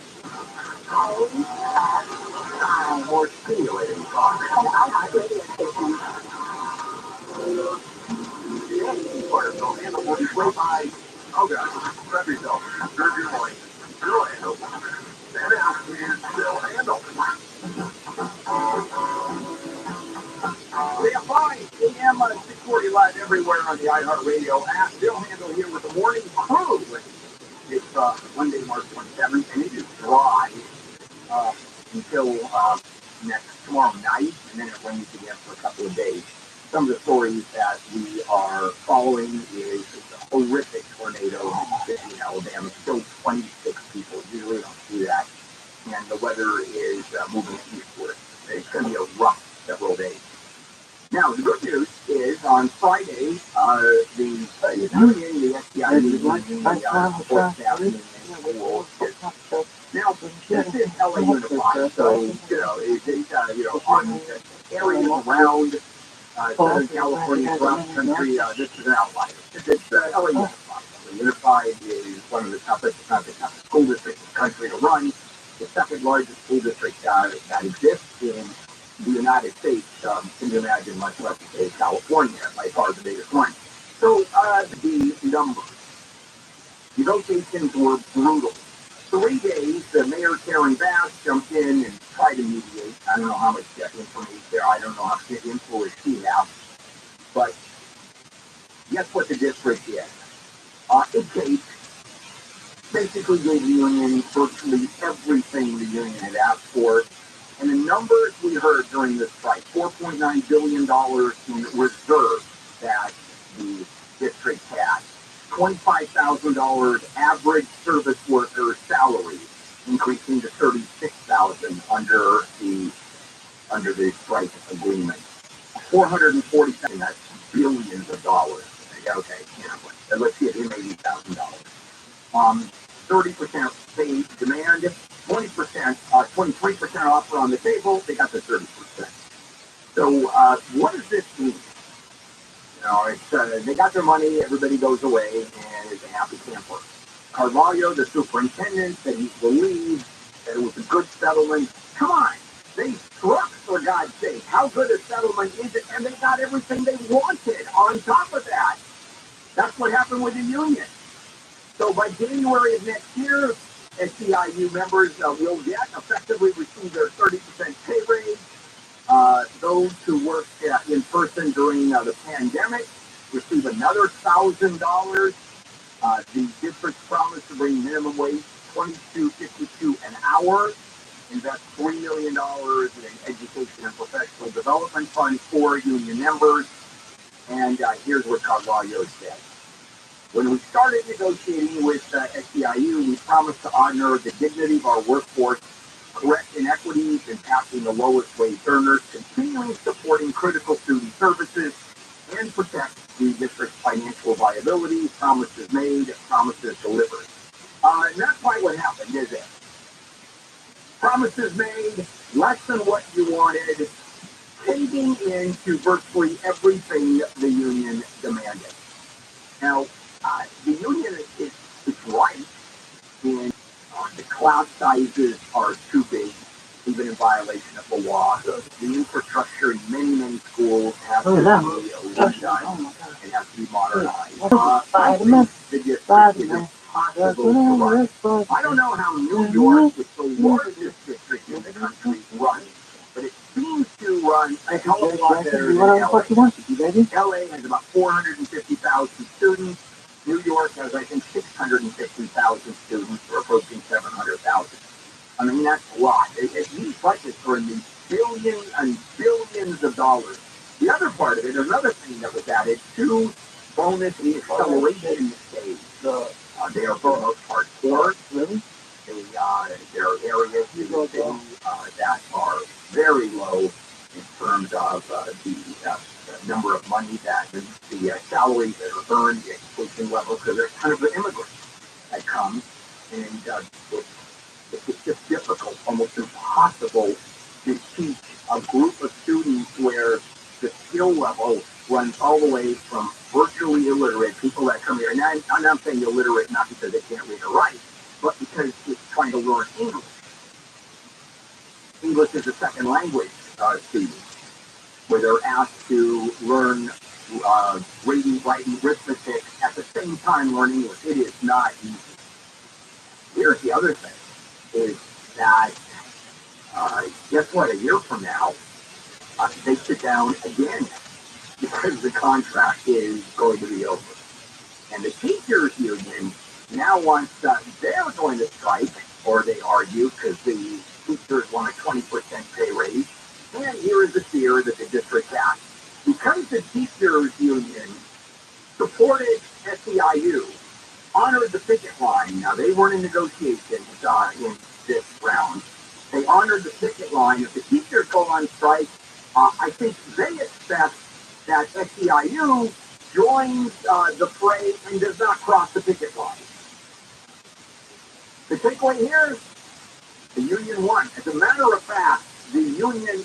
More stimulating talk. And our radio station. Part of the handle will be played by, oh gosh, grab yourself, grab your voice, Bill Handle. That out is Bill Handle. We have 5 a.m. 640 live everywhere on the iHeartRadio app. Bill Handle here with the morning crew. It's Monday, March 27th, and it is dry until tomorrow night, and then it rains again for a couple of days. Some of the stories that we are following is a horrific tornado in Mississippi, Alabama. Killed 26 people. Usually don't see that. And the weather is moving eastward. It's going to be a rough several days. Now, the good news is on Friday, the union, the STI union, the support staff union, now, this is LA Unified, so, on areas around Southern California, throughout the country, this is an outlier. It's LA Unified. LA Unified is one of the toughest, if not the toughest school districts in the country to run. The second largest school district that exists in the United States. Can you imagine, much less the state of California, by far the biggest one. So, the numbers. Negotiations were brutal. 3 days, the mayor, Karen Bass, jumped in and tried to mediate. I don't know how much information there. I don't know how much influence she has. But guess what the district did? It basically gave the union virtually everything the union had asked for. And the numbers we heard during this strike, $4.9 billion in reserves that the district had. $25,000 average service worker salary, increasing to $36,000 under the strike agreement. $440,000, that's billions of dollars. Okay, let's see it in $80,000. 30% pay demand, 23% offer on the table. They got the 30%. So what does this mean? They got their money, everybody goes away, and it's a happy camper. Carvalho, the superintendent, said he believed that it was a good settlement. Come on, they struck, for God's sake. How good a settlement is it? And they got everything they wanted on top of that. That's what happened with the union. So by January of next year, SEIU members will effectively receive their 30% pay raise. Those who worked in person during the pandemic receive another $1,000. The district promised to bring minimum wage $22.52 an hour, invest $3 million in education and professional development funds for union members. And here's what Carvalho said. When we started negotiating with SEIU, we promised to honor the dignity of our workforce, correct inequities impacting the lowest wage earners, continuing supporting critical student services, and protect the district's financial viability. Promises made, promises delivered. Not quite what happened, is it? Promises made, less than what you wanted, caving into virtually everything the union demanded. Now, the union is right in the class sizes are too big, even in violation of the law. The infrastructure in many schools has to be redone and has to be modernized. The district is impossible to run. I don't know how New York, with the largest district in the country, runs, but it seems to run a hell of a lot better than LA. LA has about 450,000 students. New York has, I think, 650,000 students, or approaching 700,000. I mean, that's a lot. These budgets are in the billions and billions of dollars. The other part of it, another thing that was added, 2 bonus acceleration days. They are for the most part poor. Really? There are areas in the city that are very low in terms of the number of money that the salaries that are earned, the education level, because there's kind of an immigrant that comes, and it's just difficult, almost impossible to teach a group of students where the skill level runs all the way from virtually illiterate people that come here. And I'm not saying illiterate not because they can't read or write, but because it's trying to learn English. English is a second language students, where they're asked to learn reading, writing, arithmetic at the same time learning English. It is not easy. Here's the other thing, is that guess what? A year from now, they sit down again because the contract is going to be over. And the teachers union now wants, they're going to strike, or they argue, because the teachers want a 20% pay raise. And here is the fear that the district has. Because the teachers union supported SEIU, honored the picket line. Now, they weren't in negotiations in this round. They honored the picket line. If the teachers go on strike, I think they expect that SEIU joins the fray and does not cross the picket line. The takeaway here, the union won. As a matter of fact, the union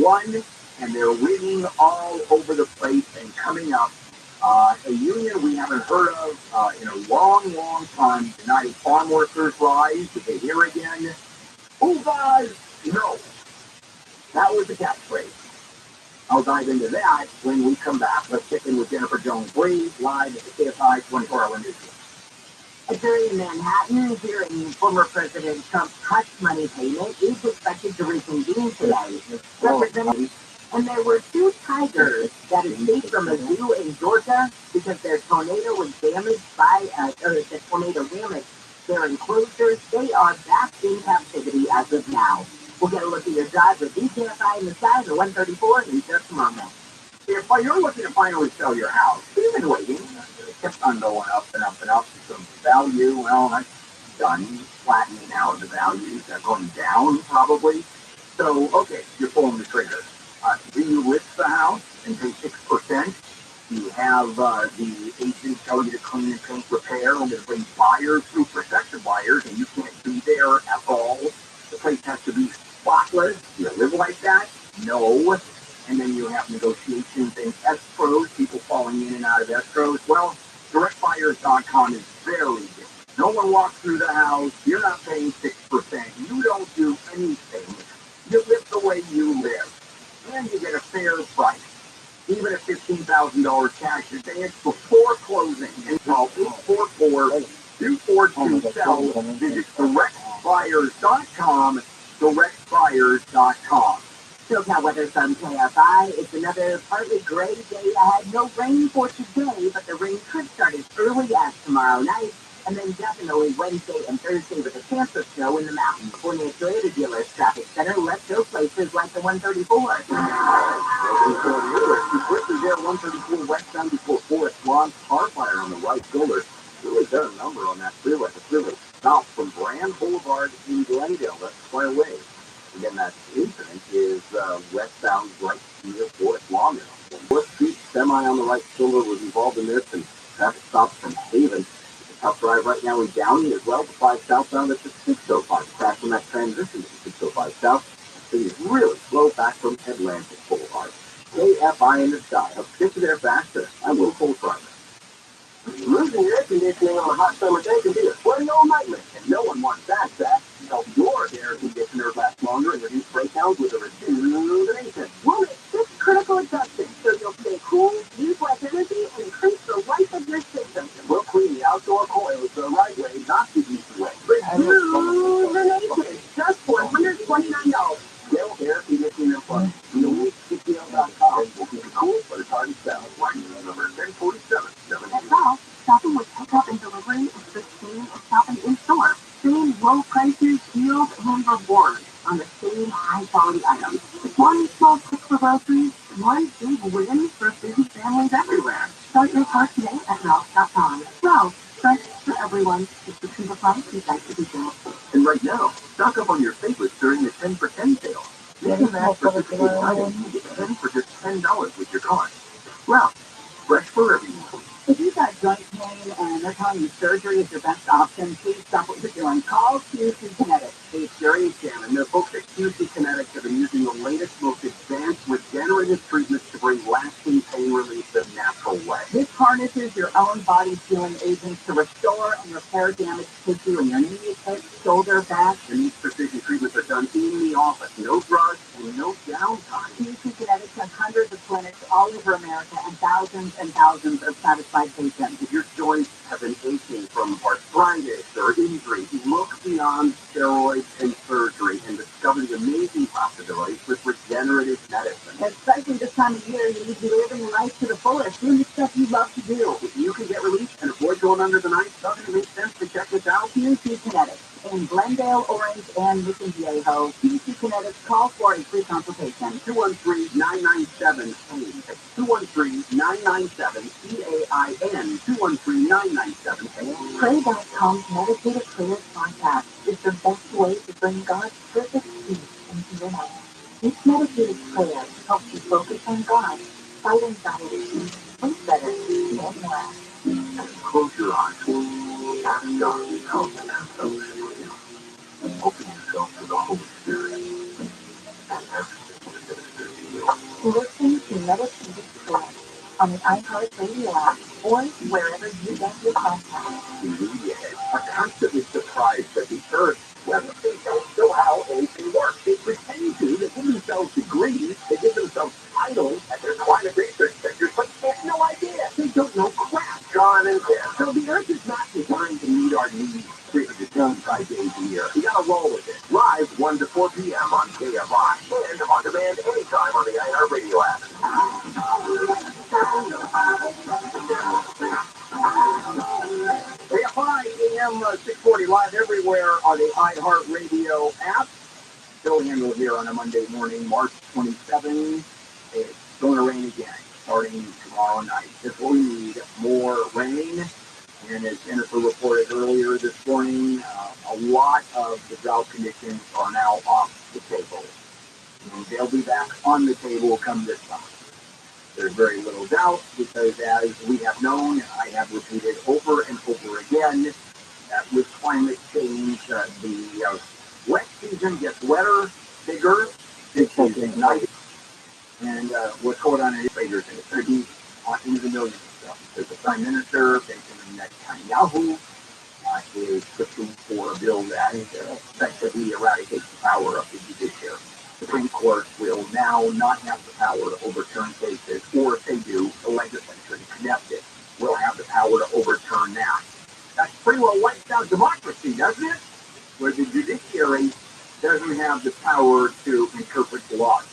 won, and they're winning all over the place and coming up. A union we haven't heard of in a long, long time. United Farm Workers rise. Did they hear again? Hoovahs? No. That was the catchphrase. I'll dive into that when we come back. Let's check in with Jennifer Jones-Breed, live at the KFI 24-hour news. A jury in Manhattan hearing former President Trump's hush money payment is expected to reconvene today. And there were 2 tigers that escaped from a zoo in Georgia because their tornado was damaged the tornado damaged their enclosures. They are back in captivity as of now. We'll get a look at your drive with DKFI in the sky, the 134 in just a moment. If you're looking to finally sell your house, you've been waiting. It kept on going up and up and up. Some value, well, that's done. Flattening out the values. They're going down, probably. So, okay, you're pulling the trigger. Do you list the house and pay 6%? You have the agent tell you to clean and paint, repair, and to bring buyers through, prospective buyers, and you can't be there at all. The place has to be spotless. Do you live like that? No. And then you have negotiations and escrows, people falling in and out of escrows. Well, directbuyers.com is very different. No one walks through the house. You're not paying 6%. You don't do anything. You live the way you live. And you get a fair price. Even at $15,000 cash advance before closing. And call 844-242-SELL. Visit directbuyers.com, directbuyers.com. SoCal weather from KFI. It's another partly gray day ahead. No rain for today, but the rain could start as early as tomorrow night, and then definitely Wednesday and Thursday with a chance of snow in the mountains. California Toyota Dealers Traffic Center. Let's go places like the 134. Quickly there, 134 westbound before Forest Lawn. Car fire on the right shoulder. Really done a number on that freeway. The freeway south from Brand Boulevard in Glendale. That's quite a way. Again, that incident is westbound right near Forest Lawn. West Street semi on the right shoulder was involved in this, and traffic stops from Haven. It's a tough drive right now in Downey as well. The 5 southbound, that's the 605. Crash from that transition to the 605 south. The city is really slow back from Atlantic Boulevard. KFI in the sky. Let's get to there faster. I'm Will Coltrane. Losing your air conditioning on a hot summer day can be a sweaty old nightmare, and no one wants that back. Help your air conditioner last longer and reduce breakdowns with a rejuvenation. We'll make 6 critical adjustments so you'll stay cool, use less energy, and increase the life of your system. We'll clean the outdoor coils the right way, not the easy way. Rejuvenation, just for $129. Gale Air Conditioning and Plumbing. CTL.com will keep it cool, but it's hard to sell. Number 1047. That's all. Shopping with pickup and delivery is 16 and shopping in store. Same low prices, deals, handled win for busy families everywhere. Start your cart today at Ralph.com. Ralph, fresh for everyone. It's the super fun you guys to be built. And right now, stock up on your favorites during the 10 for 10 sale. Get a match for 15 items and get 10 for just $10 with your card. Ralph, fresh for everyone. If you've got joint pain and they're telling you surgery is your best option, please stop what you're doing. Call QC Kinetics. Hey, it's Jerry and Sam, and the folks at QC Kinetics have been using the latest, most advanced regenerative treatments to bring lasting pain relief the natural way. This harnesses your own body's healing agents to restore and repair damaged tissue in your knees, hips, shoulder, back. And these precision treatments are done in the office. No drugs and no downtime. QC Kinetics has hundreds of clinics all over America and thousands of satisfied patients. If your joints have been aching from arthritis or injury, look beyond steroids and surgery and discover the amazing possibilities with regenerative medicine. Especially this time of year, you need to be living life to the fullest, doing the stuff you love to do. If you can get relief and avoid going under the knife, doesn't it make sense to check this out? QC Kinetics in Glendale, Orange, and Mission Viejo. QC Kinetics, call for a free consultation. 213-997-PAIN. That's 213-997-PAIN. 213-997-PAIN. Pray.com's Meditative Prayers podcast is the best way to bring God's perfect peace into your life. This meditative prayer helps you focus on God, fight anxiety, sleep better, and more. Close your eyes. Ask God to help and have fellowship with you. Open yourself to the Holy Spirit. And everything will minister to you. Listen to meditative prayer on the iHeartRadio app or wherever you get your podcasts. The media are constantly surprised that the Earth, whether they don't know how anything works. They pretend to. They give themselves degrees. They give themselves titles at their climate research centers, but they have no idea. They don't know crap. John and Sam. So the Earth is not designed to meet our needs 365 days a year. You gotta roll with it. Live 1 to 4 p.m. on KFI and on demand anytime on the iHeartRadio app. KFI AM 640 live everywhere on the iHeartRadio app. Still handled here on a Monday morning, March 27. It's going to rain again, starting tomorrow night. If we need more rain, and as Jennifer reported earlier this morning, a lot of the drought conditions are now off the table. And they'll be back on the table come this summer. There's very little doubt because, as we have known, I have repeated over and over again, that with climate change, the wet season gets wetter, bigger, it gets ignited, and what's going on in the traders, and it's going to be into the millions of stuff. Because the Prime Minister, Benjamin Netanyahu, is pushing for a bill that effectively eradicates the power of the judiciary. The Supreme Court will now not have the power to overturn cases, or if they do, the legislature in Connecticut will have the power to overturn that. That pretty well wipes out democracy, doesn't it? Where the judiciary doesn't have the power to interpret the laws.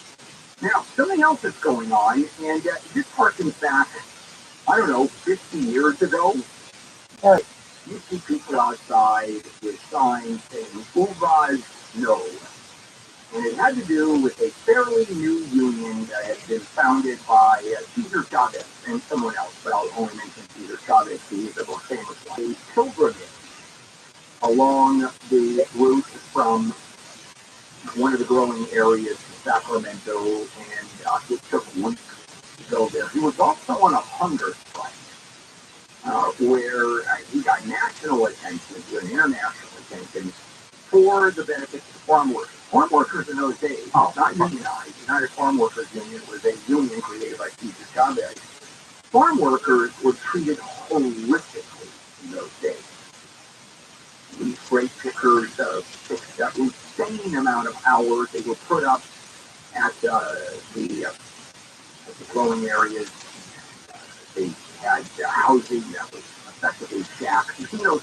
Now, something else that's going on, and this harkens back, 50 years ago. You see people outside with signs saying, "Uvas no." And it had to do with a fairly new union that had been founded by Cesar Chavez and someone else, but I'll only mention Cesar Chavez, he's the most famous one. A pilgrimage along the route from one of the growing areas to Sacramento, and it took weeks to go there. He was also on a hunger strike, where he got national attention, and international attention, for the benefits of farm workers. Farm workers in those days, not unionized. The United Farm Workers Union was a union created by Cesar Chavez. Farm workers were treated horrifically in those days. These freight pickers picked an insane amount of hours. They were put up at the growing areas. They had housing that was effectively shacks. You see those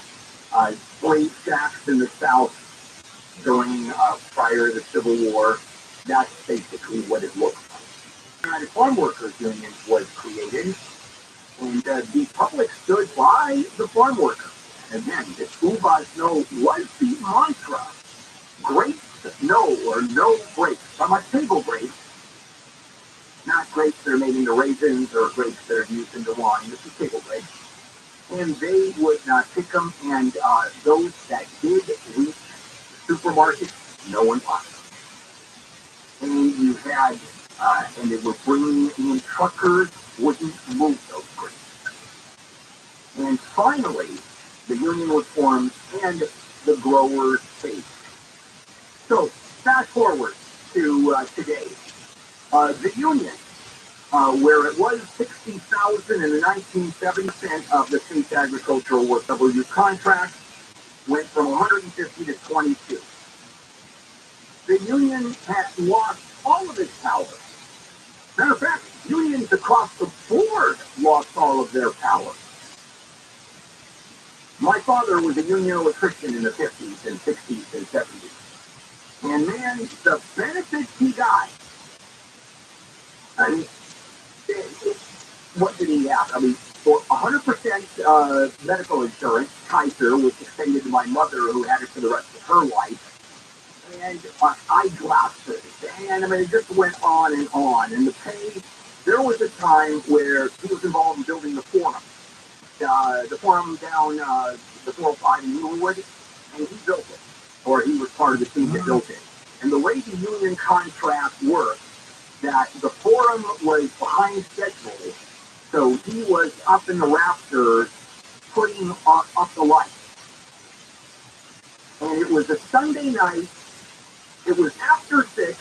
slave shacks in the South during prior to the Civil War? That's basically what it looked like. The United Farm Workers Union was created, and the public stood by the farm workers. And then the Uvas no was the mantra. Grapes no, or no grapes. How much table grapes? not grapes that are made into raisins or grapes that are used into wine. This is table grapes. And they would pick them, and those that did reach the supermarket, no one bought them. And you had, and they were bringing in truckers, wouldn't move those grapes. And finally, the union was formed, and the growers paid. So, fast forward to today. The union, where it was 60,000 in the 1970% of the state's agricultural work W contract, went from 150 to 22. The union had lost all of its power. Matter of fact, unions across the board lost all of their power. My father was a union electrician in the 50s and 60s and 70s. And man, the benefits he got, I mean, what did he have? I mean, for 100% medical insurance, Kaiser, which extended to my mother, who had it for the rest of her life, and eyeglasses, and I mean, it just went on. And the pay, there was a time where he was involved in building the forum down the 405 in Newwood, and he built it, or he was part of the team that built it. And the way the union contract worked, that the forum was behind schedule, so he was up in the rafters putting up the lights. And it was a Sunday night, it was after 6,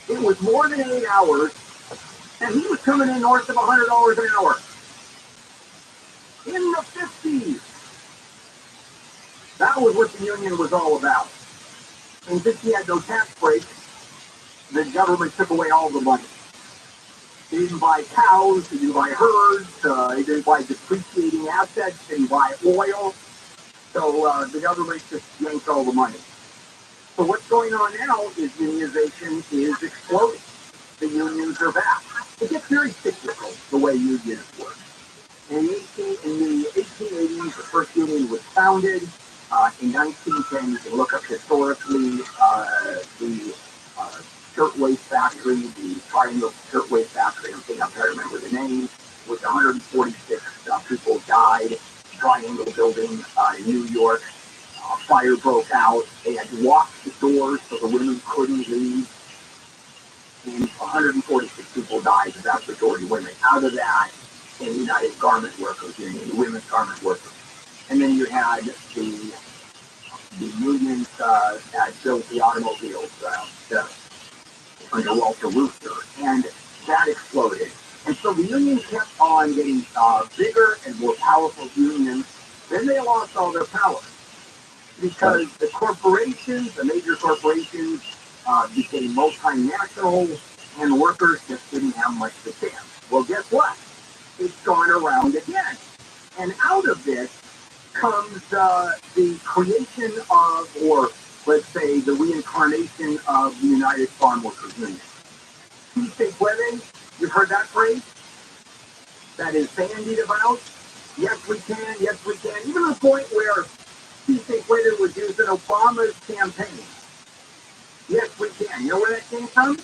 it was more than 8 hours, and he was coming in north of $100 an hour. In the 50s. That was what the union was all about. And since he had no tax breaks, the government took away all the money. They didn't buy cows, they didn't buy herds, they didn't buy depreciating assets, they didn't buy oil. So the government just yanked all the money. So what's going on now is unionization is exploding. The unions are back. It gets very cyclical, the way unions work. In the 1880s, the first union was founded. In 1910, you can look up historically the shirtwaist factory, the Triangle Shirtwaist Factory, I think I'm trying to remember the name, with 146 people died. Triangle building in New York. Fire broke out. They had to lock the doors so the women couldn't leave. And 146 people died, the vast majority women. Out of that, in the United Garment Workers Union, the women's garment workers. And then you had the unions that built the automobiles under Walter Reuther, and that exploded. And so the union kept on getting bigger and more powerful unions. Then they lost all their power because the corporations, the major corporations, became multinational, and the workers just didn't have much to stand. Well, guess what? It's gone around again. And out of this comes the creation of, or let's say, the reincarnation of the United Farm Workers Union. Si se puede, you've heard that phrase? That is bandied about? Yes, we can, yes, we can. Even to the point where si se puede was used in Obama's campaign. Yes, we can. You know where that came from?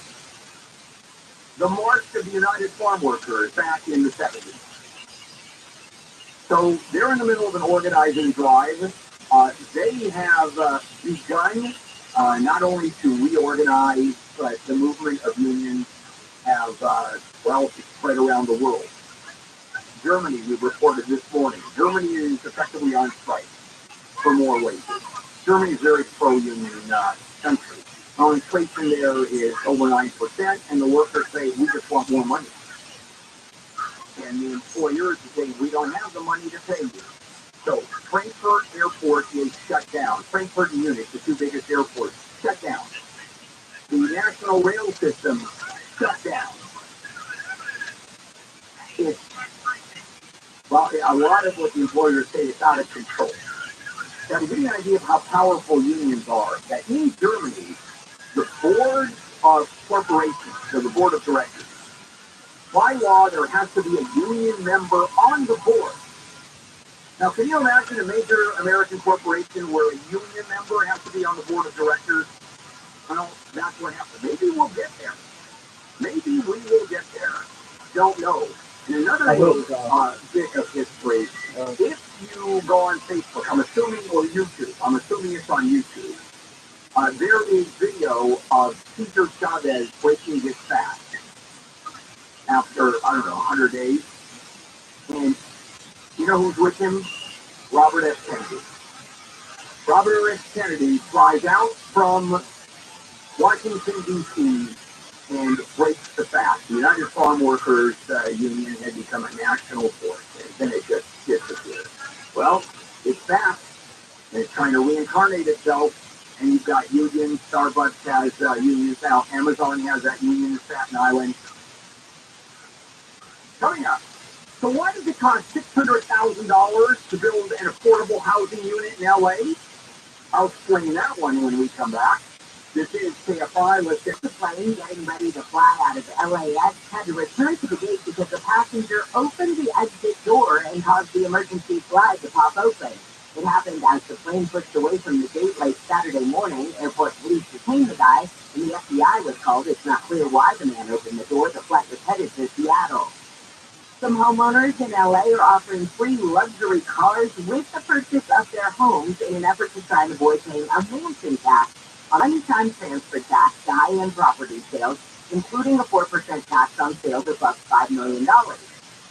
The March of the United Farm Workers back in the 70s. So they're in the middle of an organizing drive. They have begun not only to reorganize, but the movement of unions have, spread around the world. Germany, we reported this morning. Germany is effectively on strike for more wages. Germany is a very pro-union country. Now, inflation there is over 9%, and the workers say, we just want more money. And the employers are saying, we don't have the money to pay you. So Frankfurt Airport is shut down. Frankfurt and Munich, the two biggest airports, shut down. The national rail system shut down. A lot of what the employers say is out of control. Now, to give you an idea of how powerful unions are, that in Germany, the board of corporations, so the board of directors, by law, there has to be a union member on the board. Now, can you imagine a major American corporation where a union member has to be on the board of directors? Well, that's what happened. Maybe we'll get there. Maybe we will get there. Don't know. And another little bit of history. If you go on Facebook, I'm assuming, or YouTube, I'm assuming it's on YouTube, there is video of Cesar Chavez breaking his fast after, I don't know, 100 days. And you know who's with him? Robert F. Kennedy. Robert F. Kennedy flies out from Washington, D.C., and breaks the fast. The United Farm Workers Union had become a national force, and then it just disappeared. Well, it's fast, and it's trying to reincarnate itself, and you've got unions. Starbucks has unions now. Amazon has that union in Staten Island. Coming up. So why does it cost $600,000 to build an affordable housing unit in L.A.? I'll explain that one when we come back. This is KFI. Let's get The plane getting ready to fly out of LAX had to return to the gate because a passenger opened the exit door and caused the emergency slide to pop open. It happened as the plane pushed away from the gate late Saturday morning. Airport police detained the guy, and the FBI was called. It's not clear why the man opened the door. The flight was headed to Seattle. Some homeowners in LA are offering free luxury cars with the purchase of their homes in an effort to try and avoid paying a mansion tax on one-time transfer tax to high-end property sales, including a 4% tax on sales above $5 million.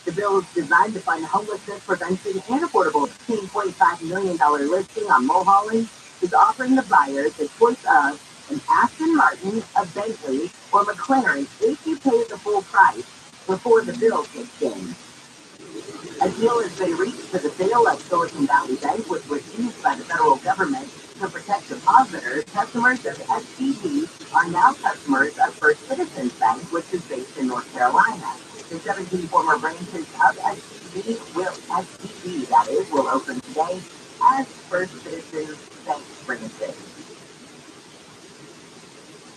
The bill is designed to fund homelessness prevention and affordable. $15.5 million listing on Mulholland is offering the buyers the choice of an Aston Martin, a Bentley, or McLaren if you pay the full price before the bill kicks in. A deal has been reached for the sale of Silicon Valley Bank, which was used by the federal government to protect depositors. Customers of SVB are now customers of First Citizens Bank, which is based in North Carolina. The 17 former branches of SVB, that is, will open today as First Citizens Bank branches.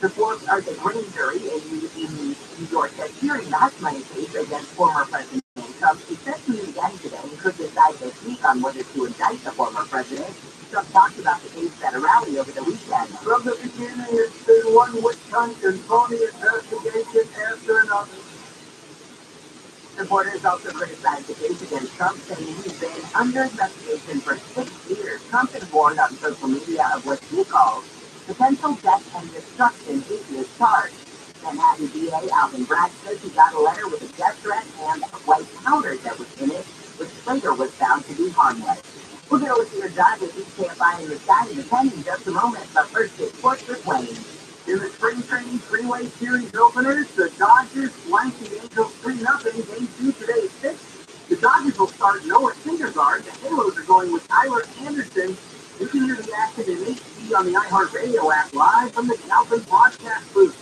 The fourth are the grand jury in New York that's hearing the hush money case against former President Trump is set to meet again today and could decide this week on whether to indict the former president. Trump talked about the case at a rally over the weekend. From the beginning, it's been one witch hunt and phony investigation after another. Supporters also criticized the case against Trump, saying he's been under investigation for 6 years. Trump has warned on social media of what he calls potential death and destruction if he is charged. Manhattan DA Alvin Bragg says he got a letter with a death threat and white powder that was in it, which later was found to be harmless. We'll get over to your drive with KFI in the sky and the 10 in just a moment, but first it's sports with Wayne. In the spring training three-way series openers, the Dodgers flanked the Angels 3-0. Game 2 today at 6. The Dodgers will start Noah Syndergaard. The Halos are going with Tyler Anderson. You can hear the action in HD on the iHeartRadio app live from the Calvin broadcast booth.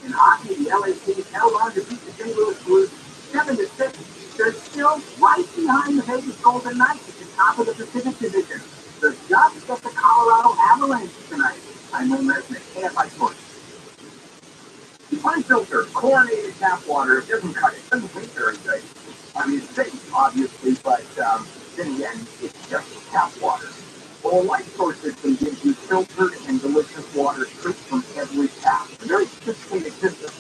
In hockey, the LA Kings held on to beat the St. Louis Blues 7-6. They're still right behind the Vegas Golden Knights at the top of the Pacific Division. The Ducks get the Colorado Avalanche tonight. I'm Will Mesnick, KFI Sports. You find filter, chlorinated tap water, it doesn't cut it. It doesn't taste very good. I mean, it's safe, obviously, but then again, it's just tap water. Well, a light source system gives you filtered and delicious water straight from every tap. A very sophisticated system.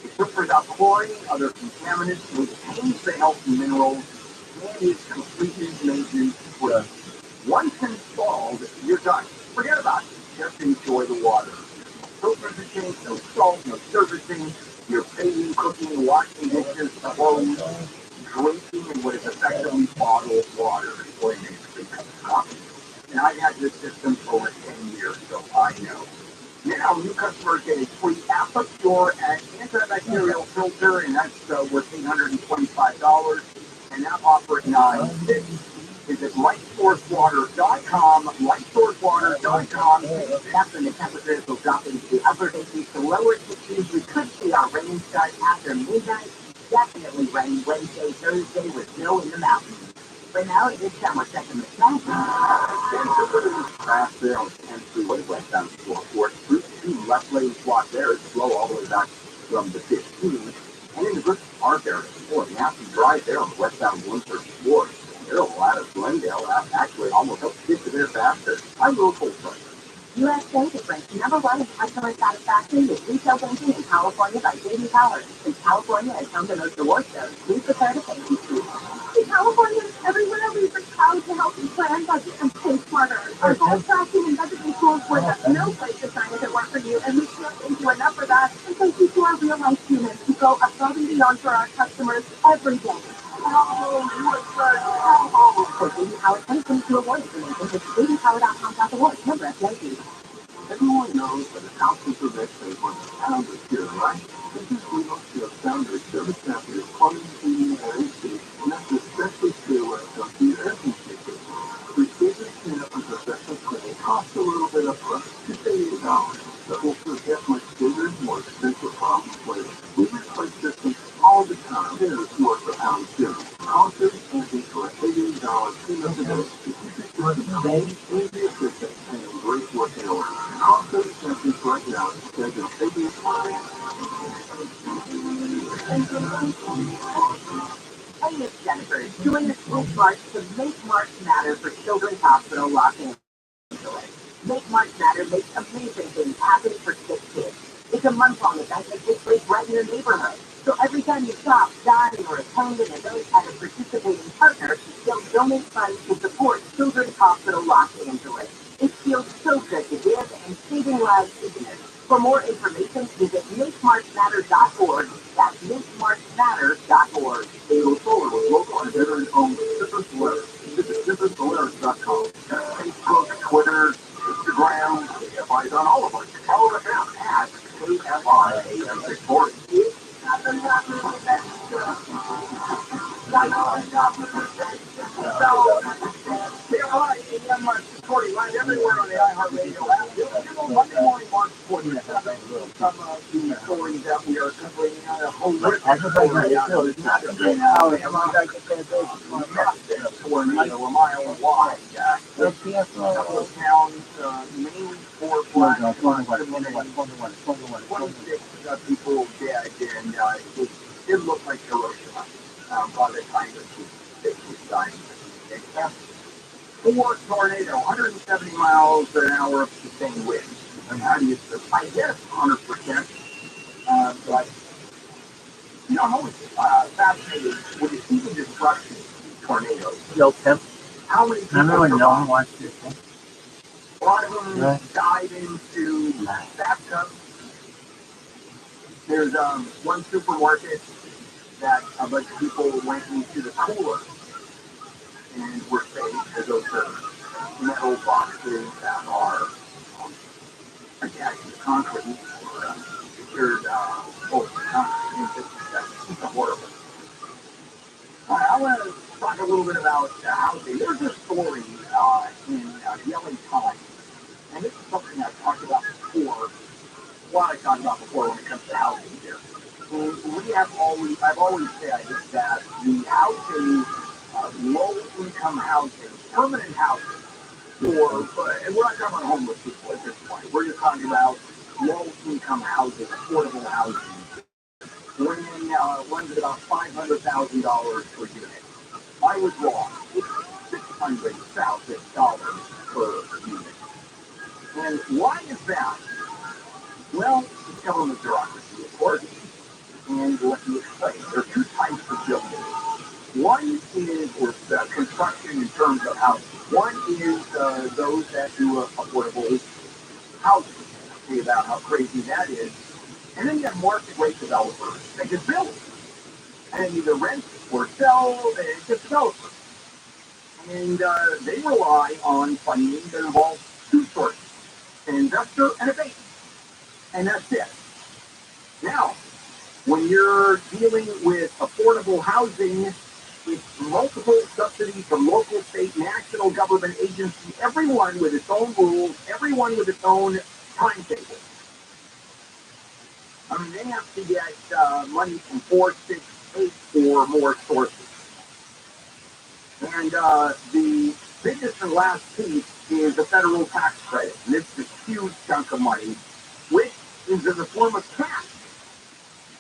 It filters out chlorine, other contaminants, retains the healthy minerals, and is completely maintenance-free. Once installed, you're done. Forget about it. Just enjoy the water. No filters to change, no salt, no servicing. You're bathing, cooking, washing dishes, clothes, drinking in what is effectively bottled water. Boy, it makes a big cup of coffee. And I've had this system for over 10 years, so I know. Now, new customers get a free Apple antibacterial filter, and that's worth $825. And that offer is $9.50. Visit lightsourcewater.com, lightsourcewater.com. That's when the temperatures will drop into the upper 80s to lower 60s. We could see our rain start after midnight. Definitely rain Wednesday, Thursday with snow in the mountains. But now it is time we're checking the traffic. Crash there on 10 freeway westbound 4th. Route 2 left lane block there is slow all the way back from the 15. And in the Griffith Park area, you have to drive there on the westbound 134. They're out of Glendale, actually almost up to get to there faster. I'm a little cold pressure. U.S. Bank is ranked #1 in customer satisfaction with retail banking in California by J.D. Power. Since California has home to most award shows, please prepare to thank you. In California, everywhere we are proud to help you plan, budget, and pay smarter. Our goal tracking and budgeting tools were no place to sign if it weren't for you, and we can't thank you enough for that. And thank you to our real-life humans who go above and beyond for our customers every day. For J.D. Power 2022 awards information, visit jdpower.com/awards. Member FDIC. Everyone knows that a house is the best thing when the sound is here, right? This is legal to a standard service method of plumbing, heating, and AC, and that's especially true when it comes to your air conditioning. Receiving cleanup and professional cleaning costs a little bit up front to $88. But we'll forget much bigger, more expensive problems later. We replace systems all the time. There's work for pounds too. Concerts and be for $88 cleanup a day. If you think you're the day, and the assistant, and great working hours. Also, something right now instead of taking Hey, it's Jennifer. Join us this March to Make March Matter for Children's Hospital Los Angeles. Make March Matter makes amazing things happen for sick kids. It's a month-long event that takes place right in your neighborhood. So every time you shop, dine, or attend an event at a participating partner, you'll donate funds to support Children's Hospital Los Angeles. It feels so good to give, and saving lives isn't it? For more information, visit MakeMarchMatter.org. That's MakeMarchMatter.org. Able Solar with local and veteran-owned Zipper Solaris. Visit ZipperSolaris.com. Facebook, Twitter, Instagram, KFI's on all of us. Follow us out at KFI AM 640. Right everywhere on the iHeartRadio app. Monday morning March 40th. Some of the stories that we are covering on a horrific story out of this tornado a mile wide. A couple of towns, mainly four black communities, 26 people dead, and it looked like Hiroshima by the time that it was dying. Four tornado, 170 miles an hour of sustained wind. And how do you, I guess, 100%. But, you know, I'm always fascinated when you see the destruction of tornadoes. How many people survived? A lot of them died into bathtubs. There's one supermarket that a bunch of people went into the cooler and were saved because those are metal boxes that are attached to concrete or secured over the concrete. It's horrible. I want to talk a little bit about housing. There's a story in Yelling Times, and this is something I've talked about before. What I talked about before when it comes to housing here. And I've always said that the housing, low-income housing, permanent housing, and we're not talking about homeless people at this point. We're just talking about low-income housing, affordable housing. Runs at about $500,000 per unit. I was wrong. It's $600,000 per unit. And why is that? Well, it's government bureaucracy, of course. And let me explain. There are two types of buildings. One is construction in terms of housing. One is those that do affordable housing. I'll tell you about how crazy that is. And then you have market rate developers. They can build and either rent or sell. It's just developers. And they rely on funding that involves two sources, an investor and a bank. And that's it. Now, when you're dealing with affordable housing, it's multiple subsidies from local, state, national government agencies, everyone with its own rules, everyone with its own timetable. I mean, they have to get money from 4, 6, 8 or more sources. And the biggest and last piece is the federal tax credit. And it's a huge chunk of money, which is in the form of cash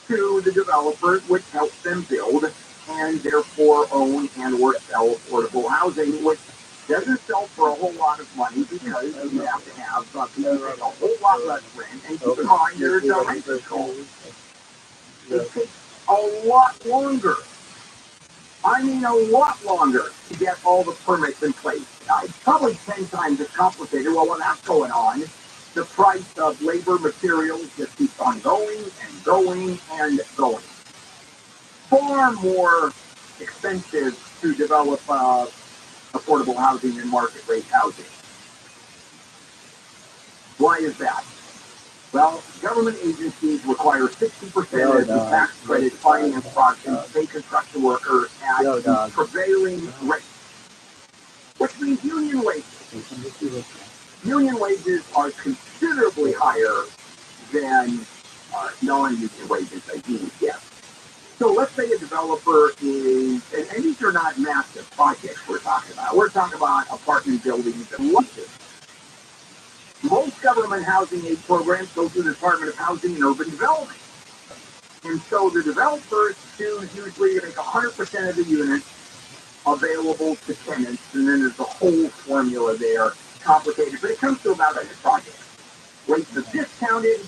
to the developers, which helps them build and therefore own and or sell affordable housing, which Doesn't sell for a whole lot of money because you have to have people pay a whole lot less rent. And keep in mind, there's a rent control. It takes a lot longer. I mean, a lot longer to get all the permits in place. It's probably 10 times as complicated. Well, when that's going on, the price of labor materials just keeps on going and going and going. Far more expensive to develop affordable housing and market rate housing. Why is that? Well, government agencies require 60% of the tax credit finance projects to pay construction workers at the prevailing rate, which means union wages. Union wages are considerably higher than non-union wages that you would get. So let's say a developer is, and these are not massive projects we're talking about. We're talking about apartment buildings and lunches. Most government housing aid programs go through the Department of Housing and Urban Development. And so the developers choose usually to make 100% of the units available to tenants, and then there's a whole formula there, complicated, but it comes to about a project. Rates are discounted,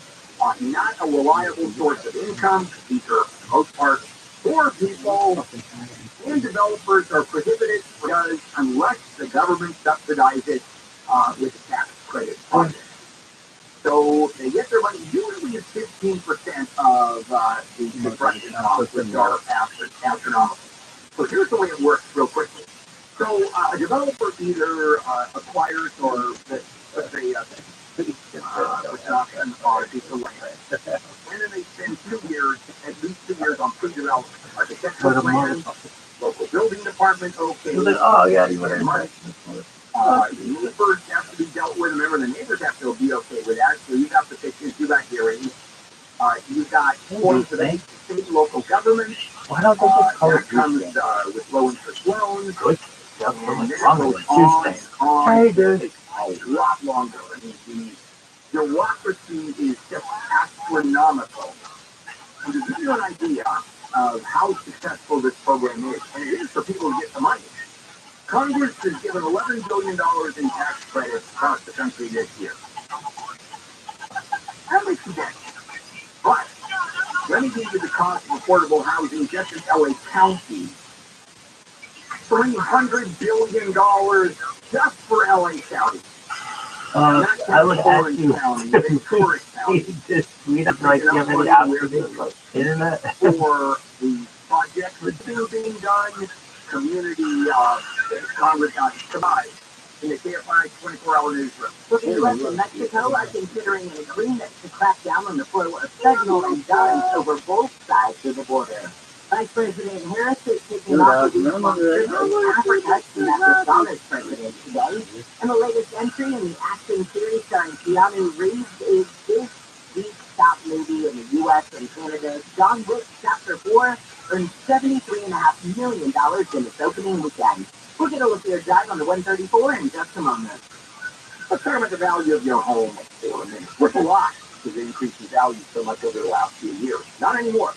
not a reliable source of income. These are, for the most part, poor people, and developers are prohibited because unless the government subsidizes with a tax credit project. So they get their money, usually it's 15% of the construction costs, which are astronomical. So here's the way it works real quickly. So a developer either acquires or, let's say, production or a piece of land. And then they spend 2 years, at least 2 years on pre-development. Architectural plans, local building department, okay. Oh, yeah, you and money. Neighbors have to be dealt with. Remember, the neighbors have to be okay with that. So you got the pictures, you got hearings, you got forms of state, local government. Why don't they just call that it comes with low interest loans. Good. And then it goes on and on. Hey, dude. It takes a lot longer. I mean, the bureaucracy is just astronomical. And to give you an idea of how successful this program is, and it is for people who get the money, Congress has given $11 billion in tax credits across the country this year. That makes a dent. But let me give you the cost of affordable housing just in LA County. $300 billion just for LA County. I would ask you just tweet up like you have any apps internet for the projects that are being done, community Congress provides. And they can't find 24-hour newsroom. So the U.S. and Mexico are considering an agreement to crack down on the flow of fentanyl and guns over both sides of the border. Vice President Harris is kicking off the Africa to Mexico's president today. And the latest entry in the action series starring Keanu Reeves is this week's top movie in the U.S. and Canada. John Wick Chapter 4 earned $73.5 million in its opening weekend. We'll get a look at your drive on the 134 in just a moment. Let's talk about the value of your home for a minute. Worth a lot because it increased in value so much over the last few years. Not anymore.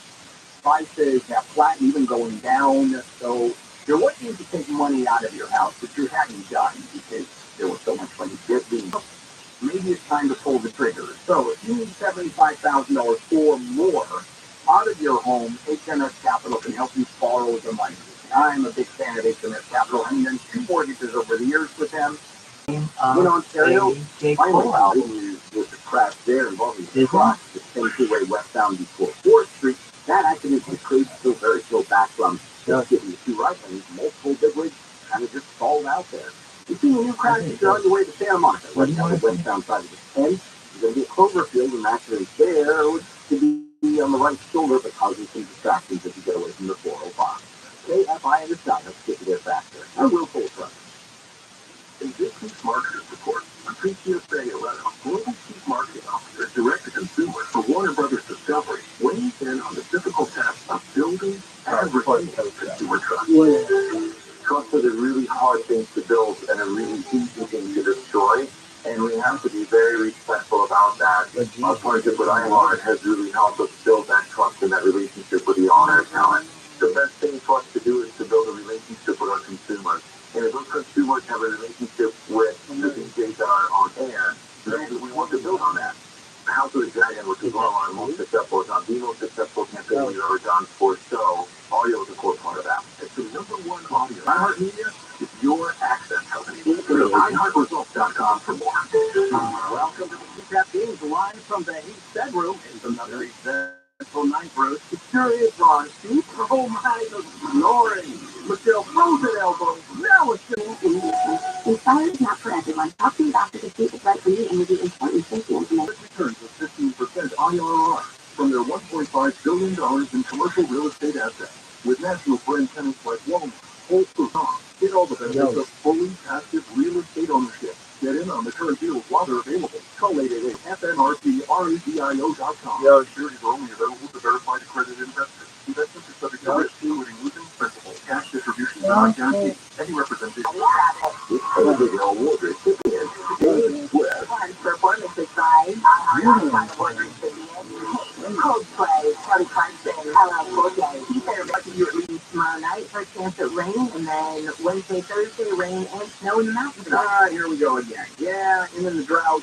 Prices have flattened, even going down. So you're looking to take money out of your house, which you hadn't done because there was so much money being. Maybe it's time to pull the trigger. So if you need $75,000 or more out of your home, HMS Capital can help you borrow the money. I'm a big fan of HMS Capital. I've done 2 mortgages over the years with them. In Ontario, my album was the crash there involving the cross, the same two-way westbound before 4th Street. That accident was crazy, still very slow back from just getting the 2 right lanes, multiple big rigs, kind of just stalled out there. You see a new crash if you're on your way to Santa Monica, right down the westbound side of the 10. You're going to be at Cloverfield, and accident there, which could be on the right shoulder, but causing some distractions if you get away from the 405. KFI understand, let's get you there faster. I will full truck. In this week's Marketers Report, Patricia Sayaretta, Global Chief Marketing Officer, Direct to Consumer for Warner Brothers Discovery, weighs in on the difficult task of building and retaining consumer trust. Trust is a really hard thing to build and a really easy thing to destroy, and we have to be very respectful about that. Our partnership with IMR has really helped us build that trust and that relationship with the owner talent. The best thing for us to do is to build a relationship with our consumers. And if those consumers much have a relationship with the DJs that are on air. And we want to build on that. House of the Dragon, which is one of our most successful, if not the most successful campaign we've ever done for show. Audio is, of course, part of that. It's the #1 audio. iHeartMedia is your access company. Go to iHeartResults.com for more. Welcome to the Two-Tap Games, live from the Heat bedroom. It's another eventful night, Bruce. It sure is, Ron. Steve, oh my, the snoring. Michelle frozen elbows. Now it's Inspired is not for everyone. Talk to your doctor to see if it's right for you and review important safety information. returns with 15% IRR from their $1.5 billion in commercial real estate assets. With national brand tenants like Walmart, Whole Foods, get all the benefits of fully passive real estate ownership. Get in on the current deals while they're available. Call 888-FNRPREDIO.com. Securities are only available to verified accredited investors. Investments are subject to risk, including losing principal. Cash distributions are not guaranteed. Any representation. This video award recipient is with Performance advice. Coldplay, Kelly Clarkson, LL Cool J. He said about to you at least tomorrow night for a chance at rain, and then Wednesday, Thursday, rain and snow in the mountains. Here we go again. Yeah, and then the drought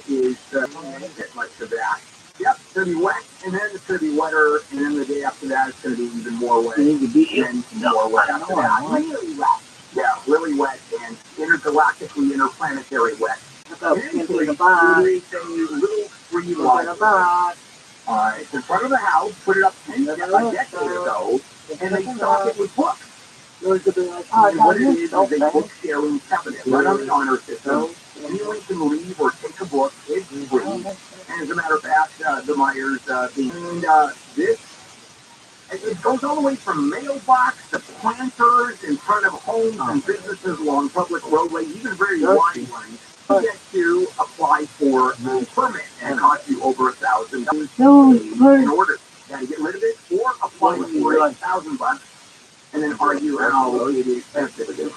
is get much of that. Yep, it's going to be wet, and then it's going to be wetter, and then the day after that, it's going to be even more wet, and more wet after that. Really wet. Yeah, really wet, and intergalactically interplanetary wet. It's a little free light. It's in front of the house, put it up a decade ago, and they thought it was books. And what it is a book sharing cabinet right on the honor system. Anyone can leave or take a book. It's free. And as a matter of fact, the Myers this, it goes all the way from mailbox to planters in front of homes and businesses along public roadways, even very wide ones. You get to apply for a permit, and it costs you over $1,000 in order. You gotta get rid of it or apply for $1,000 and then argue how it is expensive it is.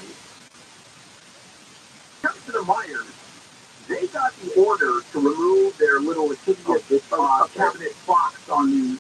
Comes to the Myers, they got the order to remove their little cabinet box on the